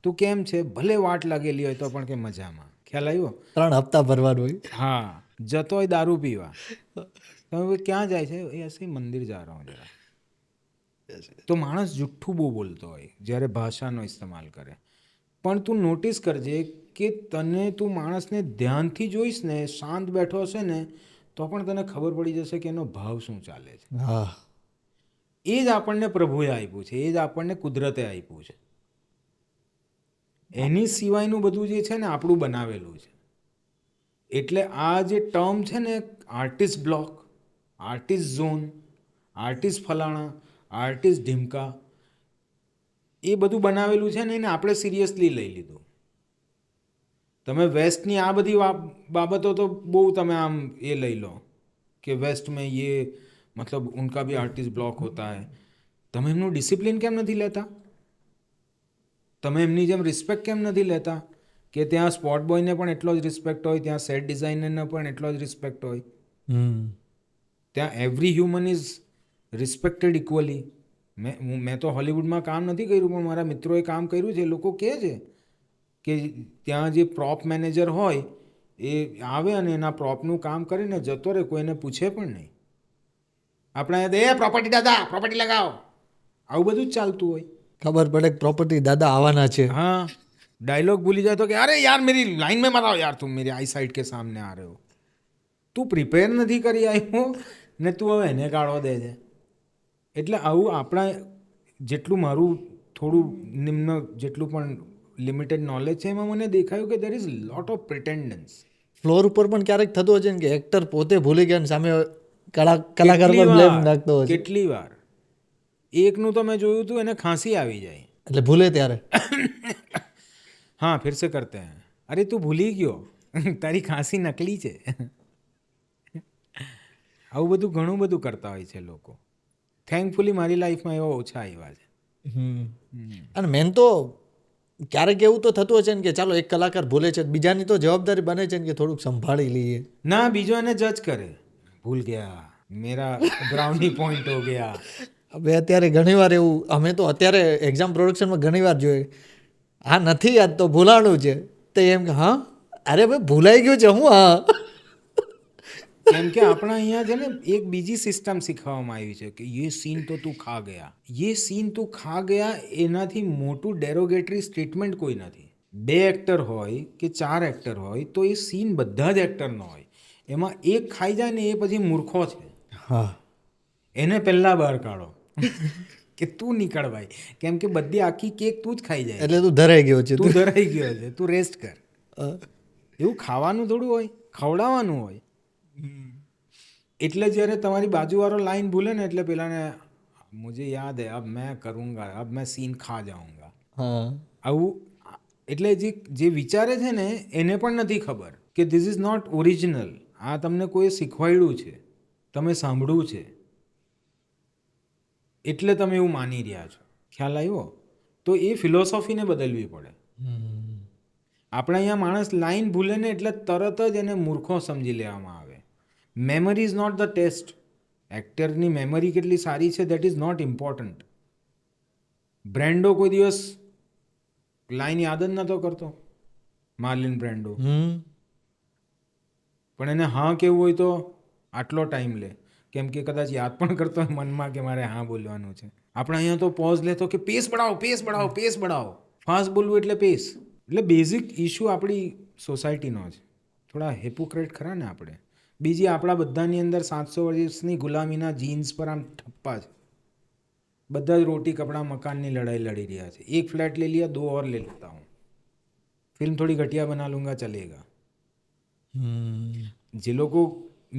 તું કેમ છે, ભલે વાટ લાગેલી હોય તો પણ કે મજામાં. ખ્યાલ આવ્યો? 3 હપ્તા ભરવાનું હોય. હા, જતો હોય દારૂ પીવા, તમે ક્યાં જાય છે, એ હશે મંદિર જા રહા હું જરા. તો માણસ જુઠ્ઠું બહુ બોલતો હોય જ્યારે ભાષાનો ઇસ્તેમાલ કરે. પણ તું નોટિસ કરજે કે તું માણસને ધ્યાનથી જોઈશ ને, શાંત બેઠો હશે ને, તો પણ તને ખબર પડી જશે કે એનો ભાવ શું ચાલે છે. હા, એ જ આપણને પ્રભુએ આપ્યું છે, એ જ આપણને કુદરતે આપ્યું છે. એની સિવાયનું બધું જે છે ને આપણું બનાવેલું છે. એટલે આ જે ટર્મ છે ને, artist block, artist zone, artist ફલાણા, આર્ટિસ્ટ ઢીમકા, એ બધું બનાવેલું છે ને એને આપણે સિરિયસલી લઈ લીધું. તમે વેસ્ટની આ બધી બાબતો તો બહુ તમે આમ એ લઈ લો કે વેસ્ટ મેં ये मतलब उनका भी आर्टिस्ट ब्लॉक होता है. તમે એમનું ડિસિપ્લિન કેમ નથી લેતા? તમે એમની જેમ રિસ્પેક્ટ કેમ નથી લેતા કે ત્યાં સ્પોટ બોયને પણ એટલો જ રિસ્પેક્ટ હોય, ત્યાં સેટ ડિઝાઇનરને પણ એટલો જ રિસ્પેક્ટ હોય, ત્યાં every human is respected equally. મેં તો હોલિવૂડમાં કામ નથી કર્યું, પણ મારા મિત્રોએ કામ કર્યું છે. એ લોકો કહે છે કે ત્યાં જે પ્રોપ મેનેજર હોય એ આવે અને એના પ્રોપનું કામ કરીને જતો રહે, કોઈને પૂછે પણ નહીં. આપણા અહીંયા એ પ્રોપર્ટી દાદા, પ્રોપર્ટી લગાવો, આવું બધું જ ચાલતું હોય. ખબર પડે કે પ્રોપર્ટી દાદા આવવાના છે. हाँ, डायलॉग भूली जाए तो कि अरे यार मेरी लाइन में मत आओ यार, तुम मेरी आई साइड के सामने आ रहे हो. તું પ્રિપેર નથી કરી આવ્યો ને તું હવે એને ગાળો દે છે. એટલે આવું આપણા જેટલું મારું થોડું નિમ્ન જેટલું પણ લિમિટેડ નોલેજ છે એમાં મને દેખાયું કે there is lot of pretendence. Floor ઉપર પણ ક્યારેક થતું હોય છે ને કે એક્ટર પોતે ભૂલી ગયા ને સામે કલાકાર પર બ્લેમ નાખતો હોય છે. કેટલી વાર એકનું તો મેં જોયું હતું, એને ખાંસી આવી જાય એટલે ભૂલે ત્યારે हाँ फिर से करते हैं, अरे તું ભૂલી ગયો, તારી ખાંસી નકલી છે. આવું બધું ઘણું બધું કરતા હોય છે લોકો. થેન્કફુલી મારી લાઈફમાં એવા ઓછા આવ્યા છે. અને મેન તો ક્યારેક એવું તો થતું હોય છે ને કે ચાલો એક કલાકાર ભૂલે છે, બીજાની તો જવાબદારી બને છે ને કે થોડુંક સંભાળી લઈએ. ના, બીજો એને જજ કરે, ભૂલ ગયા, મેરા બ્રાઉની પોઈન્ટ હો ગયા. હવે અત્યારે ઘણીવાર એવું, અમે તો અત્યારે એક્ઝામ પ્રોડક્શનમાં ઘણીવાર જોઈએ, હા નથી યાદ તો ભૂલાણું છે, તો એમ કે હા અરે ભાઈ ભૂલાઈ ગયું છે હું. હા, કેમ કે આપણા અહીંયા છે ને એક બીજી સિસ્ટમ શીખવવામાં આવી છે કે ये सीन तो तू खा गया, ये सीन તું ખા ગયા, એનાથી મોટું ડેરોગેટરી સ્ટેટમેન્ટ કોઈ નથી. 2 એક્ટર હોય કે 4 એક્ટર હોય તો એ સીન બધા જ એક્ટરનો હોય, એમાં એક ખાઈ જાય ને એ પછી મૂર્ખો છે. હા, એને પહેલાં બહાર કાઢો કે તું નીકળ ભાઈ, કેમ કે બધી આખી કેક તું જ ખાઈ જાય, એટલે તું ધરાઈ ગયો છે. તું ધરાઈ ગયો છે, તું રેસ્ટ કર. એવું ખાવાનું થોડું હોય, ખવડાવવાનું હોય. એટલે જ્યારે તમારી બાજુવાળો લાઈન ભૂલે ને એટલે પેલાને મુझे યાદ હે, અબ મેં કरूँगा, અબ મેં સીન ખા જાઉંગા. હા, આવું એટલે જે વિચારે છે ને એને પણ નથી ખબર કે ધીસ ઇઝ નોટ ઓરિજિનલ. આ તમને કોઈ શીખવાડ્યું છે, તમે સાંભળ્યું છે, એટલે તમે એવું માની રહ્યા છો. ખ્યાલ આવ્યો? તો એ ફિલોસોફીને બદલવી પડે. આપણા અહીંયા માણસ લાઈન ભૂલે ને એટલે તરત જ એને મૂર્ખો સમજી લેવામાં આવે. Memory is not the test. એક્ટરની મેમરી કેટલી સારી છે that is not important. Brando કોઈ દિવસ લાઈન યાદ જ નહોતો કરતો, માર્લિન બ્રેન્ડો. પણ એને હા કેવું હોય તો આટલો ટાઈમ લે, કેમ કે કદાચ યાદ પણ કરતો હોય મનમાં કે મારે હા બોલવાનું છે. આપણે અહીંયા તો પોઝ લેતો કે પેસ બઢાવો, પેસ બઢાવો, પેસ બઢાવો. ફાસ્ટ બોલવું એટલે પેસ. એટલે બેઝિક ઇશ્યુ આપણી સોસાયટીનો છે. થોડા હિપોક્રેટ ખરા ને આપણે. બીજી આપણા બધાની અંદર 700 વર્ષની ગુલામીના જીન્સ પર આમ ઠપ્પા છે. બધા જ રોટી કપડા મકાનની લડાઈ લડી રહ્યા છે. એક ફ્લેટ ले लिया 2 और ले लेता हूँ, फिल्म थोड़ी घटिया बना लूँगा चलेगा. જે લોકો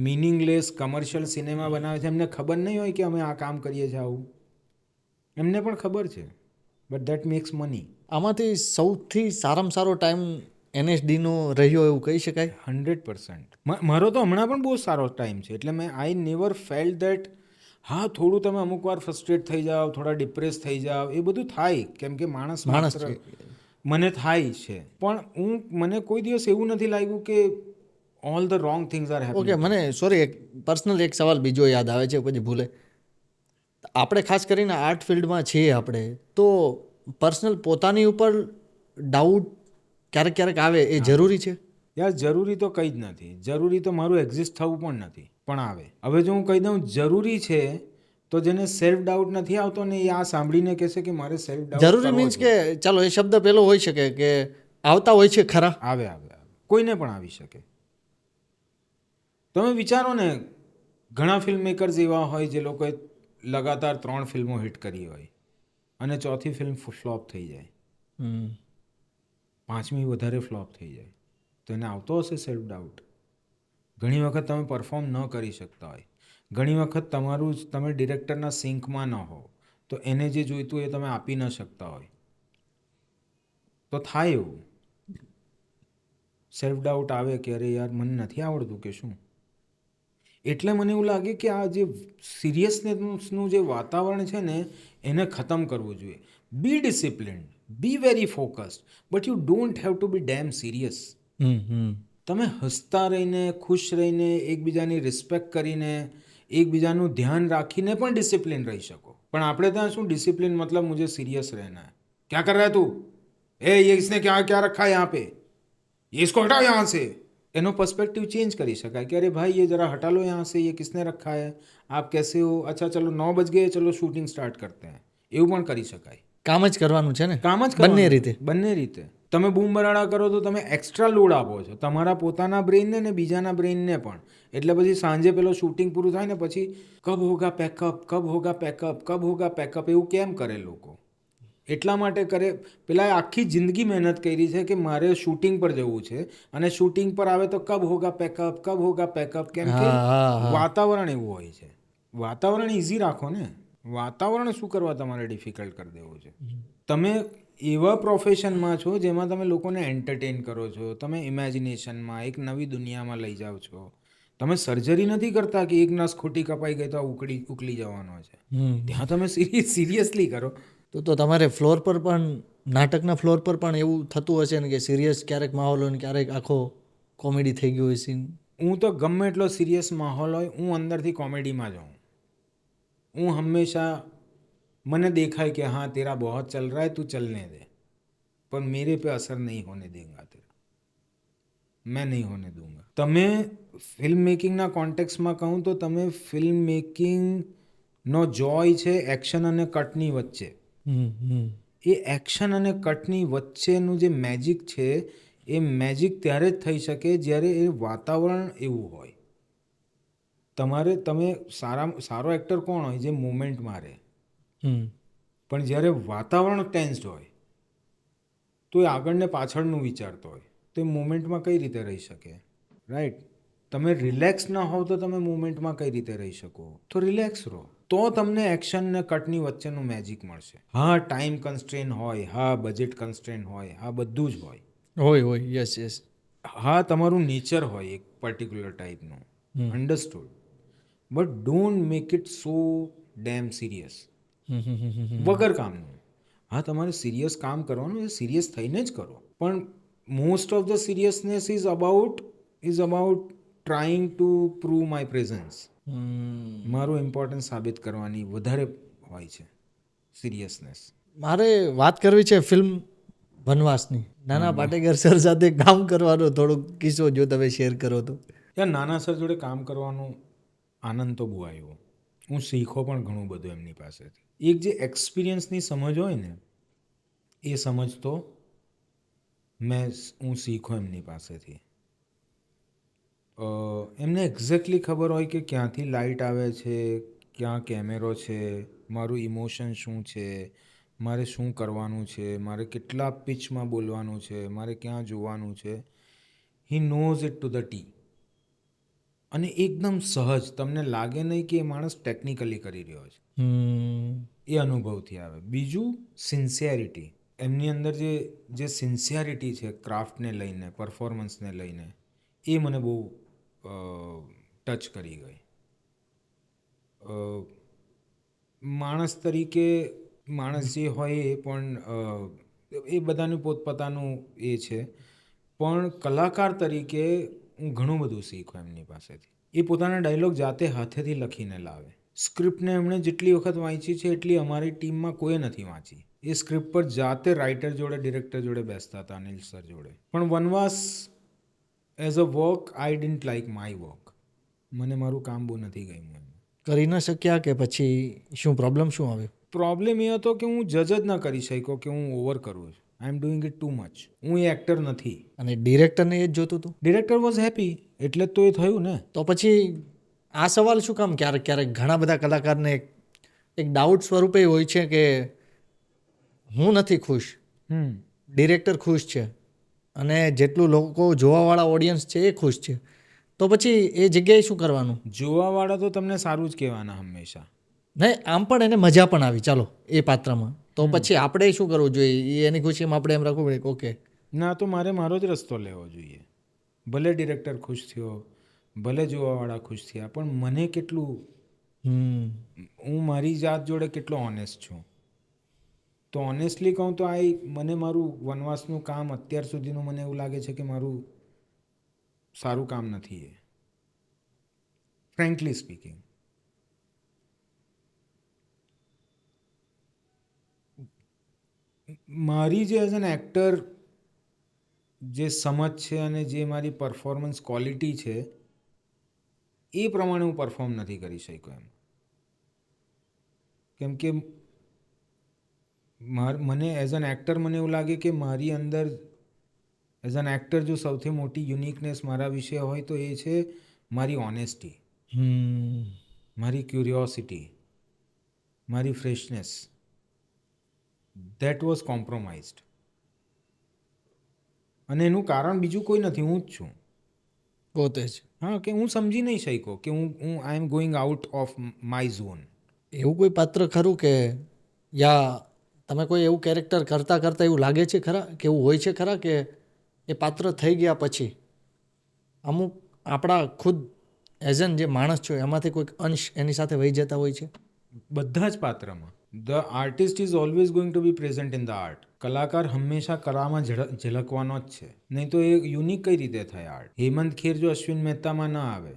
મીનિંગલેસ કમર્શિયલ સિનેમા બનાવે છે એમને ખબર નહીં હોય કે અમે આ કામ કરીએ છીએ આવું. એમને પણ ખબર છે, બટ દેટ મેક્સ મની. આમાંથી સૌથી સારામાં સારો ટાઈમ NSDનો રહ્યો એવું કહી શકાય. 100%. મારો તો હમણાં પણ બહુ સારો ટાઈમ છે. એટલે મેં આઈ નેવર ફેલ્ટ દેટ. હા, થોડું તમે અમુક વાર ફ્રસ્ટ્રેટ થઈ જાઓ, થોડા ડિપ્રેસ થઈ જાઓ, એ બધું થાય, કેમ કે માણસ માત્ર મને થાય છે. પણ મને કોઈ દિવસ એવું નથી લાગ્યું કે all the wrong things are happening. Okay, મને સોરી એક પર્સનલ એક સવાલ બીજો યાદ આવે છે પછી ભૂલે. આપણે ખાસ કરીને આર્ટ ફિલ્ડમાં છીએ આપણે, તો પર્સનલ પોતાની ઉપર ડાઉટ ક્યારેક ક્યારેક આવે એ જરૂરી છે? યાર, જરૂરી તો કંઈ જ નથી. જરૂરી તો મારું એક્ઝિસ્ટ થવું પણ નથી, પણ આવે. હવે જો હું કહી દઉં જરૂરી છે, તો જેને સેલ્ફ ડાઉટ નથી આવતો ને એ આ સાંભળીને કહેશે કે મારે સેલ્ફ ડાઉટ જરૂરી મીન્સ કે ચાલો એ શબ્દ પેલો હોઈ શકે કે આવતા હોય છે ખરા. આવે કોઈને પણ આવી શકે. તમે વિચારો ને, ઘણા ફિલ્મ મેકર્સ એવા હોય જે લોકોએ લગાતાર 3 ફિલ્મો હિટ કરી હોય અને ચોથી ફિલ્મ ફ્લોપ થઈ જાય, 5મી વધારે ફ્લોપ થઈ જાય, તો એને આવતો હશે સેલ્ફ ડાઉટ. ઘણી વખત તમે પરફોર્મ ન કરી શકતા હોય, ઘણી વખત તમે ડિરેક્ટરના સિંકમાં ન હો, તો એને જે જોઈતું એ તમે આપી ન શકતા હોય, તો થાય એવું. સેલ્ફ ડાઉટ આવે કે અરે યાર મને નથી આવડતું કે શું. એટલે મને એવું લાગે કે આ જે સિરિયસનેસનું જે વાતાવરણ છે ને એને ખતમ કરવું જોઈએ. Be disciplined, be very focused, but you don't have to be damn serious. તમે હસતા રહીને, ખુશ રહીને, એકબીજાની રિસ્પેક્ટ કરીને, એકબીજાનું ધ્યાન રાખીને પણ ડિસિપ્લિન રહી શકો. પણ આપણે ત્યાં શું ડિસિપ્લિન મતલબ મુझे सीरियस रहना है. क्या कर रहा है तू? ये इसने क्या क्या रखा है यहाँ पे? ये इसको हटाओ यहाँ से. एनो पर्सपेक्टिव चेंज करी शकाय कि अरे भाई ये जरा हटा लो यहाँ से, ये किसने रखा है, आप कैसे हो, अच्छा चलो 9 बज गए, चलो शूटिंग स्टार्ट करते हैं. એવું પણ કરી શકાય. કામ જ કરવાનું છે ને, કામ જ બંને રીતે. તમે બૂમ બરાડા કરો તો તમે એક્સ્ટ્રા લોડ આપો છો તમારા પોતાના બ્રેઇનને ને બીજાના બ્રેઇનને પણ. એટલે પછી સાંજે પેલો શૂટિંગ પૂરું થાય ને પછી કબ હોગા પેકઅપ, કબ હોગા પેકઅપ, કબ હોગા પેકઅપ એવું કેમ કરે લોકો? એટલા માટે કરે, પેલા આખી જિંદગી મહેનત કરી છે કે મારે શૂટિંગ પર જવું છે અને શૂટિંગ પર આવે તો કબ હોગા પેકઅપ, કબ હોગા પેકઅપ, કેમ કે વાતાવરણ એવું હોય છે. વાતાવરણ ઇઝી રાખો ને, વાતાવરણ શું કરવા તમારે ડિફિકલ્ટ કરી દેવું છે? તમે એવા પ્રોફેશનમાં છો જેમાં તમે લોકોને એન્ટરટેન કરો છો, તમે ઇમેજિનેશનમાં એક નવી દુનિયામાં લઈ જાઓ છો. તમે સર્જરી નથી કરતા કે એક નસ ખોટી કપાઈ ગઈ તો ઉકલી જવાનો છે. ત્યાં તમે સિરિયસલી કરો. તો તમારે ફ્લોર પર પણ, નાટકના ફ્લોર પર પણ એવું થતું હશે ને કે સિરિયસ ક્યારેક માહોલ હોય ને ક્યારેક આખો કોમેડી થઈ ગયો હોય સીન? હું તો ગમે એટલો સિરિયસ માહોલ હોય, હું અંદરથી કોમેડીમાં જાઉં. હું હંમેશા, મને દેખાય કે હા તેરા બહોત ચલ રહા હૈ, તું ચલને દે, पर मेरे पे असर नहीं होने देगा तेरा, मैं नहीं होने दूंगा. તમે ફિલ્મ મેકિંગના કોન્ટેક્સમાં કહું તો તમે ફિલ્મ મેકિંગનો જોય છે એક્શન અને કટની વચ્ચે. એ એક્શન અને કટની વચ્ચેનું જે મેજિક છે એ મેજિક ત્યારે જ થઈ શકે જ્યારે એ વાતાવરણ એવું હોય. તમે સારો એક્ટર કોણ હોય? જે મુમેન્ટમાં રહે. પણ જ્યારે વાતાવરણ ટેન્સ્ડ હોય તો એ આગળને પાછળનું વિચારતો હોય તો એ મુમેન્ટમાં કઈ રીતે રહી શકે? રાઈટ. તમે રિલેક્સ ના હોવ તો તમે મુમેન્ટમાં કઈ રીતે રહી શકો? તો રિલેક્સ રહો, તો તમને એક્શન ને કટની વચ્ચેનું મેજિક મળશે. હા, ટાઈમ કન્સ્ટ્રેન હોય, હા બજેટ કન્સ્ટ્રેન હોય, હા બધું જ હોય. યસ. હા, તમારું નેચર હોય એક પર્ટિક્યુલર ટાઈપનું, understood, but don't make it so dam serious વગર કામનું. હા, તમારે સિરિયસ કામ કરવાનું, એ સિરિયસ થઈને જ કરો, પણ most of the seriousness is about trying to prove my presence. મારું ઇમ્પોર્ટન્સ સાબિત કરવાની વધારે હોય છે સિરિયસનેસ. મારે વાત કરવી છે ફિલ્મ વનવાસની. નાના પાટેકર સર સાથે કામ કરવાનો થોડો કિસ્સો જો તમે શેર કરો તો. યાર, નાના સર જોડે કામ કરવાનો આનંદ તો બહુ આવ્યો. હું શીખો પણ ઘણું બધું એમની પાસેથી. એક જે એક્સપિરિયન્સની સમજ હોય ને એ સમજ તો હું શીખો એમની પાસેથી. એમને એક્ઝેક્ટલી ખબર હોય કે ક્યાંથી લાઇટ આવે છે, ક્યાં કેમેરો છે, મારું ઇમોશન શું છે, મારે શું કરવાનું છે, મારે કેટલા પિચમાં બોલવાનું છે, મારે ક્યાં જોવાનું છે. He knows it to the T. અને એકદમ સહજ, તમને લાગે નહીં કે એ માણસ ટેકનિકલી કરી રહ્યો છે. એ અનુભવથી આવે. બીજું સિન્સિયરિટી. એમની અંદર જે સિન્સિયરિટી છે ક્રાફ્ટને લઈને, પરફોર્મન્સને લઈને, એ મને બહુ ટચ કરી ગઈ. માણસ તરીકે માણસ જે હોય એ પણ એ બધાનું પોતપોતાનું એ છે, પણ કલાકાર તરીકે હું ઘણું બધું શીખું એમની પાસેથી. એ પોતાના ડાયલોગ જાતે હાથેથી લખીને લાવે. સ્ક્રિપ્ટને એમણે જેટલી વખત વાંચી છે એટલી અમારી ટીમમાં કોઈએ નથી વાંચી. એ સ્ક્રિપ્ટ પર જાતે રાઇટર જોડે, ડિરેક્ટર જોડે બેસતા હતા, અનિલ સર જોડે. પણ વનવાસ as a work I didn't like my work. મને મારું કામ બહુ નથી ગમ્યું એમ. કરી ન શક્યા કે પછી શું પ્રોબ્લેમ શું આવ્યો? પ્રોબ્લેમ એ હતો કે હું જજ જ ન કરી શક્યો કે હું ઓવર કરું છું. I am doing it too much. હું એ એક્ટર નથી. અને ડિરેક્ટરને એ જ જોતું હતું? ડિરેક્ટર વોઝ હેપી, એટલે જ તો એ થયું ને. તો પછી આ સવાલ શું કામ ક્યારેક ક્યારેક ઘણા બધા કલાકારને એક ડાઉટ સ્વરૂપે હોય છે કે હું નથી ખુશ, ડિરેક્ટર ખુશ છે અને જેટલું લોકો જોવાવાળા ઓડિયન્સ છે એ ખુશ છે, તો પછી એ જગ્યાએ શું કરવાનું? જોવાવાળા તો તમને સારું જ કહેવાના હંમેશા. નહીં, આમ પણ એને મજા પણ આવી ચાલો એ પાત્રમાં, તો પછી આપણે શું કરવું જોઈએ? એની ખુશીમાં આપણે એમ રાખવું પડે કે ઓકે ના, તો મારે મારો જ રસ્તો લેવો જોઈએ. ભલે ડિરેક્ટર ખુશ થયો, ભલે જોવાવાળા ખુશ થયા, પણ મને કેટલું, હું મારી જાત જોડે કેટલો ઓનેસ્ટ છું. તો ઓનેસ્ટલી કહું તો મને મારું વનવાસનું કામ અત્યાર સુધીનું મને એવું લાગે છે કે મારું સારું કામ નથી એ, ફ્રેન્કલી સ્પીકિંગ. મારી જે એઝ એન એક્ટર જે સમજ છે અને જે મારી પરફોર્મન્સ ક્વોલિટી છે એ પ્રમાણે હું પરફોર્મ નથી કરી શક્યો એમ. કેમ કે મને એઝ એન એક્ટર મને એવું લાગે કે મારી અંદર એઝ એન એક્ટર જો સૌથી મોટી યુનિકનેસ મારા વિશે હોય તો એ છે મારી ઓનેસ્ટી, મારી ક્યુરિયોસિટી, મારી ફ્રેશનેસ. That was compromised. અને એનું કારણ બીજું કોઈ નથી, હું જ છું પોતે જ. હા, કે હું સમજી નહીં શક્યો કે હું I am going out of my zone. એવું કોઈ પાત્ર ખરું કે યા તમે કોઈ એવું કેરેક્ટર કરતાં કરતાં એવું લાગે છે ખરા કે એવું હોય છે ખરા કે એ પાત્ર થઈ ગયા પછી અમુક આપણા ખુદ એઝ એન જે માણસ છો એમાંથી કોઈક અંશ એની સાથે વહી જતા હોય છે? બધા જ પાત્રમાં the artist is always going to be present in the art. કલાકાર હંમેશા કલામાં ઝલકવાનો જ છે, નહીં તો એ યુનિક કઈ રીતે થાય આર્ટ? હેમંત ખેર જો અશ્વિન મહેતામાં ના આવે,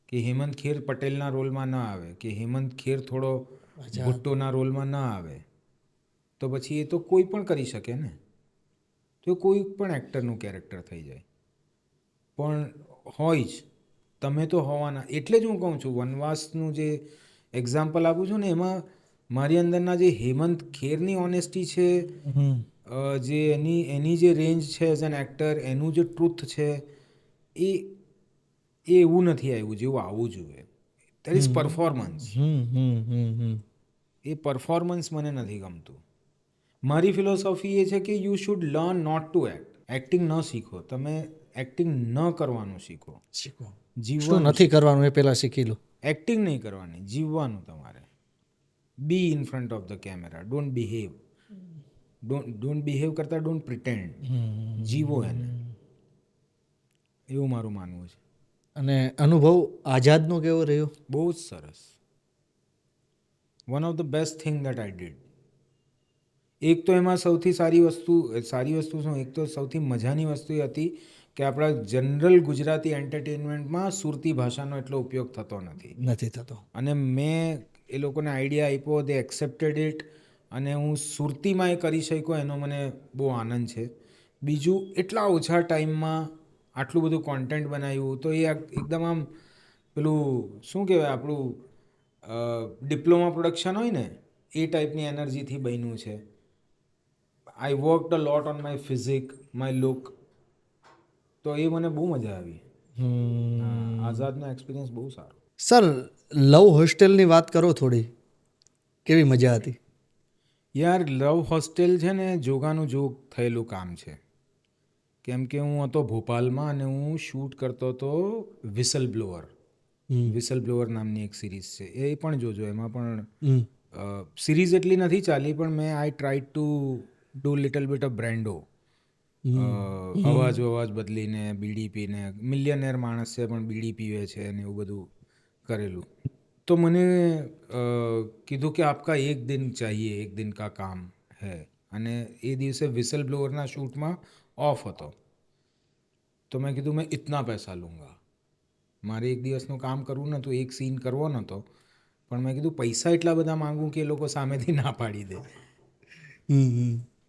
કે હેમંત ખેર પટેલના રોલમાં ના આવે, કે હેમંત ખેર થોડો ભુટ્ટોના રોલમાં ના આવે, તો પછી એ તો કોઈ પણ કરી શકે ને. તો કોઈ પણ એક્ટરનું કેરેક્ટર થઈ જાય. પણ હોય જ, તમે તો હોવાના. એટલે જ હું કહું છું વનવાસનું જે એક્ઝામ્પલ આપું છું ને, એમાં મારી અંદરના જે હેમંત ખેરની ઓનેસ્ટી છે, જે એની જે રેન્જ છે એઝ એન એક્ટર, એનું જે ટ્રુથ છે, એ એવું નથી આવ્યું જેવું આવવું જોઈએ. That is performance. એ પરફોર્મન્સ મને નથી ગમતું. મારી ફિલોસોફી એ છે કે you should learn not to act. Acting ન શીખો, તમે એક્ટિંગ ન કરવાનું શીખો. શું નથી કરવાનું એ પહેલાં શીખી લો. એક્ટિંગ નહીં કરવાની, જીવવાનું તમારે. બી in front of the camera, don't behave. Don't behave કરતાં ડોન્ટ પ્રિટેન્ડ. જીવો એને. એવું મારું માનવું છે. અને અનુભવ આઝાદનો કેવો રહ્યો? બહુ જ સરસ. One of the best thing that I did. એક તો એમાં સૌથી સારી વસ્તુ શું, એક તો સૌથી મજાની વસ્તુ એ હતી કે આપણા જનરલ ગુજરાતી એન્ટરટેનમેન્ટમાં સુરતી ભાષાનો એટલો ઉપયોગ થતો નથી થતો. અને મેં એ લોકોને આઈડિયા આપ્યો, દે એક્સેપ્ટેડ ઇટ, અને હું સુરતીમાં એ કરી શક્યો, એનો મને બહુ આનંદ છે. બીજું, એટલા ઓછા ટાઈમમાં આટલું બધું કોન્ટેન્ટ બનાવ્યું, તો એ એકદમ આમ પેલું શું કહેવાય આપણું ડિપ્લોમા પ્રોડક્શન હોય ને એ ટાઈપની એનર્જીથી બન્યું છે. I worked a lot on my physique, my look. તો એ મને બહુ મજા આવી. આઝાદનો એક્સપિરિયન્સ બહુ સારો. સર, લવ હોસ્ટેલની વાત કરો થોડી, કેવી મજા હતી? યાર લવ હોસ્ટેલ છે ને જોગાનું જોગ થયેલું કામ છે. કેમ કે હું હતો ભોપાલમાં અને હું શૂટ કરતો હતો વિસલ બ્લોઅર. વિસલ બ્લોઅર નામની એક સિરીઝ છે, એ પણ જોજો. એમાં પણ સિરીઝ એટલી નથી ચાલી, પણ મેં I tried to do little bit of Brando. અવાજ બદલીને બીડી પીને, મિલિયનેર માણસ છે પણ બીડી પીવે છે ને એવું બધું કરેલું. તો મને કીધું કે આપકા એક દિન ચાહીએ, એક દિન કા કામ હૈ. અને એ દિવસે વિસલ બ્લોઅરના શૂટમાં ઓફ હતો. તો મેં કીધું મેં ઇતના પૈસા લૂંગા. મારે એક દિવસનું કામ કરવું નહોતું, એક સીન કરવો નહોતો, પણ મેં કીધું પૈસા એટલા બધા માંગું કે એ લોકો સામેથી ના પાડી દે.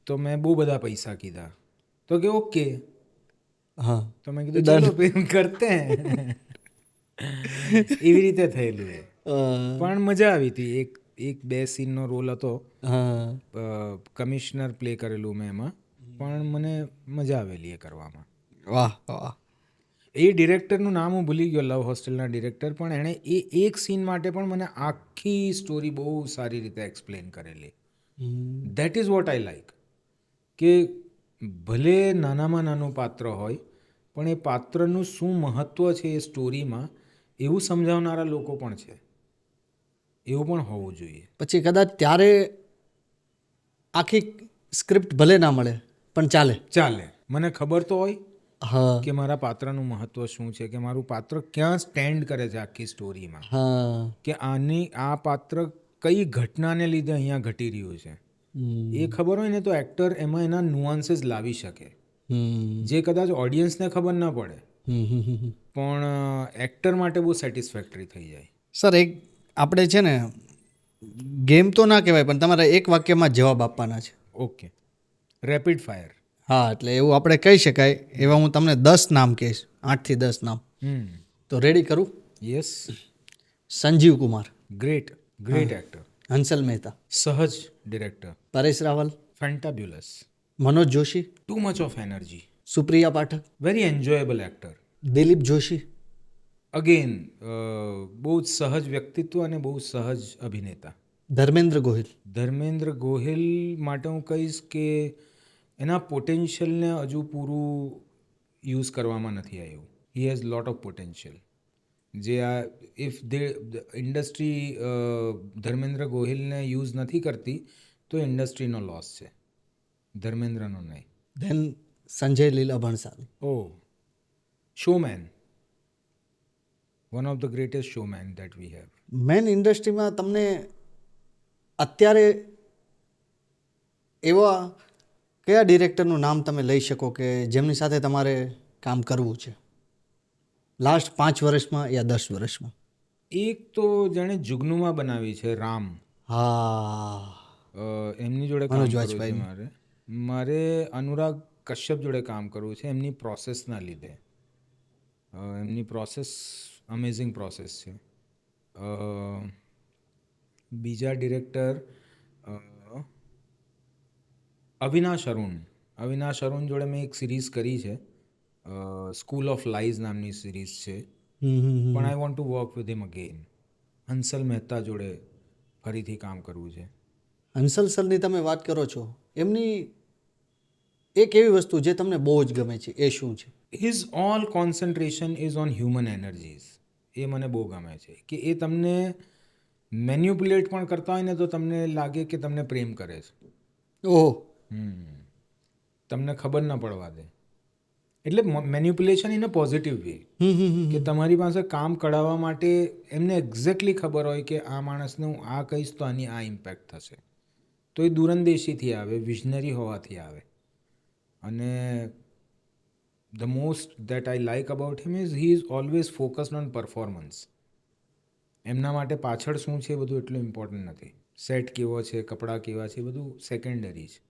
તો મેં બહુ બધા પૈસા કીધા. તો કે ઓકે. હા, તો મેં કીધું ચલો ફિર કરતે હૈ. એવી રીતે થયેલું એ. પણ મજા આવી હતી. એક બે સીનનો રોલ હતો, કમિશનર પ્લે કરેલું મેં એમાં, પણ મને મજા આવેલી એ કરવામાં. વાહ વાહ. એ ડિરેક્ટરનું નામ હું ભૂલી ગયો, લવ હોસ્ટેલના ડિરેક્ટર, પણ એણે એ એક સીન માટે પણ મને આખી સ્ટોરી બહુ સારી રીતે એક્સપ્લેન કરેલી. That is what I like. કે ભલે નાનામાં નાનું પાત્ર હોય, પણ એ પાત્રનું શું મહત્ત્વ છે એ સ્ટોરીમાં એવું સમજાવનારા લોકો પણ છે. એવું પણ હોવું જોઈએ. પછી કદાચ ત્યારે આખી સ્ક્રિપ્ટ ભલે ના મળે પણ ચાલે. મને ખબર તો હોય હા કે મારા પાત્રનું મહત્ત્વ શું છે, કે મારું પાત્ર ક્યાં સ્ટેન્ડ કરે છે આખી સ્ટોરીમાં, હા કે આ પાત્ર કઈ ઘટનાને લીધે અહીંયા ઘટી રહ્યું છે. એ ખબર હોય ને તો એક્ટર એમાં એના નુઆન્સીસ લાવી શકે, જે કદાચ ઓડિયન્સને ખબર ના પડે, પણ એક્ટર માટે બહુ સેટિસ્ફેક્ટરી થઈ જાય. સર, એક આપણે છે ને ગેમ તો ના કહેવાય, પણ તમારે એક વાક્યમાં જવાબ આપવાના છે. Okay, rapid fire. હા, એટલે એવું આપણે કહી શકાય. એવા હું તમને 10 નામ કહીશ, 8 થી 10 નામ. તો રેડી કરું? Yes. Sanjeev Kumar, great actor. Hansal Mehta, સહજ director. Paresh Rawal, fantabulous. Manoj Joshi, too much of energy. Supriya Pathak, very enjoyable actor. Dilip Joshi, again બહુ જ સહજ વ્યક્તિત્વ અને બહુ સહજ અભિનેતા. ધર્મેન્દ્ર ગોહિલ. ધર્મેન્દ્ર ગોહિલ માટે હું કહીશ કે એના પોટેન્શિયલને હજુ પૂરું યુઝ કરવામાં નથી આવ્યું. He has lot of potential. જે આ ઇન્ડસ્ટ્રી ધર્મેન્દ્ર ગોહિલને યુઝ નથી કરતી, તો ઇન્ડસ્ટ્રીનો લોસ છે, ધર્મેન્દ્રનો નહીં. Then Sanjay Leela Bhansali. Oh, showman. One of the greatest showman that we have. Man ઇન્ડસ્ટ્રીમાં તમને અત્યારે એવા કયા ડિરેક્ટરનું નામ તમે લઈ શકો કે જેમની સાથે તમારે કામ કરવું છે લાસ્ટ 5 વર્ષમાં યા 10 વર્ષમાં? એક તો જેણે જુગનુમાં બનાવી છે, રામ. હા, એમની જોડે કામ મનોજ કરવું છે વાજપેયી. મારે અનુરાગ કશ્યપ જોડે કામ કરવું છે, એમની પ્રોસેસના લીધે. એમની પ્રોસેસ અમેઝિંગ પ્રોસેસ છે. બીજા ડિરેક્ટર અવિનાશ અરુણ જોડે મેં એક સિરીઝ કરી છે, સ્કૂલ ઓફ લાઈઝ નામની સિરીઝ છે, પણ I want to work with him again. Hansal Mehta જોડે ફરીથી કામ કરવું છે. હંસલ સરની તમે વાત કરો છો, એમની એક એવી વસ્તુ જે તમને બહુ જ ગમે છે, એ શું છે? His all concentration is on human energies. એ મને બહુ ગમે છે કે એ તમને મેન્યુપ્યુલેટ પણ કરતા હોય ને તો તમને લાગે કે તમને પ્રેમ કરે છે. ઓહ, તમને ખબર ના પડવા દે. એટલે manipulation in a positive way, કે તમારી પાસે કામ કઢાવવા માટે એમને એક્ઝેક્ટલી ખબર હોય કે આ માણસને હું આ કહીશ તો આની આ ઇમ્પેક્ટ થશે. તો એ દૂરંદેશીથી આવે, વિઝનરી હોવાથી આવે. અને the most that I like about him is he is always focused on performance. એમના માટે પાછળ શું છે એ બધું એટલું ઇમ્પોર્ટન્ટ નથી. સેટ કેવો છે, કપડાં કેવા છે, એ બધું સેકન્ડરી છે.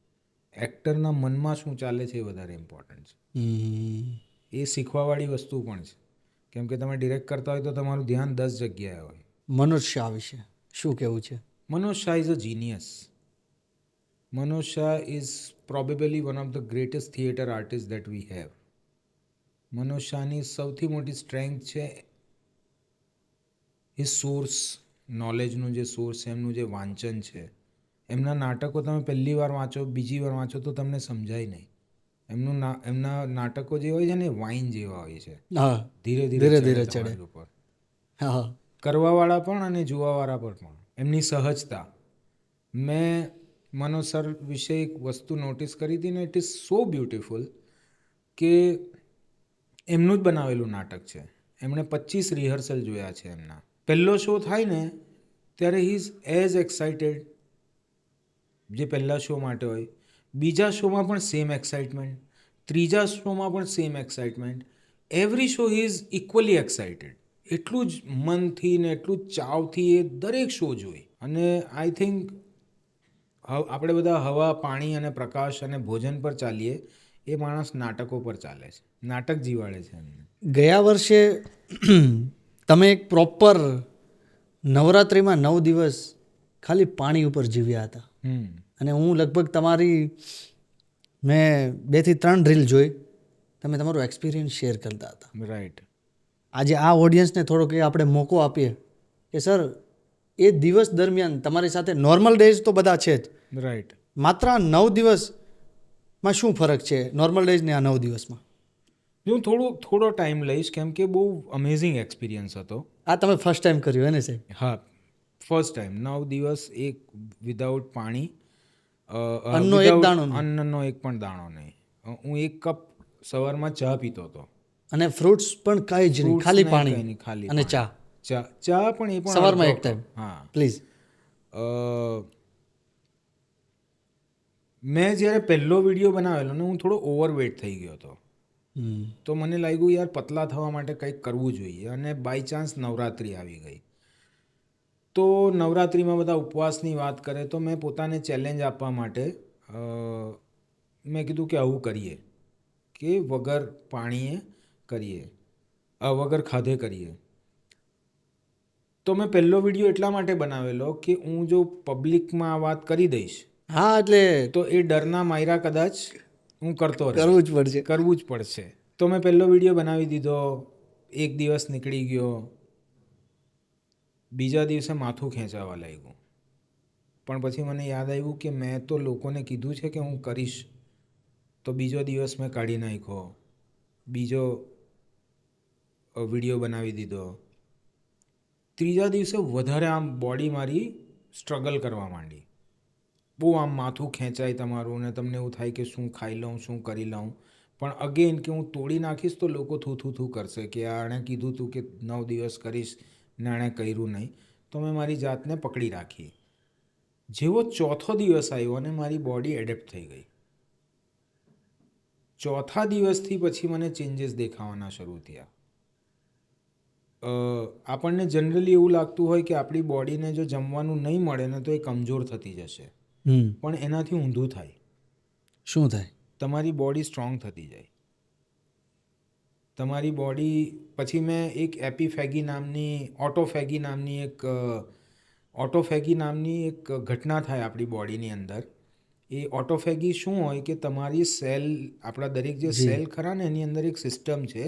એક્ટરના મનમાં શું ચાલે છે એ વધારે ઇમ્પોર્ટન્ટ છે. એ શીખવાવાળી વસ્તુ પણ છે, કેમ કે તમે ડિરેક્ટ કરતા હોય તો તમારું ધ્યાન 10 જગ્યાએ હોય. મનોજ શાહ વિશે શું કહેવું છે? Manoj Shah is a genius. Manoj Shah is probably one of the greatest theatre artist that we have. Manoj શાહની સૌથી મોટી સ્ટ્રેન્થ છે હિઝ સોર્સ નોલેજનું જે સોર્સ છે, એમનું જે વાંચન છે, એમના નાટકો તમે પહેલી વાર વાંચો, બીજી વાર વાંચો તો તમને સમજાય નહીં. એમના નાટકો જે હોય છે ને, વાઇન જેવા હોય છે, હા, ધીરે ધીરે ધીરે ચડે. તમારી ઉપર. હા, કરવાવાળા પણ અને જોવાવાળા પર પણ. એમની સહજતા. મેં મનોજ સર વિશે એક વસ્તુ નોટિસ કરી હતી ને, ઇટ ઇઝ સો બ્યુટિફુલ કે એમનું જ બનાવેલું નાટક છે. એમણે 25 રિહર્સલ જોયા છે એમના. પહેલો શો થાય ને ત્યારે હી ઇઝ એઝ એક્સાઇટેડ જે પહેલા શો માટે હોય. બીજા શોમાં પણ સેમ એક્સાઇટમેન્ટ, ત્રીજા શોમાં પણ same excitement. Every show he is equally excited. એટલું જ મનથી ને એટલું જ ચાવથી એ દરેક શો જોઈ. અને આઈ થિંક આપણે બધા હવા, પાણી અને પ્રકાશ અને ભોજન પર ચાલીએ, એ માણસ નાટકો પર ચાલે છે, નાટક જીવાડે છે એમને. ગયા વર્ષે તમે એક પ્રોપર નવરાત્રિમાં 9 દિવસ ખાલી પાણી ઉપર જીવ્યા હતા. અને હું લગભગ મેં 2 થી 3 રીલ જોઈ, તમે તમારો એક્સપિરિયન્સ શેર કરતા હતા. રાઈટ. આજે આ ઓડિયન્સને થોડોક આપણે મોકો આપીએ કે સર, એ દિવસ દરમિયાન તમારી સાથે નોર્મલ ડેઝ તો બધા છે જ, રાઈટ. માત્ર આ 9 દિવસમાં શું ફરક છે નોર્મલ ડેઝ ને આ 9 દિવસમાં? હું થોડો ટાઈમ લઈશ, કેમ કે બહુ અમેઝિંગ એક્સપિરિયન્સ હતો. આ તમે ફર્સ્ટ ટાઈમ કર્યું હે ને સાહેબ? હા, ફર્સ્ટ ટાઈમ 9 દિવસ એક વિધાઉટ પાણી, અન્નનો એક દાણો નહીં. અન્નનો એક પણ દાણો નહીં. હું 1 કપ સવારમાં ચા પીતો હતો. અને ફ્રૂટ્સ પણ કાંઈ જ નહીં, Fruits ખાલી નહીં, પાણી કંઈ નહીં, ખાલી અને પાણી. ચા ચા પણ એ પણ સવારમાં અડધો એક ટાઈમ. કપ. હા. પ્લીઝ. મેં જ્યારે પહેલો વિડીયો બનાવેલો ને, હું થોડો ઓવરવેટ થઈ ગયો હતો. તો મને લાગ્યું યાર પતલા થવા માટે કંઈક કરવું જોઈએ. અને બાય ચાન્સ નવરાત્રિ આવી ગઈ. તો નવરાત્રિમાં બધા ઉપવાસની વાત કરે, તો મેં પોતાને ચેલેન્જ આપવા માટે મેં કીધું કે આવું કરીએ, કે વગર પાણીએ કરીએ, વગર ખાધે કરીએ. તો મેં પહેલો વિડીયો એટલા માટે બનાવેલો કે હું જો પબ્લિકમાં આ વાત કરી દઈશ, હા, એટલે તો એ ડરના માયરા કદાચ હું કરતો રહીશ. કરવું જ પડશે. કરવું જ પડશે. તો મેં પહેલો વિડીયો બનાવી દીધો. 1 દિવસ નીકળી ગયો. બીજા દિવસે માથું ખેંચાવા લાગ્યું. પણ પછી મને યાદ આવ્યું કે મેં તો લોકોને કીધું છે કે હું કરીશ. તો બીજો દિવસ મેં કાઢી નાખ્યો. બીજો વિડીયો બનાવી દીધો. ત્રીજા દિવસે વધારે આમ બોડી મારી સ્ટ્રગલ કરવા માંડી. બહુ આમ માથું ખેંચાય તમારું, ને તમને એવું થાય કે શું ખાઈ લઉં, શું કરી લઉં. પણ અગેન કે હું તોડી નાખીશ તો લોકો થૂ કરશે કે આણે કીધું તું કે 9 દિવસ કરીશ ને આણે કર્યું નહીં. તો મેં મારી જાતને પકડી રાખી. જેવો ચોથો દિવસ આવ્યો અને મારી બોડી એડેપ્ટ થઈ ગઈ. ચોથા દિવસથી પછી મને ચેન્જીસ દેખાવાના શરૂ થયા. આપણને જનરલી એવું લાગતું હોય કે આપણી બોડીને જો જમવાનું નહીં મળે ને તો એ કમજોર થતી જશે. પણ એનાથી ઊંધું થાય. શું થાય? તમારી બોડી સ્ટ્રોંગ થતી જાય. તમારી બોડી પછી મેં એક ઓટોફેગી નામની એક ઘટના થાય આપણી બોડીની અંદર. એ ઓટોફેગી શું હોય કે તમારી સેલ, આપણા દરેક જે સેલ ખરા ને, એની અંદર એક સિસ્ટમ છે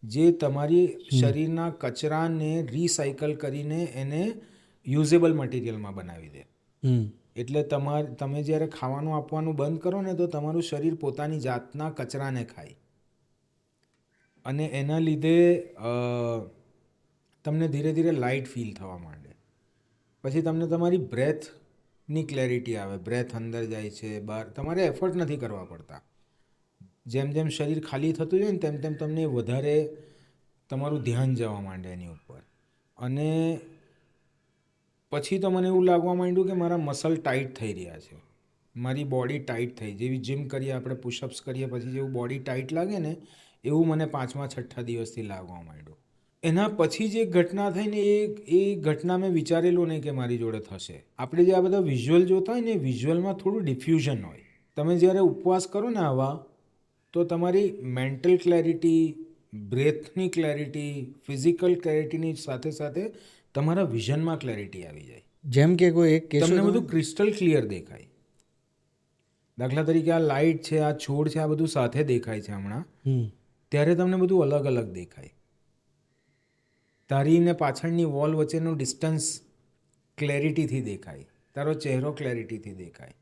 જે તમારી શરીરના કચરાને રિસાયકલ કરીને એને યુઝેબલ મટીરિયલમાં બનાવી દે. એટલે તમે જ્યારે ખાવાનું આપવાનું બંધ કરો ને, તો તમારું શરીર પોતાની જાતના કચરાને ખાય. અને એના લીધે તમને ધીરે ધીરે લાઇટ ફીલ થવા માંડે. પછી તમને તમારી બ્રેથની ક્લેરિટી આવે. બ્રેથ અંદર જાય છે, બહાર. તમારે એફર્ટ નથી કરવા પડતા. જેમ જેમ શરીર ખાલી થતું જાય ને, તેમ તેમ તમને વધારે તમારું ધ્યાન જવા માંડે એની ઉપર. અને પછી તો મને એવું લાગવા માંડ્યું કે મારા મસલ ટાઈટ થઈ રહ્યા છે. મારી બોડી ટાઈટ થઈ. જેવી જીમ કરીએ આપણે, પુશઅપ્સ કરીએ, પછી જેવું બોડી ટાઈટ લાગે ને, એવું મને 5મા-6ઠ્ઠા દિવસથી લાગવા માંડ્યું. એના પછી જે ઘટના થઈ ને, એ ઘટના મેં વિચારેલું નહીં કે મારી જોડે થશે. આપણે જે આ બધા વિઝ્યુઅલ જોતા હોય ને, એ વિઝ્યુઅલમાં થોડું ડિફ્યુઝન હોય. તમે જ્યારે ઉપવાસ કરો ને આવા, તો તમારી મેન્ટલ ક્લેરિટી, બ્રેથની ક્લેરિટી, ફિઝિકલ ક્લેરિટીની સાથે સાથે તમારા વિઝનમાં ક્લેરિટી આવી જાય. જેમ કે કોઈ એક કેસ તમને બધું ક્રિસ્ટલ ક્લિયર દેખાય. દાખલા તરીકે આ લાઇટ છે, આ છોડ છે, આ બધું સાથે દેખાય છે હમણાં, ત્યારે તમને બધું અલગ અલગ દેખાય. તારી ને પાછળની વોલ વચ્ચેનું ડિસ્ટન્સ ક્લેરિટીથી દેખાય, તારો ચહેરો ક્લેરિટીથી દેખાય,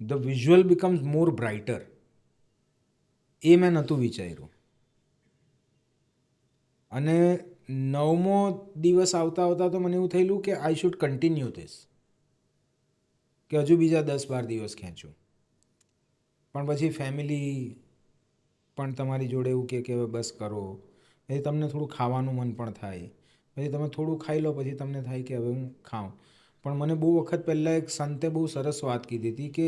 the visual becomes more brighter. એ મેં નહોતું વિચાર્યું. અને 9મો દિવસ આવતા આવતા તો મને એવું થયેલું કે આઈ શુડ કન્ટિન્યુ ધીસ, કે હજુ બીજા 10-12 દિવસ ખેંચું. પણ પછી ફેમિલી પણ તમારી જોડે એવું કે હવે બસ કરો, પછી તમને થોડું ખાવાનું મન પણ થાય, પછી તમે થોડું ખાઈ લો, પછી તમને થાય કે હવે હું ખાઉં. પણ મને બહુ વખત પહેલાં એક સંતે બહુ સરસ વાત કીધી હતી કે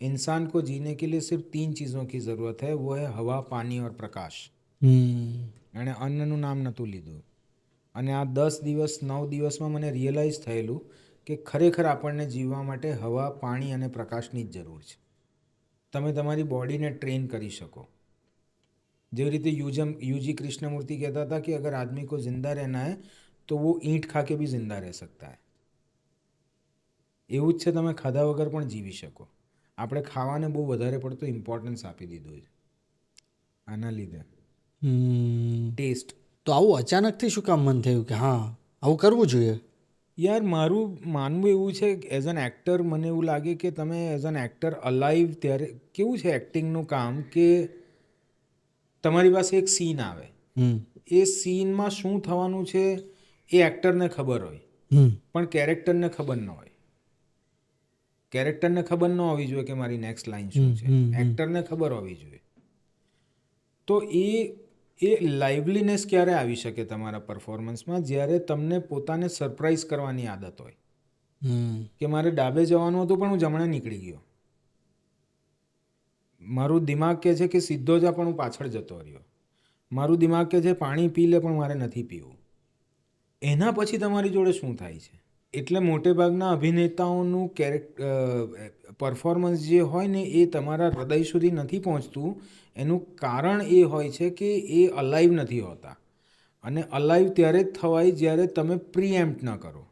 इंसान को जीने के लिए सिर्फ 3 चीज़ों की ज़रूरत है, वो है हवा, पानी और प्रकाश. એણે અન્નનું નામ નહોતું લીધું. અને આ 10 દિવસ 9 દિવસમાં મને રિયલાઇઝ થયેલું કે ખરેખર આપણને જીવવા માટે હવા, પાણી અને પ્રકાશની જ જરૂર છે. તમે તમારી બોડીને ટ્રેન કરી શકો. જેવી રીતે યુજી કૃષ્ણમૂર્તિ કહેતા હતા કે અગર આદમી को जिंदा रहना है तो वो ईंट खा के भी जिंदा रह सकता है. એવું જ છે, તમે ખાધા વગર પણ જીવી શકો. આપણે ખાવાને બહુ વધારે પડતો ઇમ્પોર્ટન્સ આપી દીધું છે આના લીધે. ટેસ્ટ. તો આવું અચાનકથી શું કામ મન થયું કે હા આવું કરવું જોઈએ? યાર મારું માનવું એવું છે એઝ એન એક્ટર, મને એવું લાગે કે તમે એઝ એન એક્ટર અલાઈવ ત્યારે કેવું છે એક્ટિંગનું કામ કે તમારી પાસે એક સીન આવે, એ સીનમાં શું થવાનું છે એ એક્ટરને ખબર હોય, પણ કેરેક્ટરને ખબર ન હોય. કેરેક્ટરને ખબર ન હોવી જોઈએ કે મારી નેક્સ્ટ લાઈન શું છે, એક્ટરને ખબર હોવી જોઈએ. તો એ લાઇવલીનેસ ક્યારે આવી શકે તમારા પરફોર્મન્સમાં? જ્યારે તમને પોતાને સરપ્રાઈઝ કરવાની આદત હોય કે મારે ડાબે જવાનું હતું પણ હું જમણે નીકળી ગયો. મારું દિમાગ કહે છે કે સીધો જા પણ હું પાછળ જતો રહ્યો. મારું દિમાગ કહે છે પાણી પી લે પણ મારે નથી પીવું. એના પછી તમારી જોડે શું થાય છે? એટલે મોટે ભાગના અભિનેતાઓનું પરફોર્મન્સ જે હોય ને એ તમારા હૃદય સુધી નથી પહોંચતું. એનું કારણ એ હોય છે કે એ અલાઈવ નથી હોતા. અને અલાઈવ ત્યારે જ થવાય જ્યારે તમે પ્રીએમ્પ્ટ ન કરો.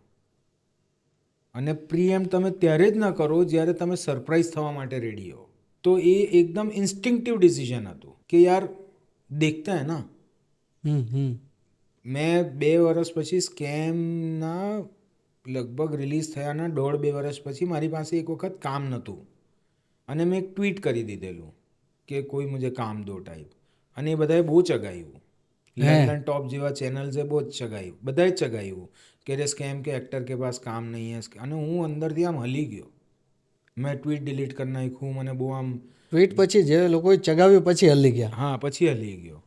અને પ્રીએમ્પ્ટ તમે ત્યારે જ ન કરો જ્યારે તમે સરપ્રાઈઝ થવા માટે રેડી હો. તો એ એકદમ ઇન્સ્ટિંક્ટિવ ડિસિઝન હતું કે યાર દેખતા હે ના. મેં 2 વર્ષ પછી સ્કેમના લગભગ રિલીઝ થયાના 1.5-2 વર્ષ પછી મારી પાસે એક વખત કામ નહોતું અને મેં એક ટ્વીટ કરી દીધેલું કે કોઈ મુझे કામ દો ટાઈપ. અને એ બધાએ બહુ ચગાવ્યું. લંડન ટોપ જેવા ચેનલ્સે બહુ જ ચગાવ્યું, બધાએ જ ચગાવ્યું કે રે સ્કેમ કે એક્ટર કે પાસ કામ નહીં હે. અને હું અંદરથી આમ હલી ગયો. મેં ટ્વીટ ડિલીટ કરી નાખ્યું. મને બહુ આમ ટ્વીટ પછી જે લોકોએ ચગાવ્યું પછી હલી ગયા. હા, પછી હલી ગયો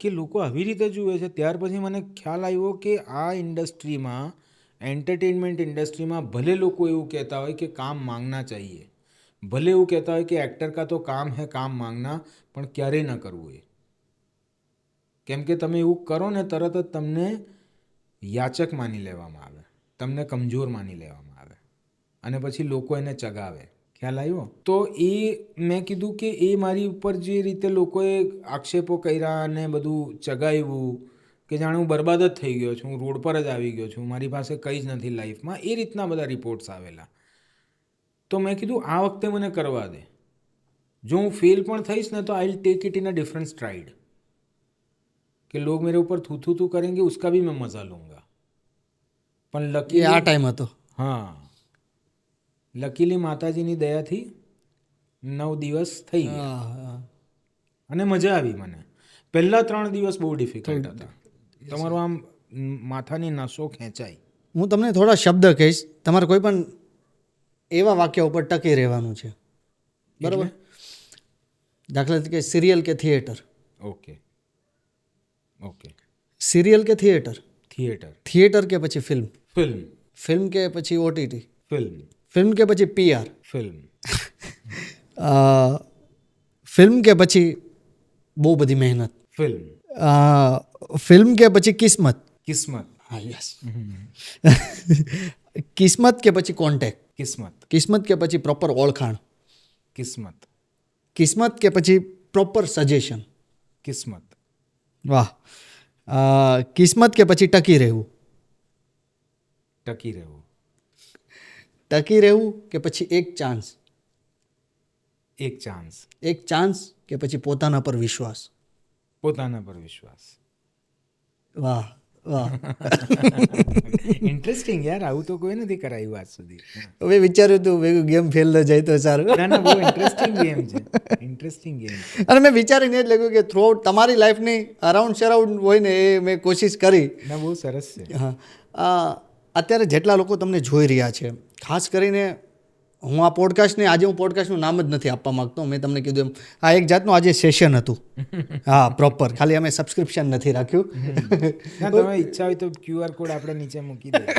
કે લોકો આવી રીતે જુએ છે. ત્યાર પછી મને ખ્યાલ આવ્યો કે આ ઇન્ડસ્ટ્રીમાં, એન્ટરટેનમેન્ટ ઇન્ડસ્ટ્રીમાં ભલે લોકો એવું કહેતા હોય કે કામ માંગના ચાહીએ, ભલે એવું કહેતા હોય કે એક્ટર કા તો કામ હે કામ માંગના, પણ ક્યારેય ન કરવું એ. કેમ કે તમે એવું કરો ને તરત જ તમને યાચક માની લેવામાં આવે, તમને કમજોર માની લેવામાં આવે અને પછી લોકો એને ચગાવે. ખ્યાલ આવ્યો? તો એ મેં કીધું કે એ મારી ઉપર જે રીતે લોકોએ આક્ષેપો કર્યા અને બધું ચગાવ્યું કે જાણે હું બરબાદ જ થઈ ગયો છું, હું રોડ પર જ આવી ગયો છું, મારી પાસે કંઈ જ નથી લાઈફમાં, એ રીતના બધા રિપોર્ટ્સ આવેલા. તો મેં કીધું આ વખતે મને કરવા દે. જો હું ફેલ પણ થઈશ ને તો I will take it in a different stride કે લોગ મેરે ઉપર થૂ થૂ કરેંગે ઉસકા ભી મેં મજા લૂંગા. પણ લકીલી આ ટાઈમ હતો. હા, લકીલી માતાજીની દયાથી 9 દિવસ થઈ ગયા અને મજા આવી મને. પહેલા 3 દિવસ બહુ ડિફિકલ્ટ હતા. તમારું આમ માથાની નસો ખેંચાય. હું તમને થોડા શબ્દ કહીશ, તમારે કોઈ પણ એવા વાક્ય ઉપર ટકી રહેવાનું છે, બરાબર? દાખલા તરીકે સિરિયલ કે થિયેટર. Okay okay. સિરિયલ કે થિયેટર? થિયેટર. થિયેટર કે પછી ફિલ્મ? ફિલ્મ. ફિલ્મ કે પછી ઓટીટી? ફિલ્મ. ફિલ્મ કે પછી પીઆર? ફિલ્મ. ફિલ્મ કે પછી બહુ બધી મહેનત? ફિલ્મ. ફિલ્મ કે પછી કિસ્મત? કિસ્મત. હા, યસ. કિસ્મત કે પછી કોન્ટેક્ટ? કિસ્મત. કિસ્મત કે પછી પ્રોપર ઓળખાણ? કિસ્મત. કિસ્મત કે પછી પ્રોપર સજેશન? કિસ્મત. વાહ. કિસ્મત કે પછી ટકી રહેવું? ટકી રહેવું. ટકી રહેવું કે પછી એક ચાન્સ? એક ચાન્સ. એક ચાન્સ કે પછી પોતાના પર વિશ્વાસ? પોતાના પર વિશ્વાસ. વાહ. વાહ. ઇન્ટરેસ્ટિંગ યાર, આવું તો કોઈ નથી કરાયું આજ સુધી. હવે વિચાર્યું હતું ભેગું ગેમ ફેલ ન જાય તો સારું. ના ના, બહુ ઇન્ટરેસ્ટિંગ ગેમ છે, ઇન્ટરેસ્ટિંગ ગેમ છે. અને મેં વિચારીને જ લાગ્યું કે થ્રુ તમારી લાઈફની અરાઉન્ડ સરાઉન્ડ હોય ને એ મેં કોશિશ કરી. ના, બહુ સરસ છે. હા. અત્યારે જેટલા લોકો તમને જોઈ રહ્યા છે, ખાસ કરીને હું આ પોડકાસ્ટને આજે હું પોડકાસ્ટનું નામ જ નથી આપવા માગતો. મેં તમને કીધું એમ આ એક જાતનું આજે સેશન હતું. હા, પ્રોપર. ખાલી અમે સબસ્ક્રિપ્શન નથી રાખ્યું. ના, તમે ઈચ્છા હોય તો QR કોડ આપણે નીચે મૂકી દઈએ.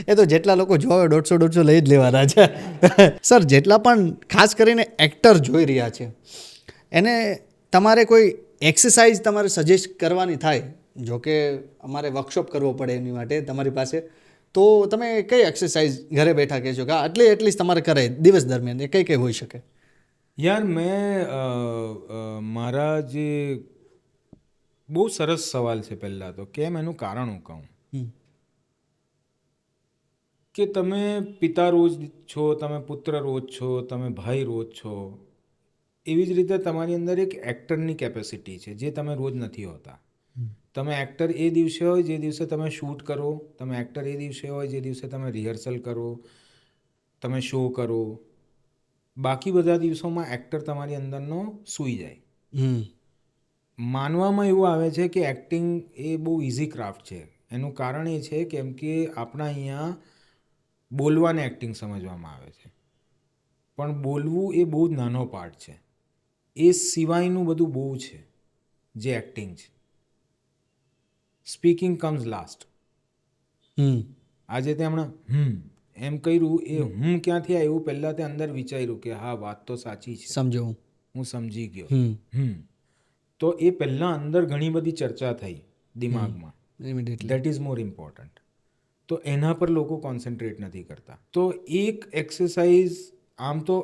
એ તો જેટલા લોકો જોવે 150 લઈ જ લેવાના છે. સર, જેટલા પણ ખાસ કરીને એક્ટર જોઈ રહ્યા છે એને તમારે કોઈ એક્સરસાઇઝ તમારે સજેસ્ટ કરવાની થાય, જો કે અમારે વર્કશોપ કરવો પડે એની માટે તમારી પાસે, તો તમે કઈ એક્સરસાઇઝ ઘરે બેઠા કહેશો કે આટલી એટલીસ્ટ તમારે કરે દિવસ દરમિયાન, એ કઈ કઈ હોઈ શકે? યાર, મેં મારા જે બહુ સરસ સવાલ છે પહેલાં તો, કેમ એનું કારણ હું કહું કે તમે પિતા રોજ છો, તમે પુત્ર રોજ છો, તમે ભાઈ રોજ છો, એવી જ રીતે તમારી અંદર એક એક્ટરની કેપેસિટી છે જે તમે રોજ નથી હોતા. તમે એક્ટર એ દિવસે હોય જે દિવસે તમે શૂટ કરો, તમે એક્ટર એ દિવસે હોય જે દિવસે તમે રિહર્સલ કરો, તમે શો કરો. બાકી બધા દિવસોમાં એક્ટર તમારી અંદરનો સૂઈ જાય. માનવામાં એવું આવે છે કે એક્ટિંગ એ બહુ ઇઝી ક્રાફ્ટ છે. એનું કારણ એ છે કેમ કે આપણા અહીંયા બોલવાને એક્ટિંગ સમજવામાં આવે છે, પણ બોલવું એ બહુ જ નાનો પાર્ટ છે. એ સિવાયનું બધું બહુ છે જે એક્ટિંગ છે. Speaking comes last. આજે તે હમણાં એમ કર્યું, એ ક્યાંથી આવ્યું પહેલાં તે અંદર વિચાર્યું કે હા, વાત તો સાચી છે, સમજો હું સમજી ગયો. તો એ પહેલાં અંદર ઘણી બધી ચર્ચા થઈ દિમાગમાં. Immediately. That is more important. તો એના પર લોકો કોન્સન્ટ્રેટ નથી કરતા. તો એક એક્સરસાઇઝ, આમ તો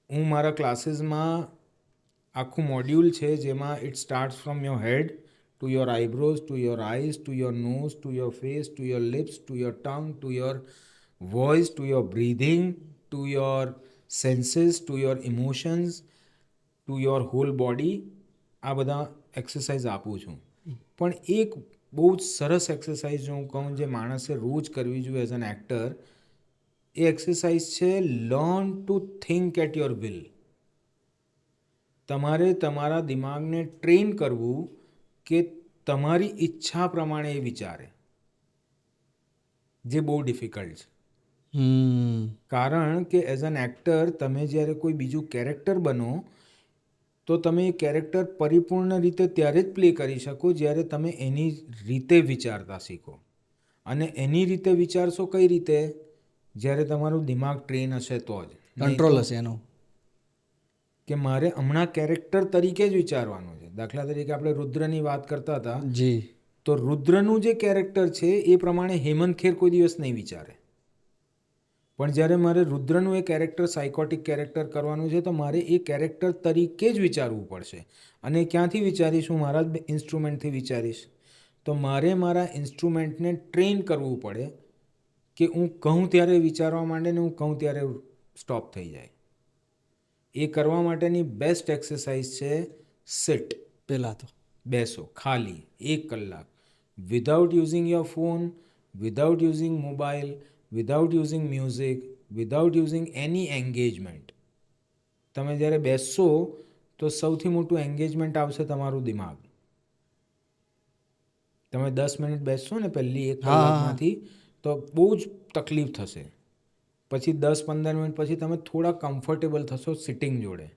હું મારા ક્લાસીસમાં આખું મોડ્યુલ છે જેમાં it starts from your head to your eyebrows, to your eyes, to your nose, to your face, to your lips, to your tongue, to your voice, to your breathing, to your senses, to your emotions, to your whole body. આ બધા exercise આપું છું. પણ એક બહુ જ સરસ exercise જો હું કહું જે માણસે રોજ કરવી જોઈએ એઝ એન એક્ટર, એ એક્સરસાઇઝ છે learn to think at your will. તમારે તમારા દિમાગને ટ્રેન કરવું કે તમારી ઈચ્છા પ્રમાણે એ વિચારે, જે બહુ ડિફિકલ્ટ છે. કારણ કે એઝ એન એક્ટર તમે જ્યારે કોઈ બીજું કેરેક્ટર બનો તો તમે એ કેરેક્ટર પરિપૂર્ણ રીતે ત્યારે જ પ્લે કરી શકો જ્યારે તમે એની રીતે વિચારતા શીખો. અને એની રીતે વિચારશો કઈ રીતે? જ્યારે તમારું દિમાગ ટ્રેન હશે તો જ. કંટ્રોલ હશે એનો. કે મારે હમણાં કેરેક્ટર તરીકે જ વિચારવાનું છે. દાખલા તરીકે આપણે રુદ્રની વાત કરતા હતા, જી, તો રુદ્રનું જે કેરેક્ટર છે એ પ્રમાણે હેમંત ખેર કોઈ દિવસ નહીં વિચારે. પણ જ્યારે મારે રુદ્રનું એ કેરેક્ટર સાયકોટિક કેરેક્ટર કરવાનું છે તો મારે એ કેરેક્ટર તરીકે જ વિચારવું પડશે. અને ક્યાંથી વિચારીશ? હું મારા જ ઇન્સ્ટ્રુમેન્ટથી વિચારીશ. તો મારે મારા ઇન્સ્ટ્રુમેન્ટને ટ્રેન કરવું પડે કે હું કહું ત્યારે વિચારવા માંડે ને હું કહું ત્યારે સ્ટોપ થઈ જાય. એ કરવા માટેની બેસ્ટ એક્સરસાઇઝ છે સિટ. પહેલાં તો બેસો ખાલી 1 કલાક, without using your phone, without using mobile, without using music, without using any engagement. તમે જ્યારે બેસશો તો સૌથી મોટું એન્ગેજમેન્ટ આવશે તમારું દિમાગ. તમે 10 મિનિટ બેસશો ને પહેલી 1 કલાકમાંથી તો બહુ જ તકલીફ થશે. પછી 10-15 મિનિટ પછી તમે થોડા કમ્ફર્ટેબલ થશો સિટિંગ જોડે.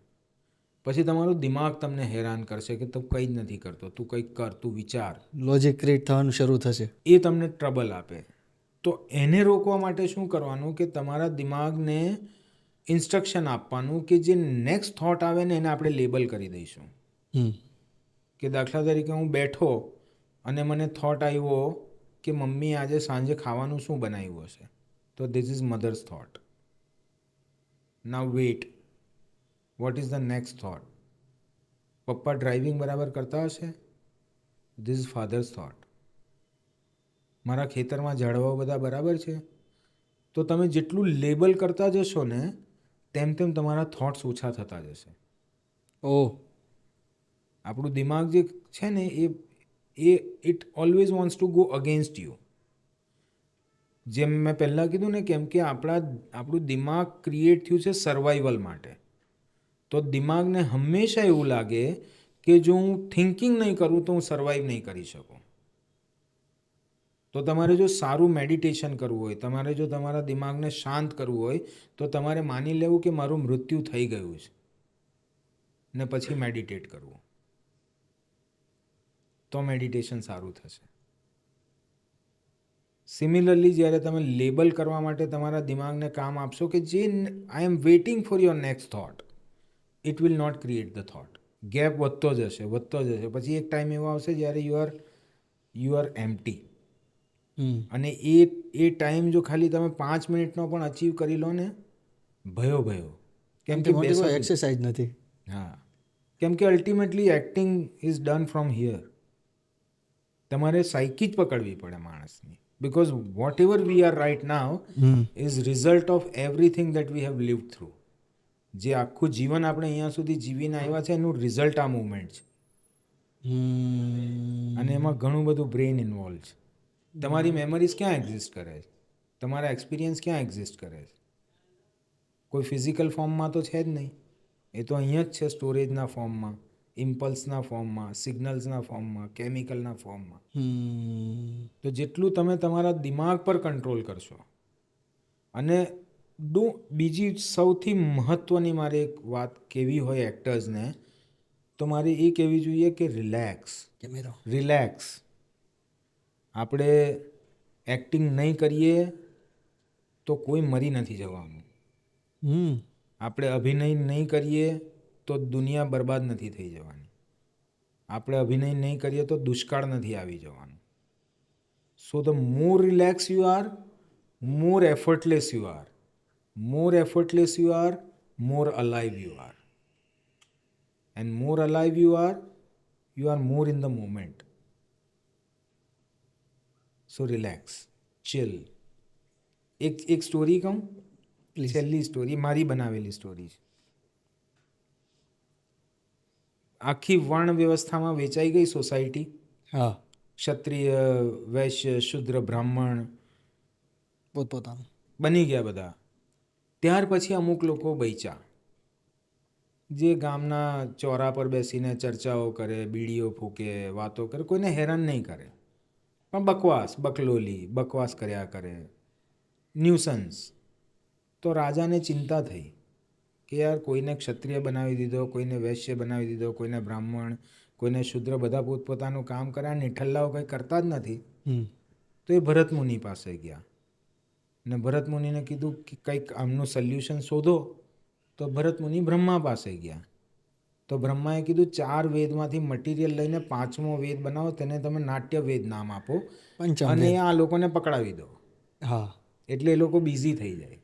પછી તમારું દિમાગ તમને હેરાન કરશે કે તું કંઈ જ નથી કરતો, તું કંઈક કર, તું વિચાર. લોજિક ક્રિએટ થવાનું શરૂ થશે. એ તમને ટ્રબલ આપે. તો એને રોકવા માટે શું કરવાનું કે તમારા દિમાગને ઇન્સ્ટ્રક્શન આપવાનું કે જે નેક્સ્ટ થોટ આવે ને એને આપણે લેબલ કરી દઈશું. કે દાખલા તરીકે હું બેઠો અને મને થોટ આવ્યો કે મમ્મી આજે સાંજે ખાવાનું શું બનાવ્યું હશે, તો this is mother's thought. Now wait, what is the next thought? પપ્પા ડ્રાઇવિંગ બરાબર કરતા હશે, ધીસ ઇઝ ફાધર્સ થોટ. મારા ખેતરમાં ઝાડવાઓ બધા બરાબર છે. તો તમે જેટલું લેબલ કરતા જશો ને તેમ તેમ તમારા થોટ્સ ઓછા થતા જશે. ઓહ, આપણું દિમાગ જે છે ને એ it always wants to go against you. જેમ મેં પહેલાં કીધું ને, કેમ કે આપણું દિમાગ ક્રિએટ થયું છે સર્વાઈવલ માટે. તો દિમાગને હંમેશા એવું લાગે કે જો હું થિંકિંગ નહીં કરું તો હું સર્વાઈવ નહીં કરી શકું. તો તમારે જો સારું મેડિટેશન કરવું હોય, તમારે જો તમારા દિમાગને શાંત કરવું હોય, તો તમારે માની લેવું કે મારું મૃત્યુ થઈ ગયું છે ને પછી મેડિટેટ કરવું. તો મેડિટેશન સારું થશે. સિમિલરલી જ્યારે તમે લેબલ કરવા માટે તમારા દિમાગને કામ આપશો કે જે I am waiting for your next thought, it will not create the thought. Gap વધતો જશે. પછી એક ટાઈમ એવો આવશે જ્યારે યુ આર એમ્પ્ટી. અને એ ટાઈમ જો ખાલી તમે 5 મિનિટનો પણ અચીવ કરી લો ને, ભયો. કેમ કે એક્સરસાઇઝ નથી. હા, કેમ કે ultimately acting is done from here. તમારે સાયકી જ પકડવી પડે માણસની. Because vote ever we are right now is result of everything that we have lived through. જે આખું જીવન આપણે અહીંયા સુધી જીવીને આવ્યા છે એનું રિઝલ્ટ આ મુવમેન્ટ છે. અને એમાં ઘણું બધું બ્રેઇન ઇન્વોલ્વ છે. તમારી મેમરીઝ ક્યાં એક્ઝિસ્ટ કરે છે? તમારા એક્સપિરિયન્સ ક્યાં એક્ઝિસ્ટ કરે છે? કોઈ ફિઝિકલ ફોર્મમાં તો છે જ નહીં. એ તો અહીંયા જ છે, સ્ટોરેજના ફોર્મમાં, ઇમ્પલ્સના ફોર્મમાં, સિગ્નલ્સના ફોર્મમાં, કેમિકલના ફોર્મમાં. તો જેટલું તમે તમારા દિમાગ પર કંટ્રોલ કરશો. અને બીજી સૌથી મહત્ત્વની મારે એક વાત કહેવી હોય એક્ટર્સને, તો મારે એ કહેવી જોઈએ કે રિલેક્સ. આપણે એક્ટિંગ નહીં કરીએ તો કોઈ મરી નથી જવાનું. આપણે અભિનય નહીં કરીએ તો દુનિયા બરબાદ નથી થઈ જવાની. આપણે અભિનય નહીં કરીએ તો દુષ્કાળ નથી આવી જવાનું. So the more relax you are, more effortless you are. More effortless you are, more alive you are. And more alive you are more in the moment. So relax, chill. એક સ્ટોરી કહું, છેલ્લી story, મારી બનાવેલી story છે. આખી વર્ણ વ્યવસ્થામાં વેચાઈ ગઈ સોસાયટી. ક્ષત્રિય, વૈશ્ય, શુદ્ર, બ્રાહ્મણ પોતપોતાનું બની ગયા બધા. ત્યાર પછી અમુક લોકો બચ્યા જે ગામના ચોરા પર બેસીને ચર્ચાઓ કરે, બીડીઓ ફૂકે, વાતો કરે, કોઈને હેરાન નહીં કરે, પણ બકવાસ કર્યા કરે, ન્યુસન્સ. તો રાજાને ચિંતા થઈ કે યાર કોઈને ક્ષત્રિય બનાવી દીધો, કોઈને વૈશ્ય બનાવી દીધો, કોઈને બ્રાહ્મણ, કોઈને શુદ્ર, બધા પોતપોતાનું કામ કર્યા, નિઠલ્લાઓ કંઈ કરતા જ નથી. તો એ ભરત મુનિ પાસે ગયા ને ભરત મુનિને કીધું કે કંઈક આમનું સોલ્યુશન શોધો. તો ભરત મુનિ બ્રહ્મા પાસે ગયા. તો બ્રહ્માએ કીધું 4 વેદમાંથી મટીરિયલ લઈને 5મો વેદ બનાવો, તેને તમે નાટ્ય વેદ નામ આપો અને આ લોકોને પકડાવી દો. એટલે એ લોકો બિઝી થઈ જાય.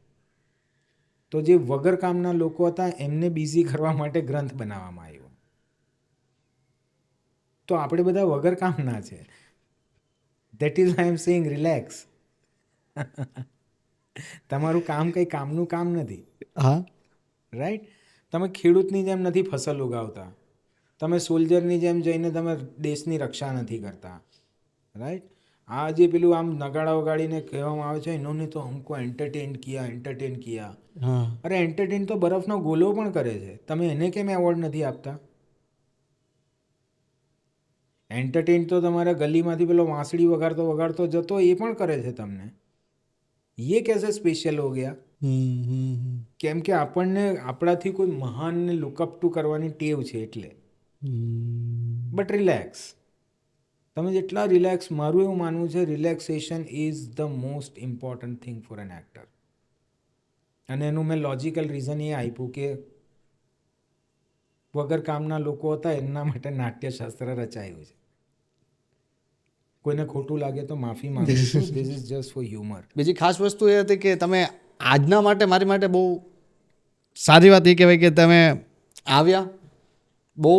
તો જે વગર કામના લોકો હતા એમને બિઝી કરવા માટે ગ્રંથ બનાવવામાં આવ્યો. તો આપણે બધા વગર કામના છે. That is I am saying relax. તમારું કામ કંઈ કામનું કામ નથી. રાઈટ? તમે ખેડૂતની જેમ નથી ફસલ ઉગાવતા. તમે સોલ્જરની જેમ જઈને તમે દેશની રક્ષા નથી કરતા. રાઈટ? આ જે પેલું આમ નગાડા વગાડીને કહેવામાં આવે છે, ઇન્હોને તો હમકો એન્ટરટેન કિયા. અરે એન્ટરટેન તો બરફનો ગોલો પણ કરે છે. તમે એને કેમ એવોર્ડ નથી આપતા? એન્ટરટેન તો તમારા ગલીમાંથી પેલો વાંસળી વગાડતો જતો એ પણ કરે છે તમને. ये कैसे स्पेशल हो गया? કેમ કે આપણને આપણાથી કોઈ મહાનને લુકઅપ ટુ કરવાની ટેવ છે એટલે. But relax. તમે જેટલા રિલેક્સ, મારું એવું માનવું છે relaxation is the most important thing for N actor. અને એનું મેં લોજિકલ રીઝન એ આપ્યું કે વગર કામના લોકો હતા એમના માટે નાટ્યશાસ્ત્ર રચાયું છે. કોઈને ખોટું લાગે તો માફી માંગુ છું. This is just four humour. બીજી ખાસ વસ્તુ એ હતી કે તમે આજના માટે, મારી માટે બહુ સારી વાત એ કહેવાય કે તમે આવ્યા, બહુ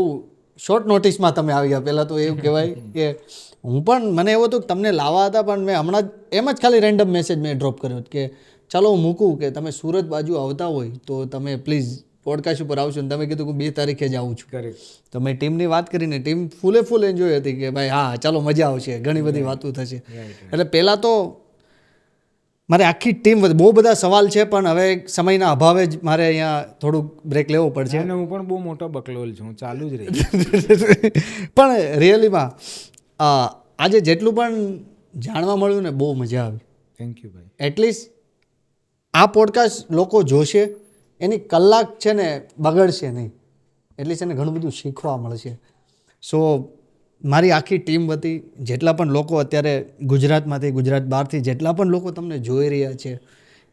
શોર્ટ નોટિસમાં તમે આવી ગયા. પહેલાં તો એવું કહેવાય કે હું પણ, મને એવું હતું કે તમને લાવવા હતા, પણ મેં હમણાં એમ જ ખાલી રેન્ડમ મેસેજ મેં ડ્રોપ કર્યો કે ચાલો હું મૂકું, કે તમે સુરત બાજુ આવતા હોય તો તમે પ્લીઝ પોડકાસ્ટ ઉપર આવશું ને તમે કીધું કે 2 તારીખે જ આવું છું. કરેક્ટ. તો મેં ટીમની વાત કરીને ટીમ ફૂલ એન્જોય હતી કે ભાઈ હા ચાલો મજા આવશે, ઘણી બધી વાતો થશે. એટલે પહેલાં તો મારે આખી ટીમ બહુ બધા સવાલ છે પણ હવે સમયના અભાવે જ મારે અહીંયા થોડુંક બ્રેક લેવો પડશે. અને હું પણ બહુ મોટો બકલોલ છું, ચાલુ જ રહી. પણ રિયલીમાં આજે જેટલું પણ જાણવા મળ્યું ને બહુ મજા આવી. થેન્ક યુ ભાઈ. એટલીસ્ટ આ પોડકાસ્ટ લોકો જોશે, એની કલાક છે ને બગડશે નહીં, એટલીસ્ટ એને ઘણું બધું શીખવા મળશે. સો મારી આખી ટીમ વતી જેટલા પણ લોકો અત્યારે ગુજરાતમાંથી, ગુજરાત બહારથી જેટલા પણ લોકો તમને જોઈ રહ્યા છે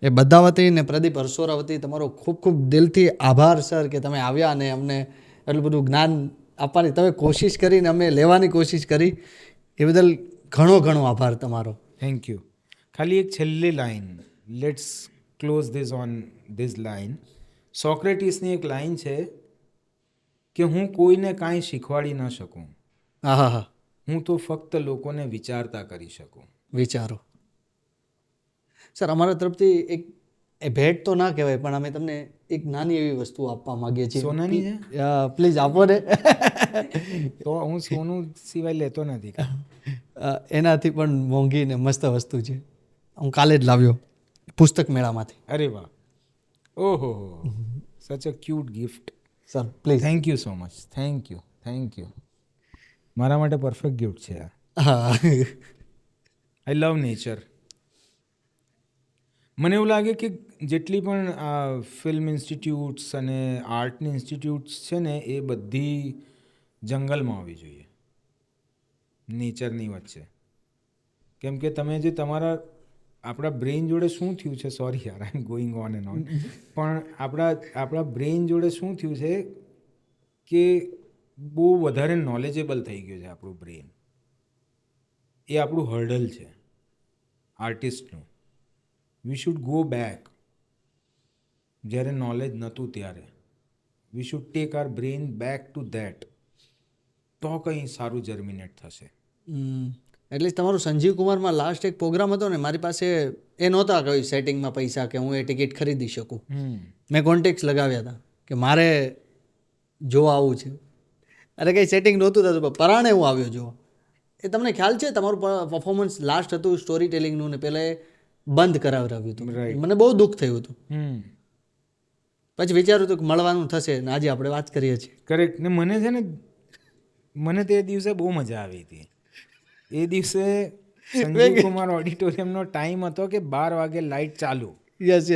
એ બધા વતી ને પ્રદીપ હરસોરા વતી તમારો ખૂબ ખૂબ દિલથી આભાર સર કે તમે આવ્યા અને અમને એટલું બધું જ્ઞાન આપવાની તમે કોશિશ કરીને અમે લેવાની કોશિશ કરી, એ બદલ ઘણો આભાર તમારો. Thank you. ખાલી એક છેલ્લી line, let's close this on this line. સોક્રેટિસની એક લાઈન છે કે હું કોઈને કાંઈ શીખવાડી ન શકું, હા, હું તો ફક્ત લોકોને વિચારતા કરી શકું. વિચારો. સર અમારા તરફથી એક એ ભેટ તો ના કહેવાય પણ અમે તમને એક નાની એવી વસ્તુ આપવા માંગીએ છીએ. સોનાની છે? પ્લીઝ આપો ને. તો હું સોનું સિવાય લેતો નથી. એનાથી પણ મોંઘી ને મસ્ત વસ્તુ છે, હું કાલે જ લાવ્યો પુસ્તક મેળામાંથી. અરે વાહ, ઓહો, such a cute gift. Sir please. Thank you so much. Thank you. મારા માટે પરફેક્ટ ગિફ્ટ છે આ. હા. I love nature. મને એવું લાગે કે જેટલી પણ આ ફિલ્મ ઇન્સ્ટિટ્યૂટ્સ અને આર્ટની ઇન્સ્ટિટ્યૂટ્સ છે ને એ બધી જંગલમાં આવવી જોઈએ, નેચરની વચ્ચે. કેમ કે તમે જે આપણા બ્રેઇન જોડે શું થયું છે, સોરી યાર I am going on and on, પણ આપણા બ્રેઇન જોડે શું થયું છે કે બહુ વધારે નોલેજેબલ થઈ ગયું છે આપણું બ્રેઇન. એ આપણું હર્ડલ છે આર્ટિસ્ટનું. વી શુડ ગો બેક, જ્યારે નોલેજ નહોતું ત્યારે. We should take our brain back to that, તો કંઈ સારું જર્મિનેટ થશે. એટલે તમારું સંજીવ કુમારમાં લાસ્ટ એક પ્રોગ્રામ હતો ને, મારી પાસે એ નહોતા કઈ સેટિંગમાં પૈસા કે હું એ ટિકિટ ખરીદી શકું. મેં કોન્ટેક્ટ્સ લગાવ્યા હતા કે મારે જોવા આવું છે, અરે કંઈ સેટિંગ નહોતું થતું પણ પરાણે હું આવ્યો જોવા. એ તમને ખ્યાલ છે તમારું પરફોર્મન્સ લાસ્ટ હતું સ્ટોરી ટેલિંગનું ને પહેલાં બંધ કરાવરાવ્યું હતું. મને બહુ દુઃખ થયું હતું. પછી વિચાર્યું હતું કે મળવાનું થશે ને આજે આપણે વાત કરીએ છીએ. કરેક્ટ. ને મને છે ને, મને તે દિવસે બહુ મજા આવી હતી. એ દિવસે સંજીવ કુમાર ઓડિટોરિયમનો ટાઈમ હતો કે 12 વાગે લાઇટ ચાલુ. યસ.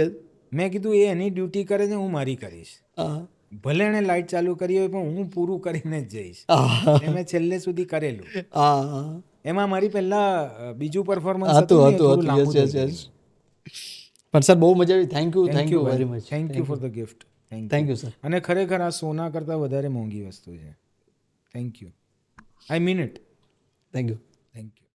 મેં કીધું એ એની ડ્યુટી કરે છે, હું મારી કરીશ. ભલે એણે લાઇટ ચાલુ કરી હોય પણ હું પૂરું કરીને જ જઈશ. એ મેં છેલ્લે સુધી કરેલું. એમાં મારી પહેલા બીજું પરફોર્મન્સ હતું. પણ સર બહુ મજા આવી. Thank you very much. Thank you for the gift. Thank you sir. અને ખરેખર આ સોના કરતાં વધારે મોંઘી વસ્તુ છે. Thank you. I mean it. Thank you. Thank you.